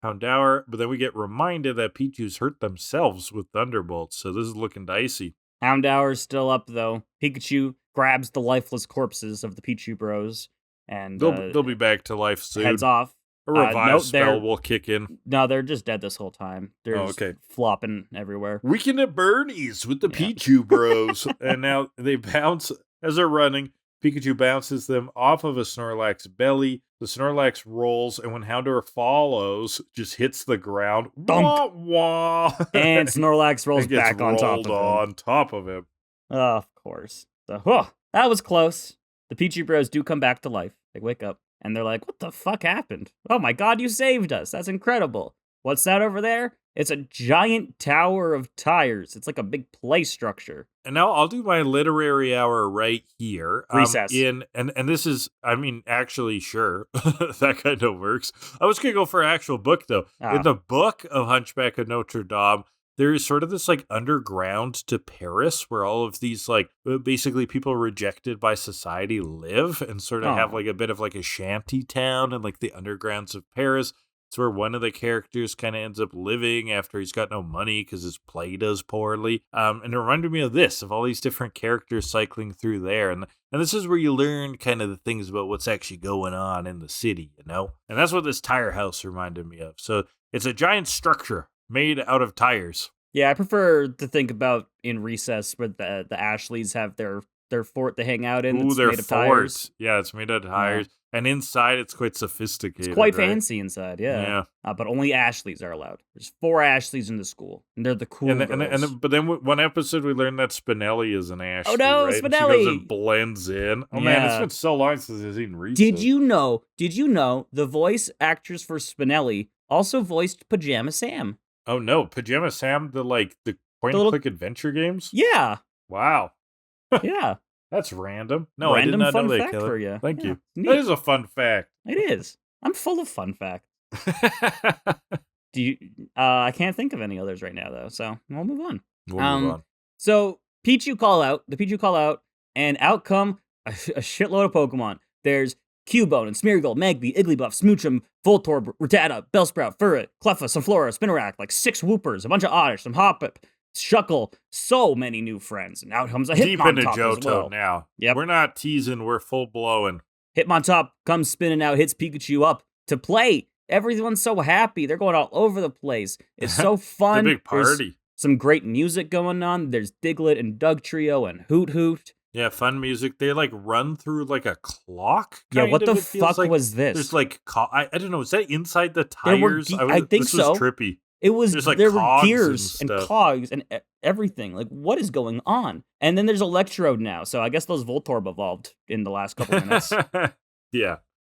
Houndour, but then we get reminded that Pichus hurt themselves with Thunderbolts, so this is looking dicey. Houndour's still up, though. Pikachu grabs the lifeless corpses of the Pichu bros, and they'll be back to life soon. Heads off. A revive spell will kick in. No, they're just dead this whole time. They're just flopping everywhere. Weekend at Bernie's with the Pichu bros. And now they bounce as they're running. Pikachu bounces them off of a Snorlax belly. The Snorlax rolls, and when Houndour follows, just hits the ground. Wah, wah. And Snorlax rolls back on top of him. Oh, of course. So, that was close. The Pichu bros do come back to life. They wake up, and they're like, what the fuck happened? Oh my god, you saved us. That's incredible. What's that over there? It's a giant tower of tires. It's like a big play structure. And now I'll do my literary hour right here. Recess. And this is, actually, sure, that kind of works. I was going to go for an actual book, though. In the book of Hunchback of Notre Dame, there is sort of this, underground to Paris where all of these, basically people rejected by society live and sort of have, a bit of, a shanty town and, the undergrounds of Paris. It's where one of the characters kind of ends up living after he's got no money because his play does poorly. And it reminded me of all these different characters cycling through there. And this is where you learn kind of the things about what's actually going on in the city, And that's what this tire house reminded me of. So it's a giant structure made out of tires. Yeah, I prefer to think about in Recess where the Ashleys have their fort they hang out in. Ooh, that's their made of fort. Tires. Yeah, it's made out of tires. Yeah. And inside, it's quite sophisticated. It's quite fancy inside, yeah. But only Ashleys are allowed. There's 4 Ashleys in the school, and they're the cool girls. But then one episode, we learned that Spinelli is an Ashley. Oh no, right? Spinelli! And she goes and blends in. Oh man, it's been so long since I've seen Recess. Did you know the voice actress for Spinelli also voiced Pajama Sam? Oh no, Pajama Sam, the point-and-click adventure games? Yeah. Wow. Yeah. That's random. No, random I did not know that, fact for you. Thank you. That is a fun fact. It is. I'm full of fun facts. Do you? I can't think of any others right now, though. So we'll move on. Move on. So the Pichu call out, and out come a shitload of Pokemon. There's Cubone and Smeargle, Magby, Igglybuff, Smoochum, Voltorb, Rattata, Bellsprout, Furret, Cleffa, Sunflora, Spinarak, 6 Whoopers, a bunch of Oddish, some Hoppip, Shuckle, so many new friends. And out comes a Hitmontop deep into Johto as well. Now. Yep. We're not teasing, we're full blowing. Hitmontop comes spinning out, hits Pikachu up to play. Everyone's so happy. They're going all over the place. It's so fun. It's a big party. There's some great music going on. There's Diglett and Dugtrio and Hoot Hoot. Yeah, fun music. They run through a clock. Yeah, what the fuck was this? There's I don't know. Is that inside the tires? I think this so. Was trippy. It was, there were gears and cogs and everything. What is going on? And then there's Electrode now. So I guess those Voltorb evolved in the last couple minutes. Yeah.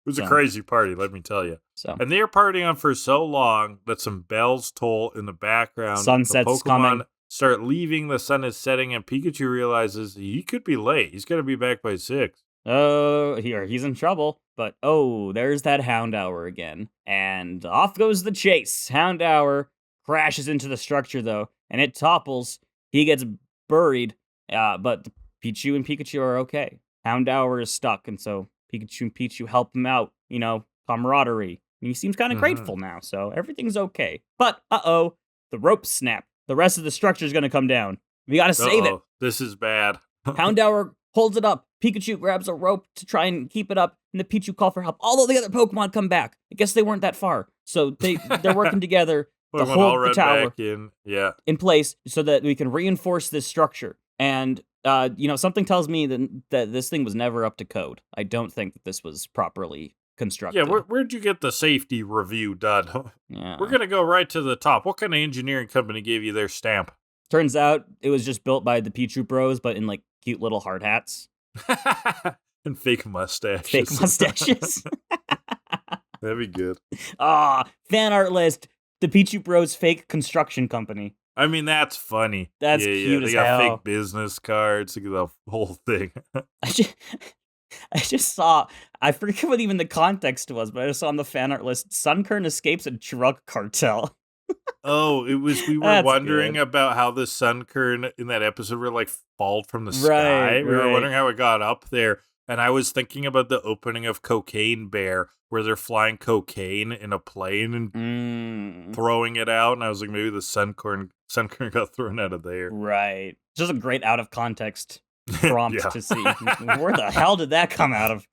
was a crazy party, let me tell you. So. And they are partying on for so long that some bells toll in the background. Sunset's the Pokemon coming. Start leaving, the sun is setting, and Pikachu realizes he could be late. He's going to be back by 6. Oh, he's in trouble. But, there's that Houndour again. And off goes the chase. Houndour crashes into the structure, though, and it topples. He gets buried, but Pichu and Pikachu are okay. Houndour is stuck, and so Pikachu and Pichu help him out, camaraderie. And he seems kind of grateful now, so everything's okay. But, the rope snapped. The rest of the structure is going to come down. We got to save it. This is bad. Houndour holds it up. Pikachu grabs a rope to try and keep it up, and the Pichu call for help. All of the other Pokemon come back. I guess they weren't that far, so they're working together to hold the tower in place so that we can reinforce this structure. And something tells me that this thing was never up to code. I don't think that this was properly constructed. Yeah, where'd you get the safety review done? Yeah. We're gonna go right to the top. What kind of engineering company gave you their stamp? Turns out it was just built by the Pichu Bros, but in like cute little hard hats. And fake mustaches. Fake mustaches. That'd be good. Fan art list. The Pichu Bros fake construction company. I mean, that's funny. That's cute as hell. They got fake business cards. Look at the whole thing. I just saw, I forget what even the context was, but I just saw on the fan art list, Sunkern escapes a drug cartel. We were wondering about how the Sunkern in that episode were like fall from the sky. We were wondering how it got up there. And I was thinking about the opening of Cocaine Bear, where they're flying cocaine in a plane and throwing it out. And I was like, maybe the Sunkern got thrown out of there. Right. Just a great out of context prompt to see. Where the hell did that come out of?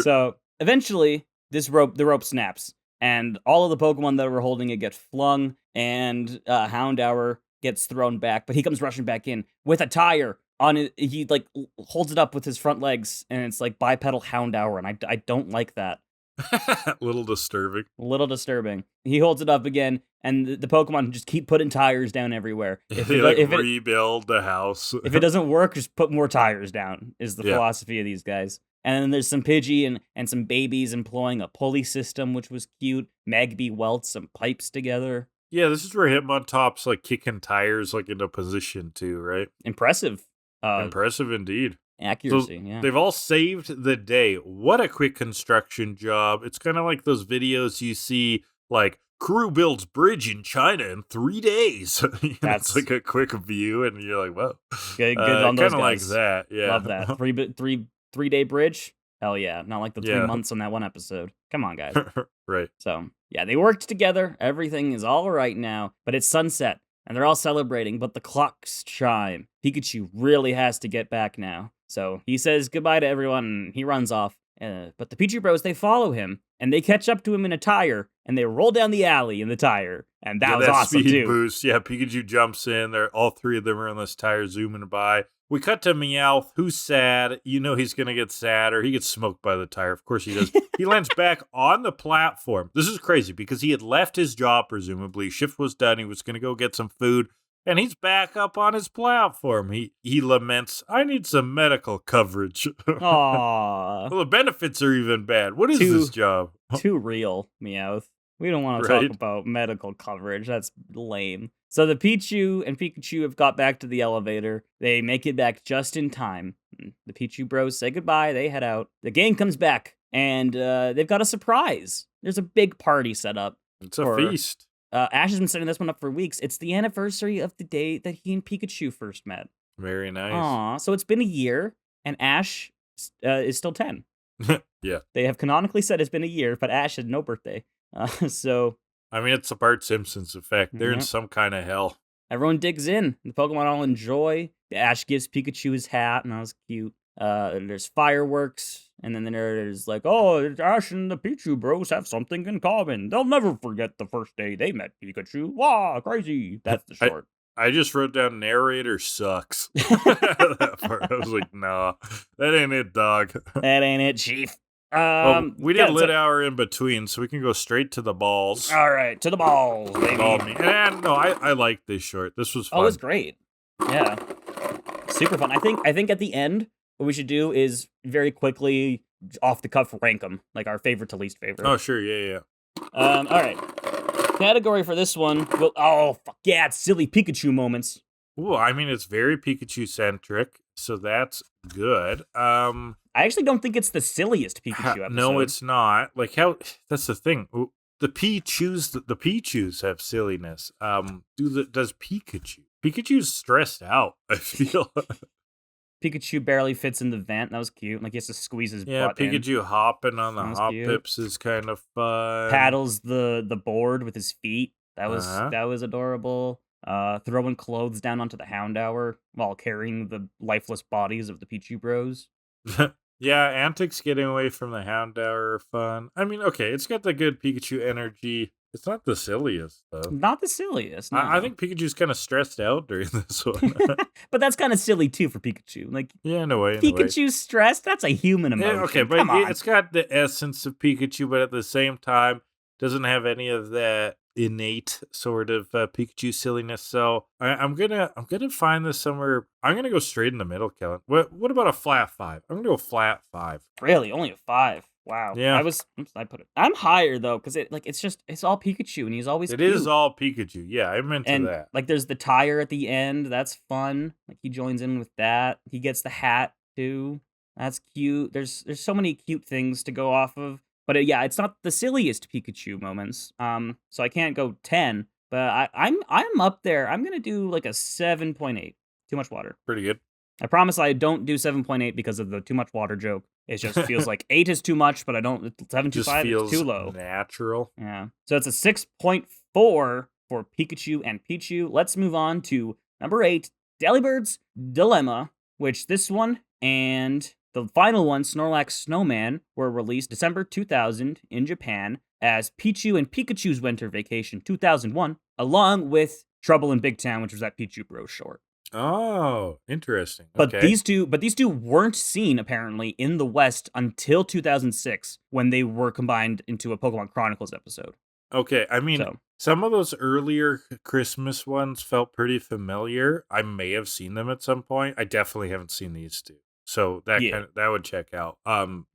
So eventually, the rope snaps. And all of the Pokemon that were holding it get flung, and Houndour gets thrown back, but he comes rushing back in with a tire on it. He like holds it up with his front legs, and it's like bipedal Houndour, and I don't like that. A little disturbing. He holds it up again, and the Pokemon just keep putting tires down everywhere. If rebuild the house. If it doesn't work, just put more tires down, is the philosophy of these guys. And then there's some Pidgey and some babies employing a pulley system, which was cute. Magby welds some pipes together. Yeah, this is where Hitmontop's like kicking tires like into position too, right? Impressive. Impressive indeed. Accuracy, so they've all saved the day. What a quick construction job. It's kind of like those videos you see, like, crew builds bridge in China in 3 days. That's like a quick view, and you're like, whoa. Good on those guys. Kind of like that, yeah. Love that. 3-day bridge? Hell yeah. Not like the 3 months on that one episode. Come on, guys. Right. So, yeah, they worked together. Everything is all right now, but it's sunset, and they're all celebrating, but the clocks chime. Pikachu really has to get back now. So he says goodbye to everyone, and he runs off. But the Pichu Bros, they follow him, and they catch up to him in a tire, and they roll down the alley in the tire. And that was awesome, speed too. Boost. Yeah, Pikachu jumps in. All 3 of them are on this tire zooming by. We cut to Meowth, who's sad. You know he's going to get sadder. He gets smoked by the tire. Of course he does. He lands back on the platform. This is crazy because he had left his job, presumably. Shift was done. He was going to go get some food. And he's back up on his platform. He laments, I need some medical coverage. Aww. Well, the benefits are even bad. What is this job? Too real, Meowth. We don't want to talk about medical coverage. That's lame. So the Pichu and Pikachu have got back to the elevator. They make it back just in time. The Pichu Bros say goodbye. They head out. The gang comes back, and they've got a surprise. There's a big party set up. It's a feast. Ash has been setting this one up for weeks. It's the anniversary of the day that he and Pikachu first met. Very nice. Aw, so it's been a year, and Ash is still 10. Yeah. They have canonically said it's been a year, but Ash had no birthday. So... I mean, it's the Bart Simpsons effect. They're in some kind of hell. Everyone digs in. The Pokemon all enjoy. Ash gives Pikachu his hat, and that was cute. There's fireworks, and then there's like, Ash and the Pichu Bros have something in common. They'll never forget the first day they met Pikachu. Wow, crazy. That's the short. I just wrote down narrator sucks. That part. I was like, nah, that ain't it, dog. That ain't it, Chief. We did lit hour in between, so we can go straight to the balls. All right, to the balls, baby. And no, I like this short. This was fun. Oh, it was great. Yeah, super fun. I think at the end, what we should do is very quickly off the cuff rank them, like our favorite to least favorite. Oh, sure, yeah. All right. Category for this one. Oh, fuck yeah, it's silly Pikachu moments. Ooh, I mean, it's very Pikachu-centric, so that's good. I actually don't think it's the silliest Pikachu episode. No, it's not. Like, that's the thing. The Pichus have silliness. Does Pikachu's stressed out, I feel. Pikachu barely fits in the vent. That was cute. Like, he has to squeeze his butt Pikachu in. hopping on the hop pips is kind of fun. Paddles the board with his feet. That was adorable. Throwing clothes down onto the Houndour while carrying the lifeless bodies of the Pichu Bros. Yeah, antics getting away from the Houndour are fun. I mean, okay, it's got the good Pikachu energy. It's not the silliest, though. Not the silliest, no. I think Pikachu's kind of stressed out during this one. But that's kind of silly, too, for Pikachu. Like, yeah, in a way. Pikachu's stressed? That's a human emotion. Yeah, okay, but it's got the essence of Pikachu, but at the same time, doesn't have any of that innate sort of Pikachu silliness. So I'm gonna find this somewhere. I'm gonna go straight in the middle, Kellan. What about a flat 5? I'm gonna go flat 5. Really, only a 5. Wow. Yeah. I'm higher though, because it's all Pikachu, and he's always cute. It is all Pikachu. Yeah, I'm into that. Like, there's the tire at the end. That's fun. Like, he joins in with that. He gets the hat too. That's cute. There's so many cute things to go off of. But it's not the silliest Pikachu moments. So I can't go 10. But I'm up there. I'm gonna do like a 7.8. Too much water. Pretty good. I promise I don't do 7.8 because of the too much water joke. It just feels like 8 is too much, but I don't. 7.25 is too low. Natural. Yeah. So it's a 6.4 for Pikachu and Pichu. Let's move on to number 8, Delibird's Dilemma, which this one and the final one, Snorlax Snowman, were released December 2000 in Japan as Pichu and Pikachu's Winter Vacation 2001, along with Trouble in Big Town, which was that Pichu Bros short. Oh, interesting. But okay. these two weren't seen apparently in the West until 2006 when they were combined into a Pokemon Chronicles episode. Okay, I mean, some of those earlier Christmas ones felt pretty familiar. I may have seen them at some point. I definitely haven't seen these two. So that would check out.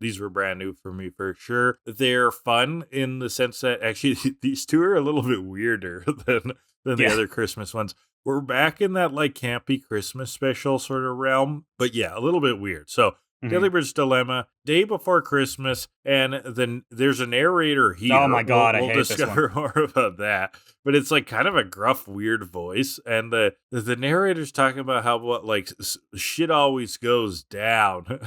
These were brand new for me for sure. They're fun in the sense that actually these two are a little bit weirder than the other Christmas ones. We're back in that like campy Christmas special sort of realm, but yeah, a little bit weird. So Delibird's Dilemma, day before Christmas, and then there's a narrator here. Oh my god, we'll I hate discover this one. more about that. But it's like kind of a gruff, weird voice, and the narrator's talking about how shit always goes down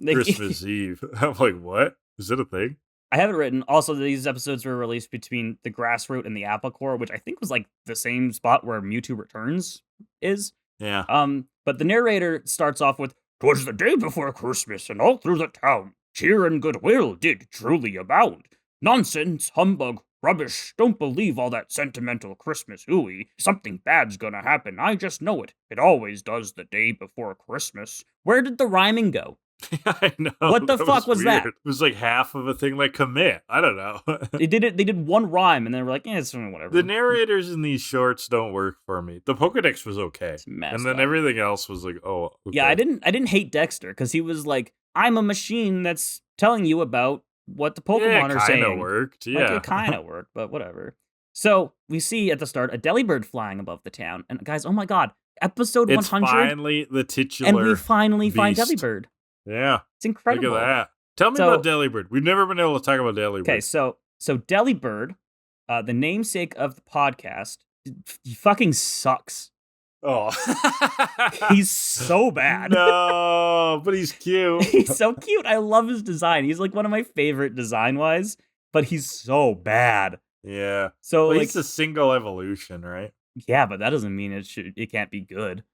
Christmas Eve. I'm like, what? Is it a thing? I have it written. Also, these episodes were released between the Grassroot and the Apple Core, which I think was like the same spot where Mewtwo Returns is. Yeah. But the narrator starts off with, "'Twas the day before Christmas, and all through the town, cheer and goodwill did truly abound. Nonsense, humbug, rubbish, don't believe all that sentimental Christmas hooey. Something bad's gonna happen, I just know it. It always does the day before Christmas." Where did the rhyming go? I know. What the fuck was that? It was like half of a thing, like commit. I don't know. They did one rhyme, and then we're like, it's whatever. The narrators in these shorts don't work for me. The Pokedex was okay, and then everything else was like, oh. Okay. Yeah, I didn't hate Dexter because he was like, I'm a machine that's telling you about what the Pokemon are saying. It kind of worked. Yeah, like, it kind of worked, but whatever. So we see at the start a Delibird flying above the town, and guys, oh my god, episode 100. It's finally the titular, and we finally beast. Find Delibird. Yeah. It's incredible. Look at that. Tell me about Delibird. We've never been able to talk about Delibird. Okay, so Delibird, the namesake of the podcast, he fucking sucks. Oh. He's so bad. No, but he's cute. He's so cute. I love his design. He's like one of my favorite design-wise, but he's so bad. Yeah. So well, it's a single evolution, right? Yeah, but that doesn't mean it can't be good.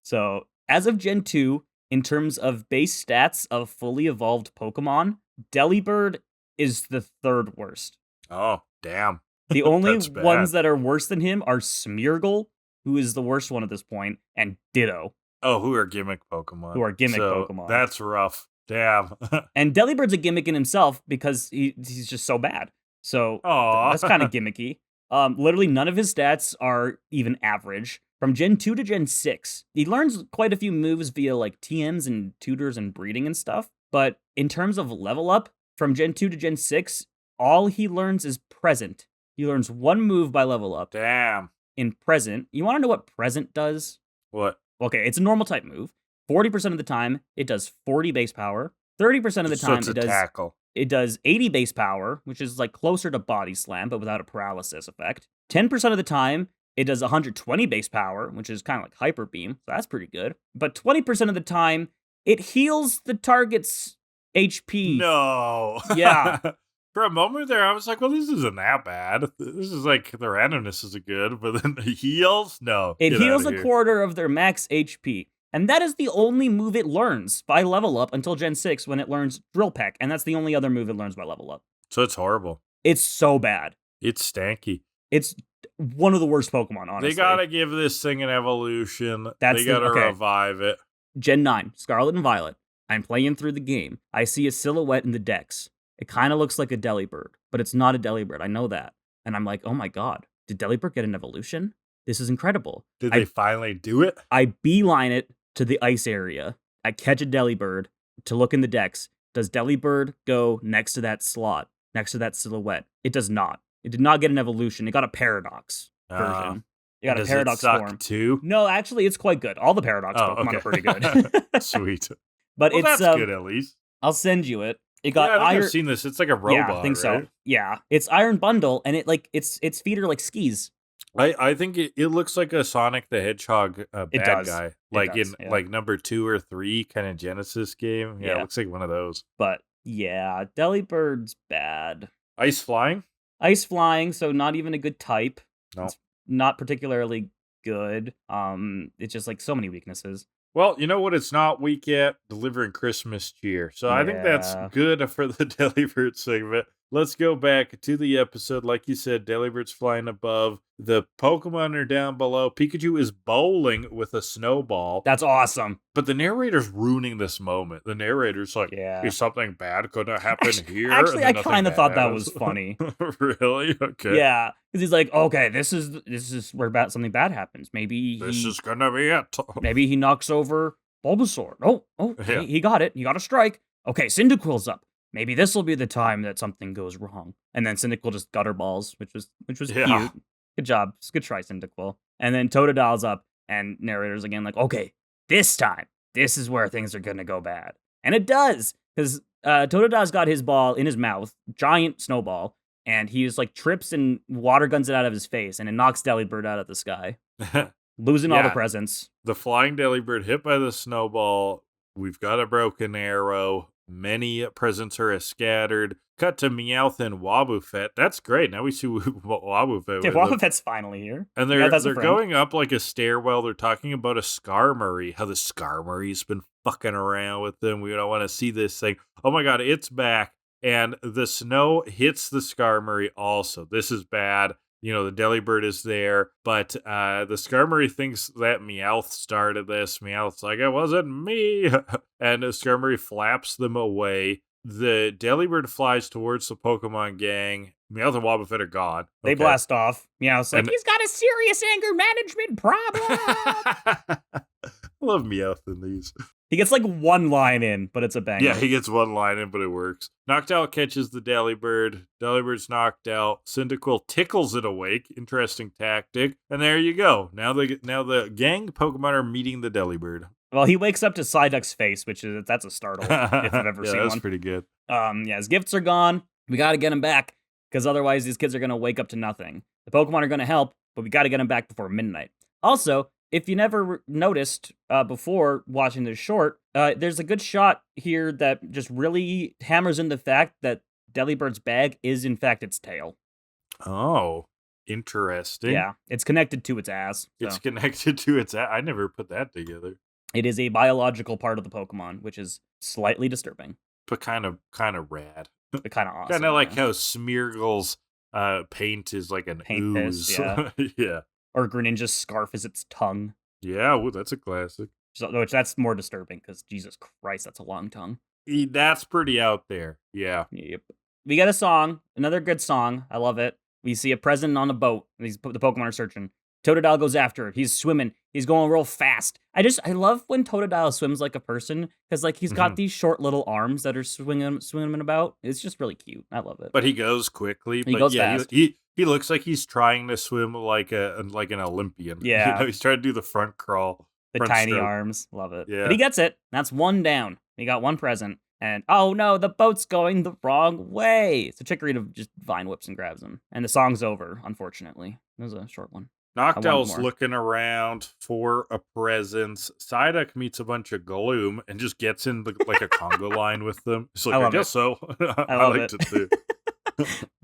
So, as of Gen 2, in terms of base stats of fully evolved Pokemon, Delibird is the third worst. Oh, damn. The only ones that are worse than him are Smeargle, who is the worst one at this point, and Ditto. Oh, who are gimmick Pokemon. Pokemon. That's rough. Damn. And Delibird's a gimmick in himself because he's just so bad. So that's kind of gimmicky. Literally none of his stats are even average. From Gen 2 to Gen 6, he learns quite a few moves via like TMs and tutors and breeding and stuff. But in terms of level up, from Gen 2 to Gen 6, all he learns is present. He learns one move by level up. Damn. In present, you want to know what present does? What? Okay, it's a normal type move. 40% of the time, it does 40 base power. 30% of the time, tackle. It does 80 base power, which is like closer to body slam, but without a paralysis effect. 10% of the time, it does 120 base power, which is kind of like hyper beam, so that's pretty good. But 20% of the time, it heals the target's HP. No. Yeah. For a moment there, I was like, well, this isn't that bad. This is like, the randomness is good, but then the heals? No. It heals a quarter of their max HP. And that is the only move it learns by level up until Gen 6 when it learns Drill Peck. And that's the only other move it learns by level up. So it's horrible. It's so bad. It's stanky. It's one of the worst Pokemon, honestly. They gotta give this thing an evolution. They gotta revive it. Gen 9, Scarlet and Violet. I'm playing through the game. I see a silhouette in the dex. It kind of looks like a Delibird, but it's not a Delibird. I know that. And I'm like, oh my god, did Delibird get an evolution? This is incredible. Did they finally do it? I beeline it to the ice area. I catch a Delibird to look in the dex. Does Delibird go next to that slot, next to that silhouette? It does not. It did not get an evolution. It got a Paradox version. It got a Paradox form. Too? No, actually, it's quite good. All the Paradox Pokemon are pretty good. Sweet. But that's good at least. I'll send you it. It got I think I've seen this. It's like a robot. Yeah, I think right? so. Yeah, it's Iron Bundle, and its feet are like skis. I think it looks like a Sonic the Hedgehog bad guy, like number 2 or 3 kind of Genesis game. Yeah, it looks like one of those. But yeah, Delibird's bad. Ice flying, so not even a good type. No, it's not particularly good. It's just like so many weaknesses. Well, you know what? It's not weak yet. Delivering Christmas cheer. So I think that's good for the Delibird segment. Let's go back to the episode. Like you said, Delibird's flying above. The Pokemon are down below. Pikachu is bowling with a snowball. That's awesome. But the narrator's ruining this moment. The narrator's like, is something bad going to happen here? Actually, I kind of thought that was funny. Really? Okay. Yeah. Because he's like, okay, this is where something bad happens. Maybe this is going to be it. Maybe he knocks over Bulbasaur. He got it. He got a strike. Okay, Cyndaquil's up. Maybe this will be the time that something goes wrong. And then Cyndaquil just gutter balls, which was cute. Good job. Good try, Cyndaquil. And then Totodile's up, and narrator's again like, okay, this time, this is where things are going to go bad. And it does, because Totodile's got his ball in his mouth, giant snowball, and he just like trips and water guns it out of his face, and it knocks Delibird out of the sky, losing all the presents. The flying Delibird hit by the snowball. We've got a broken arrow. Many presents are scattered. Cut to Meowth and Wobbuffet. That's great. Now we see Wobbuffet. Yeah, Wobbuffet's finally here. And they're going up like a stairwell. They're talking about a Skarmory. How the Skarmory's been fucking around with them. We don't want to see this thing. Oh my god, it's back. And the snow hits the Skarmory also. This is bad. You know, the Delibird is there, but the Skarmory thinks that Meowth started this. Meowth's like, it wasn't me. And the Skarmory flaps them away. The Delibird flies towards the Pokemon gang. Meowth and Wobbuffet are gone. They blast off. Meowth's like, he's got a serious anger management problem. I love Meowth in these. He gets like one line in, but it's a banger. Yeah, he gets one line in, but it works. Knocked Out catches the Delibird. Delibird's knocked out. Cyndaquil tickles it awake. Interesting tactic. And there you go. Now the gang Pokemon are meeting the Delibird. Well, he wakes up to Psyduck's face, that's a startle if I've ever seen one. That's pretty good. His gifts are gone. We got to get him back, because otherwise these kids are going to wake up to nothing. The Pokemon are going to help, but we got to get him back before midnight. Also, if you never noticed before watching this short, there's a good shot here that just really hammers in the fact that Delibird's bag is, in fact, its tail. Oh, interesting. Yeah, it's connected to its ass. So. It's connected to its ass. I never put that together. It is a biological part of the Pokemon, which is slightly disturbing. But kind of rad. But kind of awesome. Kind of like how Smeargle's paint is like an ooze. Yeah. Or Greninja's scarf is its tongue. Yeah, well, that's a classic. Which that's more disturbing, because Jesus Christ, that's a long tongue. That's pretty out there. Yeah. Yep. We get a song, another good song. I love it. We see a present on a boat. The Pokemon are searching. Totodile goes after it. He's swimming. He's going real fast. I love when Totodile swims like a person because like he's got these short little arms that are swinging him about. It's just really cute. I love it. But he goes quickly. He goes fast. He looks like he's trying to swim like an Olympian. Yeah, he's trying to do the front crawl. The tiny arms, love it. Yeah, but he gets it. That's one down. He got one present. And, oh no, the boat's going the wrong way. So Chikorita just vine whips and grabs him. And the song's over, unfortunately. It was a short one. Noctowl's looking around for a presence. Psyduck meets a bunch of Gloom and just gets in like a Congo line with them. It's like, I guess so. I liked it too.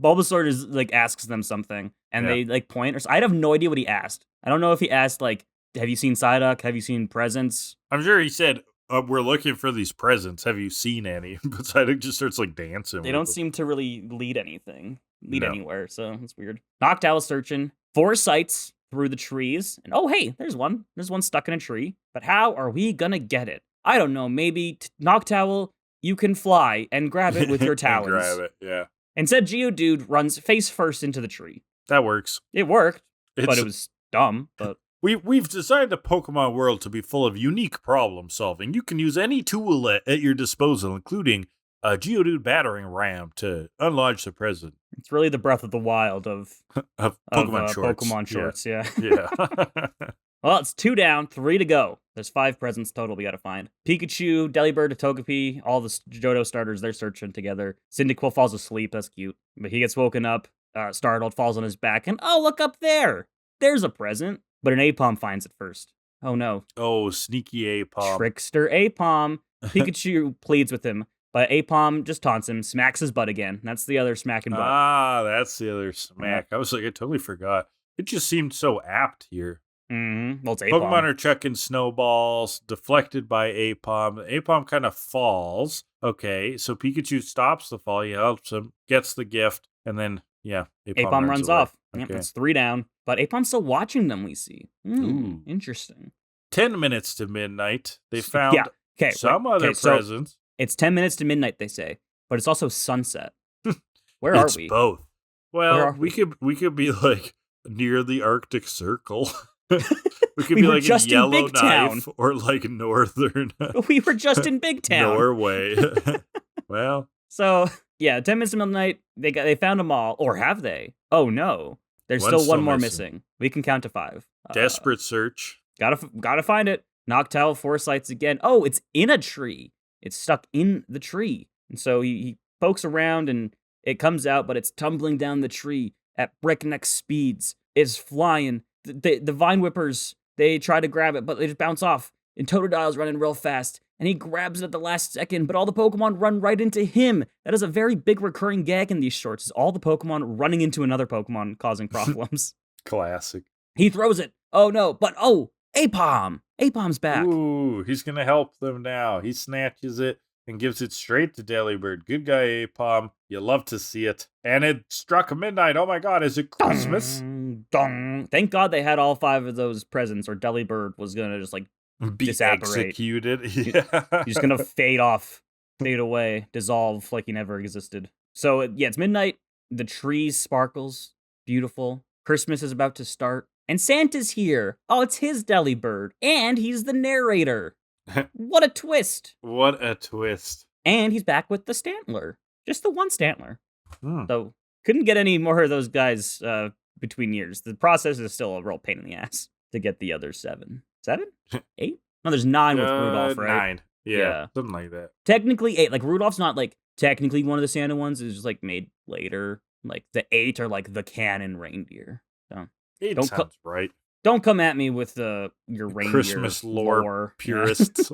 Bulbasaur is like asks them something and they like point. Or I have no idea what he asked. I don't know if he asked like, have you seen Psyduck? Have you seen presents? I'm sure he said, we're looking for these presents. Have you seen any? But Psyduck just starts like dancing. They don't seem to really lead anywhere. So it's weird. Noctowl's searching. 4 sights through the trees. And oh, hey, there's one. There's one stuck in a tree. But how are we going to get it? I don't know. Maybe Noctowl, you can fly and grab it with your talons. Grab it, yeah. Instead, Geodude runs face first into the tree. That works. It worked, but it was dumb. But We've designed the Pokemon world to be full of unique problem solving. You can use any tool at your disposal, including a Geodude battering ram to unlodge the present. It's really the Breath of the Wild of Pokemon shorts. Pokemon shorts, yeah. Yeah. Well, it's 2 down, 3 to go. There's 5 presents total we gotta find. Pikachu, Delibird, Togepi, all the Johto starters, they're searching together. Cyndaquil falls asleep, that's cute. But he gets woken up, startled, falls on his back, and oh, look up there! There's a present. But an Apom finds it first. Oh no. Oh, sneaky Apom. Trickster Apom. Pikachu pleads with him, but Apom just taunts him, smacks his butt again. That's the other smacking butt. Ah, that's the other smack. I was like, I totally forgot. It just seemed so apt here. Mm-hmm. Well, it's Apom. Pokemon are chucking snowballs, deflected by Apom. Apom kind of falls. Okay, so Pikachu stops the fall. He helps him, gets the gift, and then, yeah, Apom runs off. Okay. Yep, it's 3 down. But Apom's still watching them, we see. Ooh. Interesting. 10 minutes to midnight. They found some other presents. So it's 10 minutes to midnight, they say. But it's also sunset. Where are we? It's both. Well, we could be like near the Arctic Circle. We could be like in Yellowknife or like northern. We were just in Big Town. Norway. Well. So, yeah, 10 minutes to midnight. They found them all. Or have they? Oh, no. There's still one more missing. We can count to 5. Desperate search. Gotta find it. Noctowl 4 sights again. Oh, it's in a tree. It's stuck in the tree. And so he pokes around and it comes out, but it's tumbling down the tree at breakneck speeds. It's flying. The vine whippers, they try to grab it, but they just bounce off. And Totodile's running real fast. And he grabs it at the last second, but all the Pokemon run right into him. That is a very big recurring gag in these shorts, is all the Pokemon running into another Pokemon causing problems. Classic. He throws it. Oh, no. But, Apom. Apom's back. Ooh, he's going to help them now. He snatches it and gives it straight to Delibird. Good guy, Apom. You love to see it. And it struck midnight. Oh, my God. Is it Christmas? Dong. Thank God they had all 5 of those presents, or Delibird was going to just, be disapparate. Executed. Yeah. He's just gonna fade away, dissolve like he never existed. So it's midnight. The trees sparkles, beautiful. Christmas is about to start, and Santa's here. Oh, it's his Delibird, and he's the narrator. What a twist! What a twist! And he's back with the Stantler, just the one Stantler. So couldn't get any more of those guys between years. The process is still a real pain in the ass to get the other 7. 7? 8? No, there's 9 with Rudolph, right? 9. Yeah, something like that. Technically 8. Like, Rudolph's not, technically one of the Santa ones. It's just, made later. Like, the 8 are, the canon reindeer. So 8 sounds right. Don't come at me with your reindeer Christmas lore purists.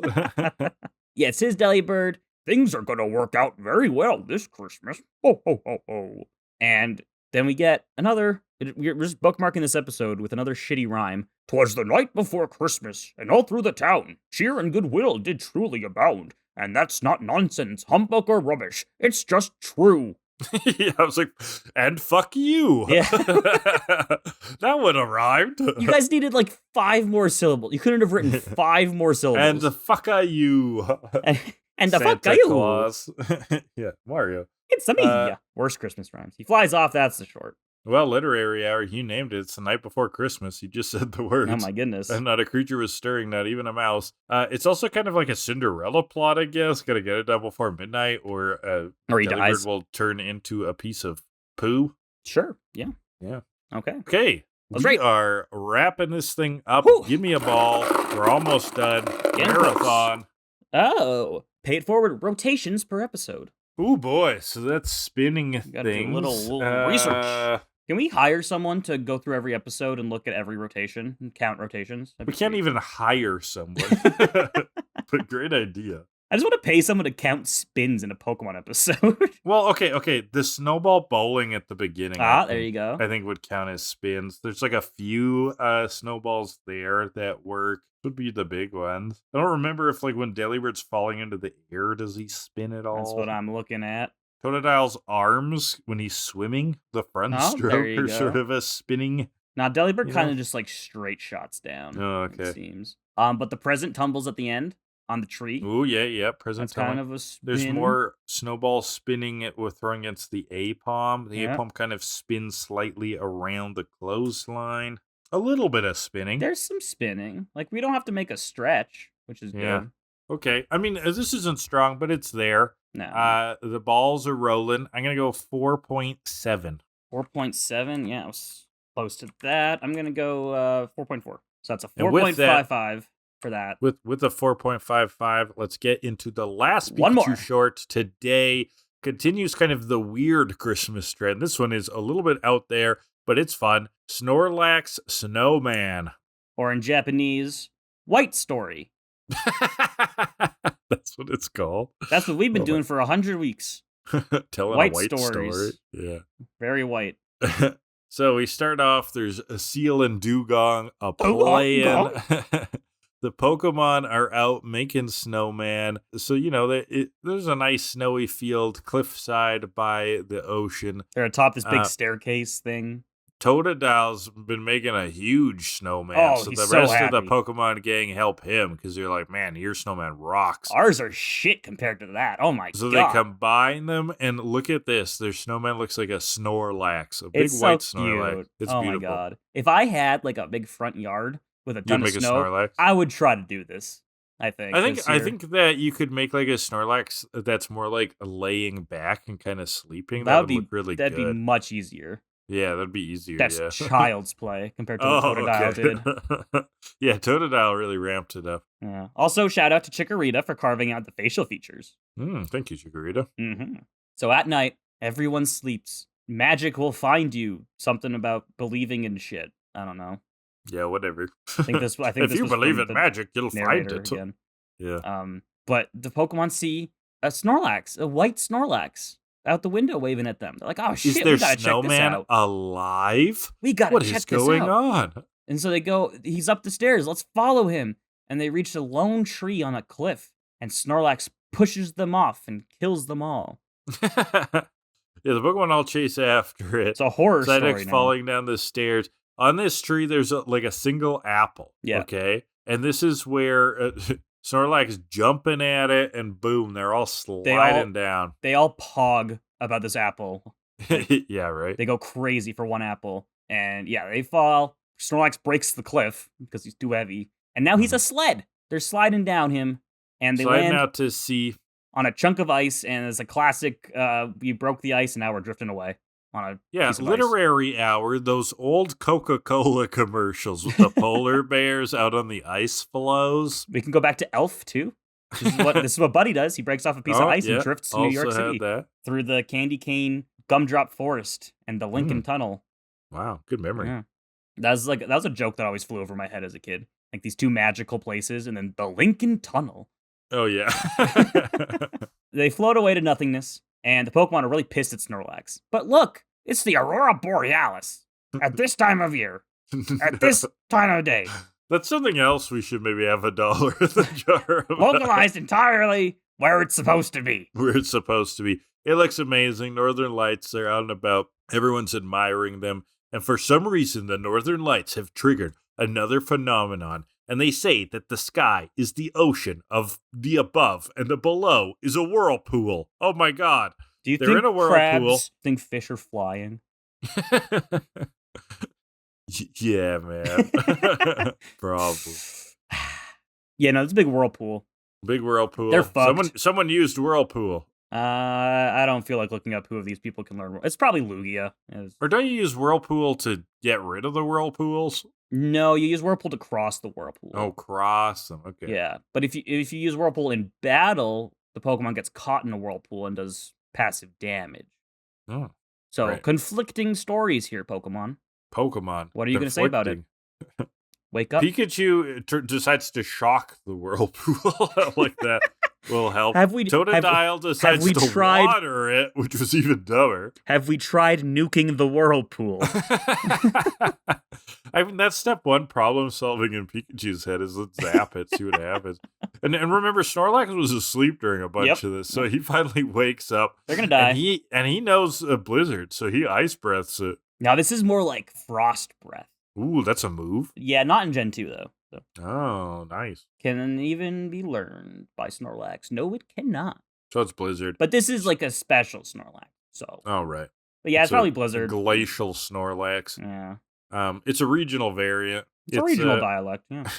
Yeah, it's his Delibird. Things are gonna work out very well this Christmas. Ho, ho, ho, ho. And then we get another... We're just bookmarking this episode with another shitty rhyme. 'Twas the night before Christmas, and all through the town, cheer and goodwill did truly abound. And that's not nonsense, humbug, or rubbish. It's just true. Yeah, I was like, and fuck you. Yeah. That would have rhymed. You guys needed 5 more syllables. You couldn't have written 5 more syllables. And the fuck are you? And the fuck are you? Claus. Yeah, Mario. It's me. Worst Christmas rhymes. He flies off, that's the short. Well, literary hour, you named it. It's the night before Christmas. You just said the words. Oh my goodness. And not a creature was stirring, not even a mouse. It's also kind of like a Cinderella plot, I guess. Gotta get it done before midnight, or he Delibird dies. will turn into a piece of poo. Sure. Yeah. Yeah. Okay. Okay. That's we right. are wrapping this thing up. Whew. Give me a ball. We're almost done. Marathon. Oh, pay it forward rotations per episode. Oh boy, so that's spinning Got things. a little research. Can we hire someone to go through every episode and look at every rotation and count rotations? We can't even hire someone. But great idea. I just want to pay someone to count spins in a Pokemon episode. Well, okay. The snowball bowling at the beginning. There you go. I think would count as spins. There's like a few snowballs there that work. Would be the big ones. I don't remember if like when Delibird's falling into the air, does he spin at all? That's what I'm looking at. Totodile's arms when he's swimming, the front stroke are sort of a spinning. Now Delibird kind of just like straight shots down. Oh, okay. It seems. But the present tumbles at the end on the tree. Oh yeah. Present That's kind of a spin. There's more snowball spinning it with throwing against the A-palm. The A-palm kind of spins slightly around the clothesline. A little bit of spinning. There's some spinning. Like we don't have to make a stretch, which is good. Okay. I mean, this isn't strong, but it's there. No. The balls are rolling. I'm gonna go 4.7. 4.7. Yeah, I was close to that. I'm gonna go 4.4. So that's a 4.55 for that. With a 4.55, let's get into the last Pikachu short today. Continues kind of the weird Christmas trend. This one is a little bit out there, but it's fun. Snorlax Snowman. Or in Japanese, White Story. That's what it's called. That's what we've been doing for 100 weeks. Telling white a white stories. Story. Yeah. Very white. So we start off, there's a Seal and Dugong playing. The Pokemon are out making snowman. So, there's a nice snowy field, cliffside by the ocean. They're atop this big staircase thing. Totodile's been making a huge snowman. So the rest of the Pokemon gang help him because they're like, man, your snowman rocks. Ours are shit compared to that. Oh my god. So they combine them and look at this. Their snowman looks like a Snorlax, a big white Snorlax. It's beautiful. My god. If I had like a big front yard with a ton of snow, I would try to do this. I think that you could make like a Snorlax that's more like laying back and kind of sleeping. That would look really good. That'd be much easier. Yeah, that'd be easier. That's child's play compared to what Totodile did. Yeah, Totodile really ramped it up. Yeah. Also, shout out to Chikorita for carving out the facial features. Thank you, Chikorita. Mm-hmm. So at night, everyone sleeps. Magic will find you. Something about believing in shit. I don't know. Yeah, whatever. I think if you believe in magic, you'll find it. Again. Yeah. But the Pokemon see a Snorlax, a white Snorlax, out the window waving at them. They're like, oh shit, we gotta check this out. Alive? We gotta check this out. What is going on? And so they go, he's up the stairs, let's follow him. And they reach a lone tree on a cliff, and Snorlax pushes them off and kills them all. Yeah, the Pokemon all chase after it. It's a horror story Psyduck's falling down the stairs. On this tree, there's a single apple. Yeah. Okay? And this is where Snorlax jumping at it, and boom, they're all sliding down. They all pog about this apple. Yeah, right. They go crazy for one apple. And yeah, they fall. Snorlax breaks the cliff because he's too heavy. And now he's a sled. They're sliding down him. And they land out to sea on a chunk of ice. And it's a classic, we broke the ice and now we're drifting away. Literary hour, those old Coca-Cola commercials with the polar bears out on the ice floes. We can go back to Elf, too. This is what Buddy does. He breaks off a piece of ice and drifts to New York City through the candy cane gumdrop forest and the Lincoln Tunnel. Wow, good memory. Yeah. That was a joke that always flew over my head as a kid. Like these two magical places and then the Lincoln Tunnel. Oh, yeah. They float away to nothingness. And the Pokemon are really pissed at Snorlax. But look, it's the Aurora Borealis. At this time of year. At this time of day. That's something else we should maybe have $1 in the jar about. Localized entirely where it's supposed to be. Where it's supposed to be. It looks amazing. Northern Lights, they're out and about. Everyone's admiring them. And for some reason, the Northern Lights have triggered another phenomenon. And they say that the sky is the ocean of the above, and the below is a whirlpool. Oh my god. Do you think crabs think fish are flying? Yeah, man. Probably. Yeah, no, it's a big whirlpool. Big whirlpool. They're fucked. Someone used whirlpool. I don't feel like looking up who of these people can learn. It's probably Lugia. Or don't you use whirlpool to get rid of the whirlpools? No, you use whirlpool to cross the whirlpool. Oh, cross them. Okay. Yeah, but if you use whirlpool in battle, the Pokemon gets caught in a whirlpool and does passive damage. Oh, so right. Conflicting stories here, Pokemon. Pokemon. What are you going to say about it? Wake up. Pikachu decides to shock the whirlpool like that. Will help. Totodile decides to water it, which was even dumber. Have we tried nuking the whirlpool? I mean, that's step one problem solving in Pikachu's head is let's zap it, see what happens. And remember, Snorlax was asleep during a bunch of this, so he finally wakes up. They're gonna die. And he knows a blizzard, so he ice breaths it. Now this is more like frost breath. Ooh, that's a move. Yeah, not in Gen 2 though. So. Oh, nice. Can even be learned by Snorlax. No, it cannot. So it's Blizzard. But this is like a special Snorlax. So. Oh, right. But yeah, it's probably Blizzard. Glacial Snorlax. Yeah. It's a regional variant. It's a regional dialect, yeah.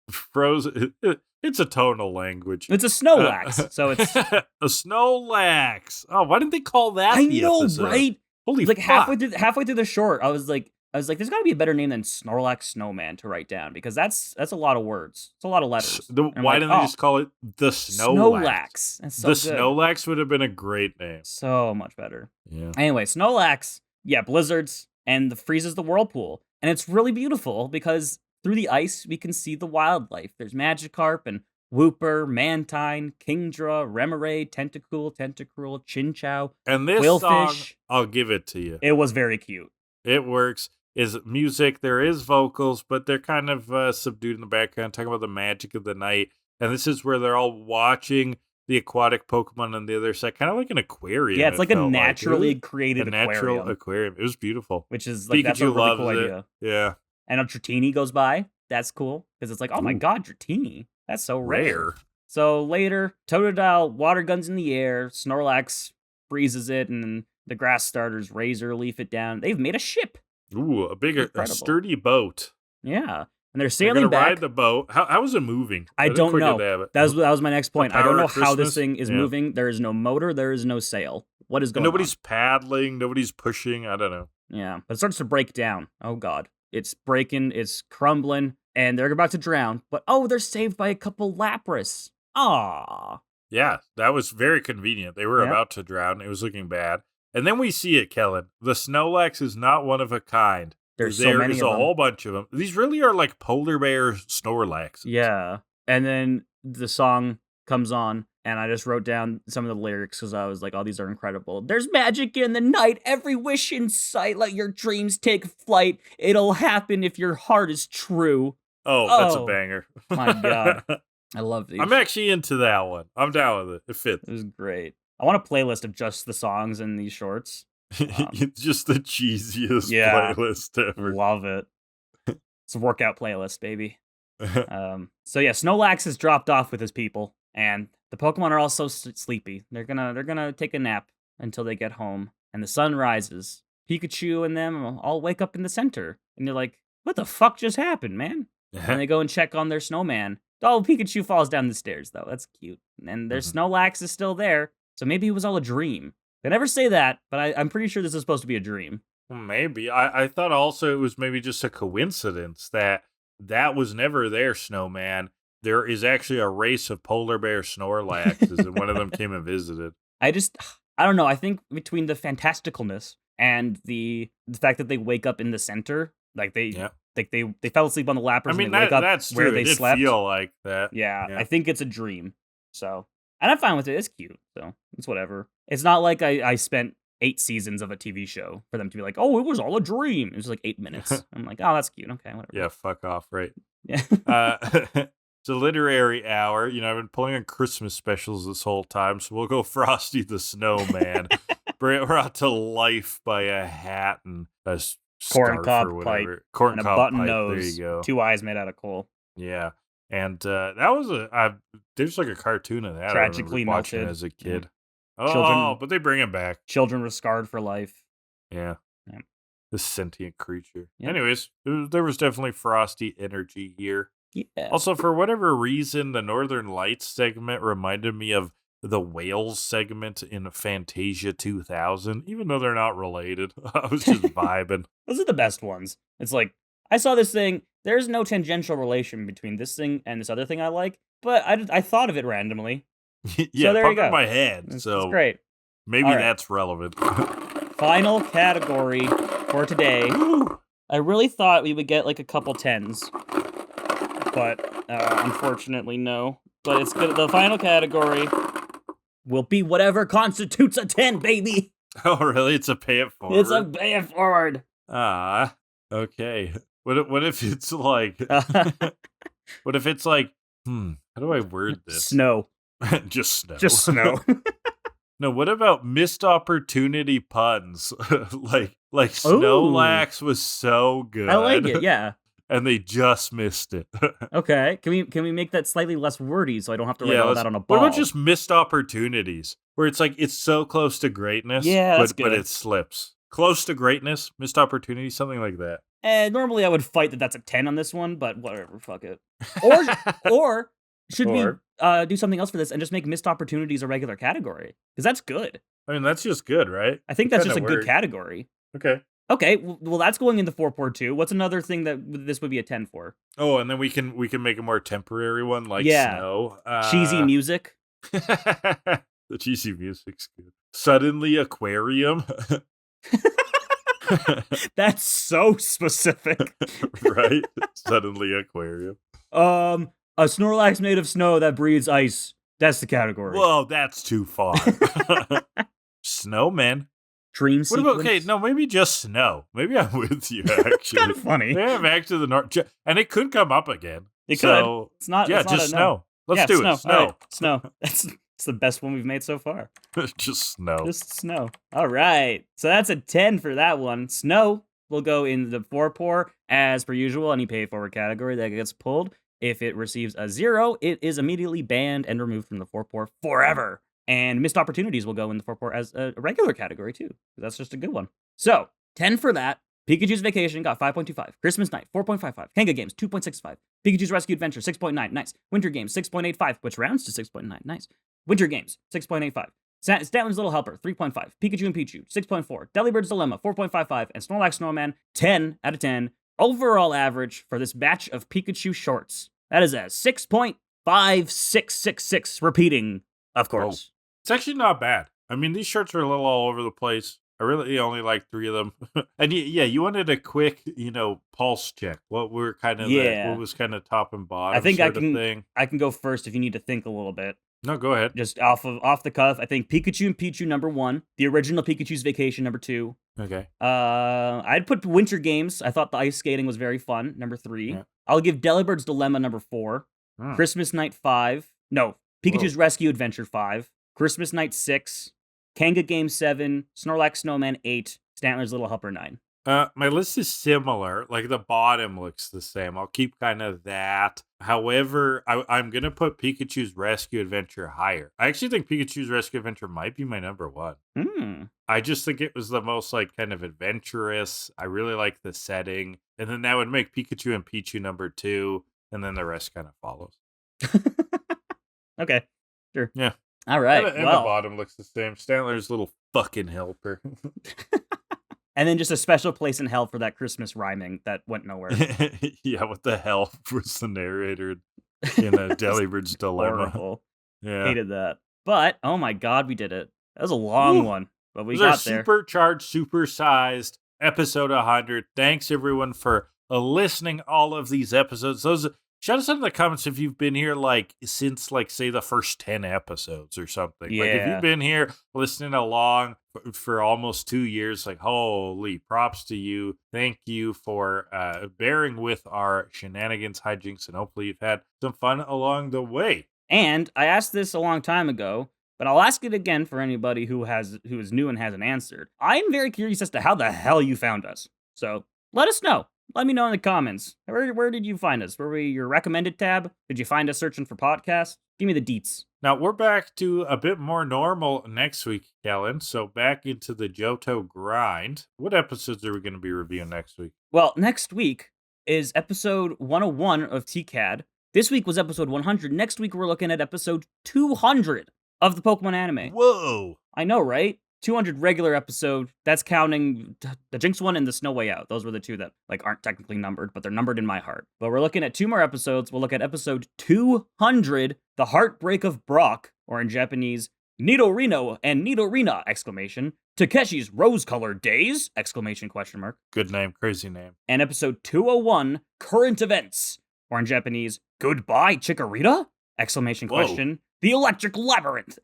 Frozen. It's a tonal language. It's a Snorlax. So it's a Snorlax. Oh, why didn't they call that I know, right? Holy like fuck. halfway through the short, I was like, there's got to be a better name than Snorlax Snowman to write down because that's a lot of words. It's a lot of letters. Why didn't they just call it the Snorlax? That's so the good. Snorlax would have been a great name. So much better. Yeah. Anyway, Snorlax, blizzards and freezes the whirlpool, and it's really beautiful because through the ice we can see the wildlife. There's Magikarp and Wooper, Mantine, Kingdra, Remoraid, Tentacruel, Chinchou, and this Quillfish. Song, I'll give it to you. It was very cute. It works. Is music. There is vocals, but they're kind of subdued in the background, talking about the magic of the night. And this is where they're all watching the aquatic Pokemon on the other side, kind of like an aquarium. Yeah, it's like a naturally created natural aquarium. It was beautiful. Which is like, Pikachu that's a really loves cool it. idea. Yeah. And a Dratini goes by. That's cool because it's like, oh my god, Dratini. That's so rare. So later, Totodile water guns in the air. Snorlax freezes it, and the grass starters Razor leaf it down. They've made a ship. Ooh, a sturdy boat. Yeah, and they're sailing back. Ride the boat. How is it moving? I don't know. That was my next point. I don't know how this thing is moving. There is no motor. There is no sail. What is going on? Nobody's paddling. Nobody's pushing. I don't know. Yeah, but it starts to break down. Oh god, it's breaking. It's crumbling, and they're about to drown. But they're saved by a couple Lapras. Aww. Yeah, that was very convenient. They were about to drown. It was looking bad. And then we see it, Kellan. The Snorlax is not one of a kind. There's so many of them. a whole bunch of them. These really are like polar bear Snorlaxes. Yeah. And then the song comes on, and I just wrote down some of the lyrics because I was like, oh, these are incredible. There's magic in the night, every wish in sight. Let your dreams take flight. It'll happen if your heart is true. Oh, that's a banger. My God. I love these. I'm actually into that one. I'm down with it. It fits. It was great. I want a playlist of just the songs in these shorts. It's just the cheesiest playlist ever. Love it. It's a workout playlist, baby. So yeah, Snorlax has dropped off with his people, and the Pokemon are all so sleepy. They're gonna take a nap until they get home, and the sun rises. Pikachu and them all wake up in the center, and you're like, "What the fuck just happened, man?" And they go and check on their snowman. Oh, Pikachu falls down the stairs though. That's cute, and their Snorlax is still there. So maybe it was all a dream. They never say that, but I'm pretty sure this is supposed to be a dream. Maybe. I thought also it was maybe just a coincidence that was never their snowman. There is actually a race of polar bear Snorlaxes, and one of them came and visited. I don't know. I think between the fantasticalness and the fact that they wake up in the center, like they fell asleep on the Lapras and they wake up that's where true. they It slept. Feel like that. Yeah, I think it's a dream. So, and I'm fine with it. It's cute. So it's whatever. It's not like I spent 8 seasons of a TV show for them to be like, oh, it was all a dream. It was like 8 minutes. I'm like, oh, that's cute. Okay, whatever. Yeah, fuck off, right? Yeah. It's a literary hour. You know, I've been pulling on Christmas specials this whole time, so we'll go Frosty the Snowman. Brought to life by a hat and a corn cob pipe. And a button nose. There you go. 2 eyes made out of coal. Yeah. And that was there's like a cartoon of that. Tragically watching melted as a kid. Yeah. But they bring him back. Children were scarred for life. Yeah. This sentient creature. Yep. Anyways, there was definitely frosty energy here. Yeah. Also, for whatever reason, the Northern Lights segment reminded me of the Whales segment in Fantasia 2000, even though they're not related. I was just vibing. Those are the best ones. It's like, I saw this thing. There's no tangential relation between this thing and this other thing I like, but I thought of it randomly. Yeah, so there you popped in go. my head. It's So great. maybe All right. that's relevant. Final category for today. I really thought we would get like a couple 10s, but unfortunately no. But it's good. The final category will be whatever constitutes a 10, baby. Oh, really? It's a pay it forward? It's a pay it forward. Ah, okay. What if it's like... what if it's like... how do I word this? Snow. Just snow. Just snow. No, what about missed opportunity puns? like Snorlax was so good. I like it, yeah. And they just missed it. Okay, can we make that slightly less wordy so I don't have to write all that on a ball? What about just missed opportunities? Where it's like, it's so close to greatness, but it slips. Close to greatness, missed opportunity, something like that. Normally I would fight that's a 10 on this one, but whatever, fuck it. Or should we do something else for this and just make missed opportunities a regular category? Because that's good. I mean, that's just good, right? I think that's just a good category. Okay, well, that's going in the 4-port too. What's another thing that this would be a 10 for? Oh, and then we can make a more temporary one, like snow. Cheesy music. The cheesy music's good. Suddenly aquarium. That's so specific. Right? Suddenly aquarium. A Snorlax made of snow that breathes ice. That's the category. Whoa, that's too far. Snowman. Dream sequence. Okay, no, maybe just snow. Maybe I'm with you, actually. It's kind of funny. Yeah, back to the north. And it could come up again. It could. It's not. Yeah, it's not just snow. Let's do it. Snow. Right. Snow. It's the best one we've made so far. Just snow. Just snow. All right. So that's a 10 for that one. Snow will go in the 4-pour as per usual. Any pay forward category that gets pulled. If it receives a 0, it is immediately banned and removed from the 4-pour forever. And missed opportunities will go in the 4-pour as a regular category too. That's just a good one. So 10 for that. Pikachu's Vacation got 5.25. Christmas Night, 4.55. Kanga Games, 2.65. Pikachu's Rescue Adventure, 6.9. Nice. Winter Games, 6.85, which rounds to 6.9. Nice. Winter Games, 6.85. Stantler's Little Helper, 3.5. Pikachu and Pichu, 6.4. Delibird's Dilemma, 4.55. And Snorlax Snowman, 10 out of 10. Overall average for this batch of Pikachu shorts. That is a 6.5666. Repeating, of course. Oh, it's actually not bad. I mean, these shorts are a little all over the place. I really only like 3 of them. And yeah, you wanted a quick, pulse check. What were kind of what was kind of top and bottom? I think thing? I can go first if you need to think a little bit. No, go ahead. Just off the cuff, I think Pikachu and Pichu number 1, the original Pikachu's Vacation number 2. Okay. I'd put Winter Games. I thought the ice skating was very fun. Number 3. Yeah. I'll give Delibird's Dilemma number 4. Christmas Night 5. No, Pikachu's Rescue Adventure 5. Christmas Night 6. Kanga Games 7. Snorlax Snowman 8. Stantler's Little Helper 9. My list is similar. Like the bottom looks the same. I'll keep kind of that. However, I'm going to put Pikachu's Rescue Adventure higher. I actually think Pikachu's Rescue Adventure might be my number 1. I just think it was the most kind of adventurous. I really like the setting. And then that would make Pikachu and Pichu number 2. And then the rest kind of follows. Okay. Sure. Yeah. All right. And the bottom looks the same. Stantler's Little fucking helper. And then just a special place in hell for that Christmas rhyming that went nowhere. Yeah, what the hell was the narrator in a Delibird's Dilemma? Horrible. Yeah. Hated that. But, oh my god, we did it. That was a long one, but we got there. Supercharged, supersized episode 100. Thanks, everyone, for listening all of these episodes. Shout us in the comments if you've been here, since, say, the first 10 episodes or something. Yeah. If you've been here listening along for almost 2 years, holy props to you. Thank you for bearing with our shenanigans, hijinks, and hopefully you've had some fun along the way. And I asked this a long time ago, but I'll ask it again for anybody who is new and hasn't answered. I'm very curious as to how the hell you found us. So let us know. Let me know in the comments. Where did you find us? Were we your recommended tab? Did you find us searching for podcasts? Give me the deets. Now, we're back to a bit more normal next week, Kellan. So back into the Johto grind. What episodes are we going to be reviewing next week? Well, next week is episode 101 of TKAD. This week was episode 100. Next week, we're looking at episode 200 of the Pokemon anime. Whoa! I know, right? 200 regular episode. That's counting the Jinx one and the Snow Way Out. Those were the two that aren't technically numbered, but they're numbered in my heart. But we're looking at 2 more episodes. We'll look at episode 200, The Heartbreak of Brock, or in Japanese, Nidorino and Nidorina! Takeshi's Rose-Colored Days! Good name, crazy name. And episode 201, Current Events, or in Japanese, Goodbye Chikorita! The Electric Labyrinth!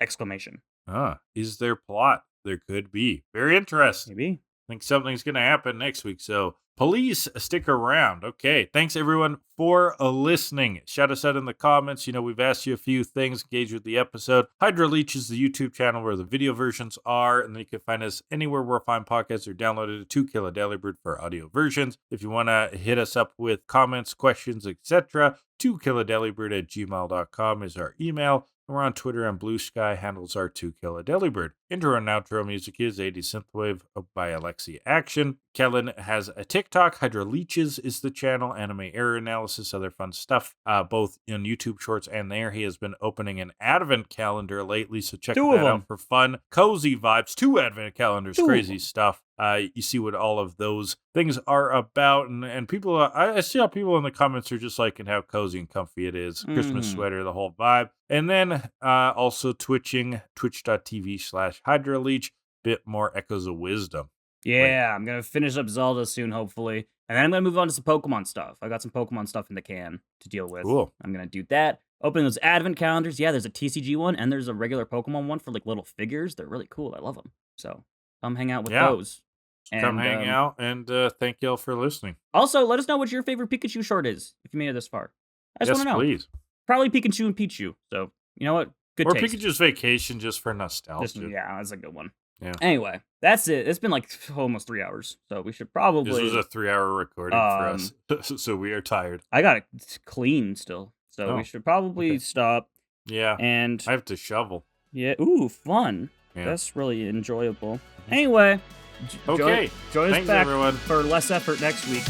Is there plot? There could be. Very interesting. Maybe. I think something's going to happen next week, so please stick around. Okay, thanks everyone for listening. Shout us out in the comments. We've asked you a few things. Engage with the episode. Hydro Leech is the YouTube channel where the video versions are, and then you can find us anywhere where fine podcasts are downloaded. To Kill A Delibird for audio versions. If you want to hit us up with comments, questions, etc., tokilladelibird@gmail.com is our email. We're on Twitter and Blue Sky. Handles are To Kill A Delibird. Intro and outro music is 80 Synthwave by Alexi Action. Kellan has a TikTok. Hydro Leeches is the channel. Anime error analysis, other fun stuff, both in YouTube Shorts and there. He has been opening an advent calendar lately, so check that out for fun, cozy vibes. 2 advent calendars, crazy stuff. You see what all of those things are about, and people, I see how people in the comments are just liking how cozy and comfy it is. Christmas sweater, the whole vibe. And then also twitching, twitch.tv/HydroLeech, bit more Echoes of Wisdom. Yeah, I'm going to finish up Zelda soon, hopefully. And then I'm going to move on to some Pokemon stuff. I got some Pokemon stuff in the can to deal with. Cool. I'm going to do that. Opening those advent calendars. Yeah, there's a TCG one, and there's a regular Pokemon one for little figures. They're really cool. I love them. So come hang out with those. Come hang out, and thank y'all for listening. Also, let us know what your favorite Pikachu short is, if you made it this far. I just want to know. Please. Probably Pikachu and Pichu. So, you know what? Good taste. Pikachu's Vacation just for nostalgia. That's a good one. Yeah. Anyway, that's it. It's been almost 3 hours, so we should probably... This was a 3-hour recording for us, so we are tired. I got it clean still, so we should probably stop. Yeah, and I have to shovel. Yeah, ooh, fun. Yeah. That's really enjoyable. Anyway... Okay. Join us back everyone. for less effort next week.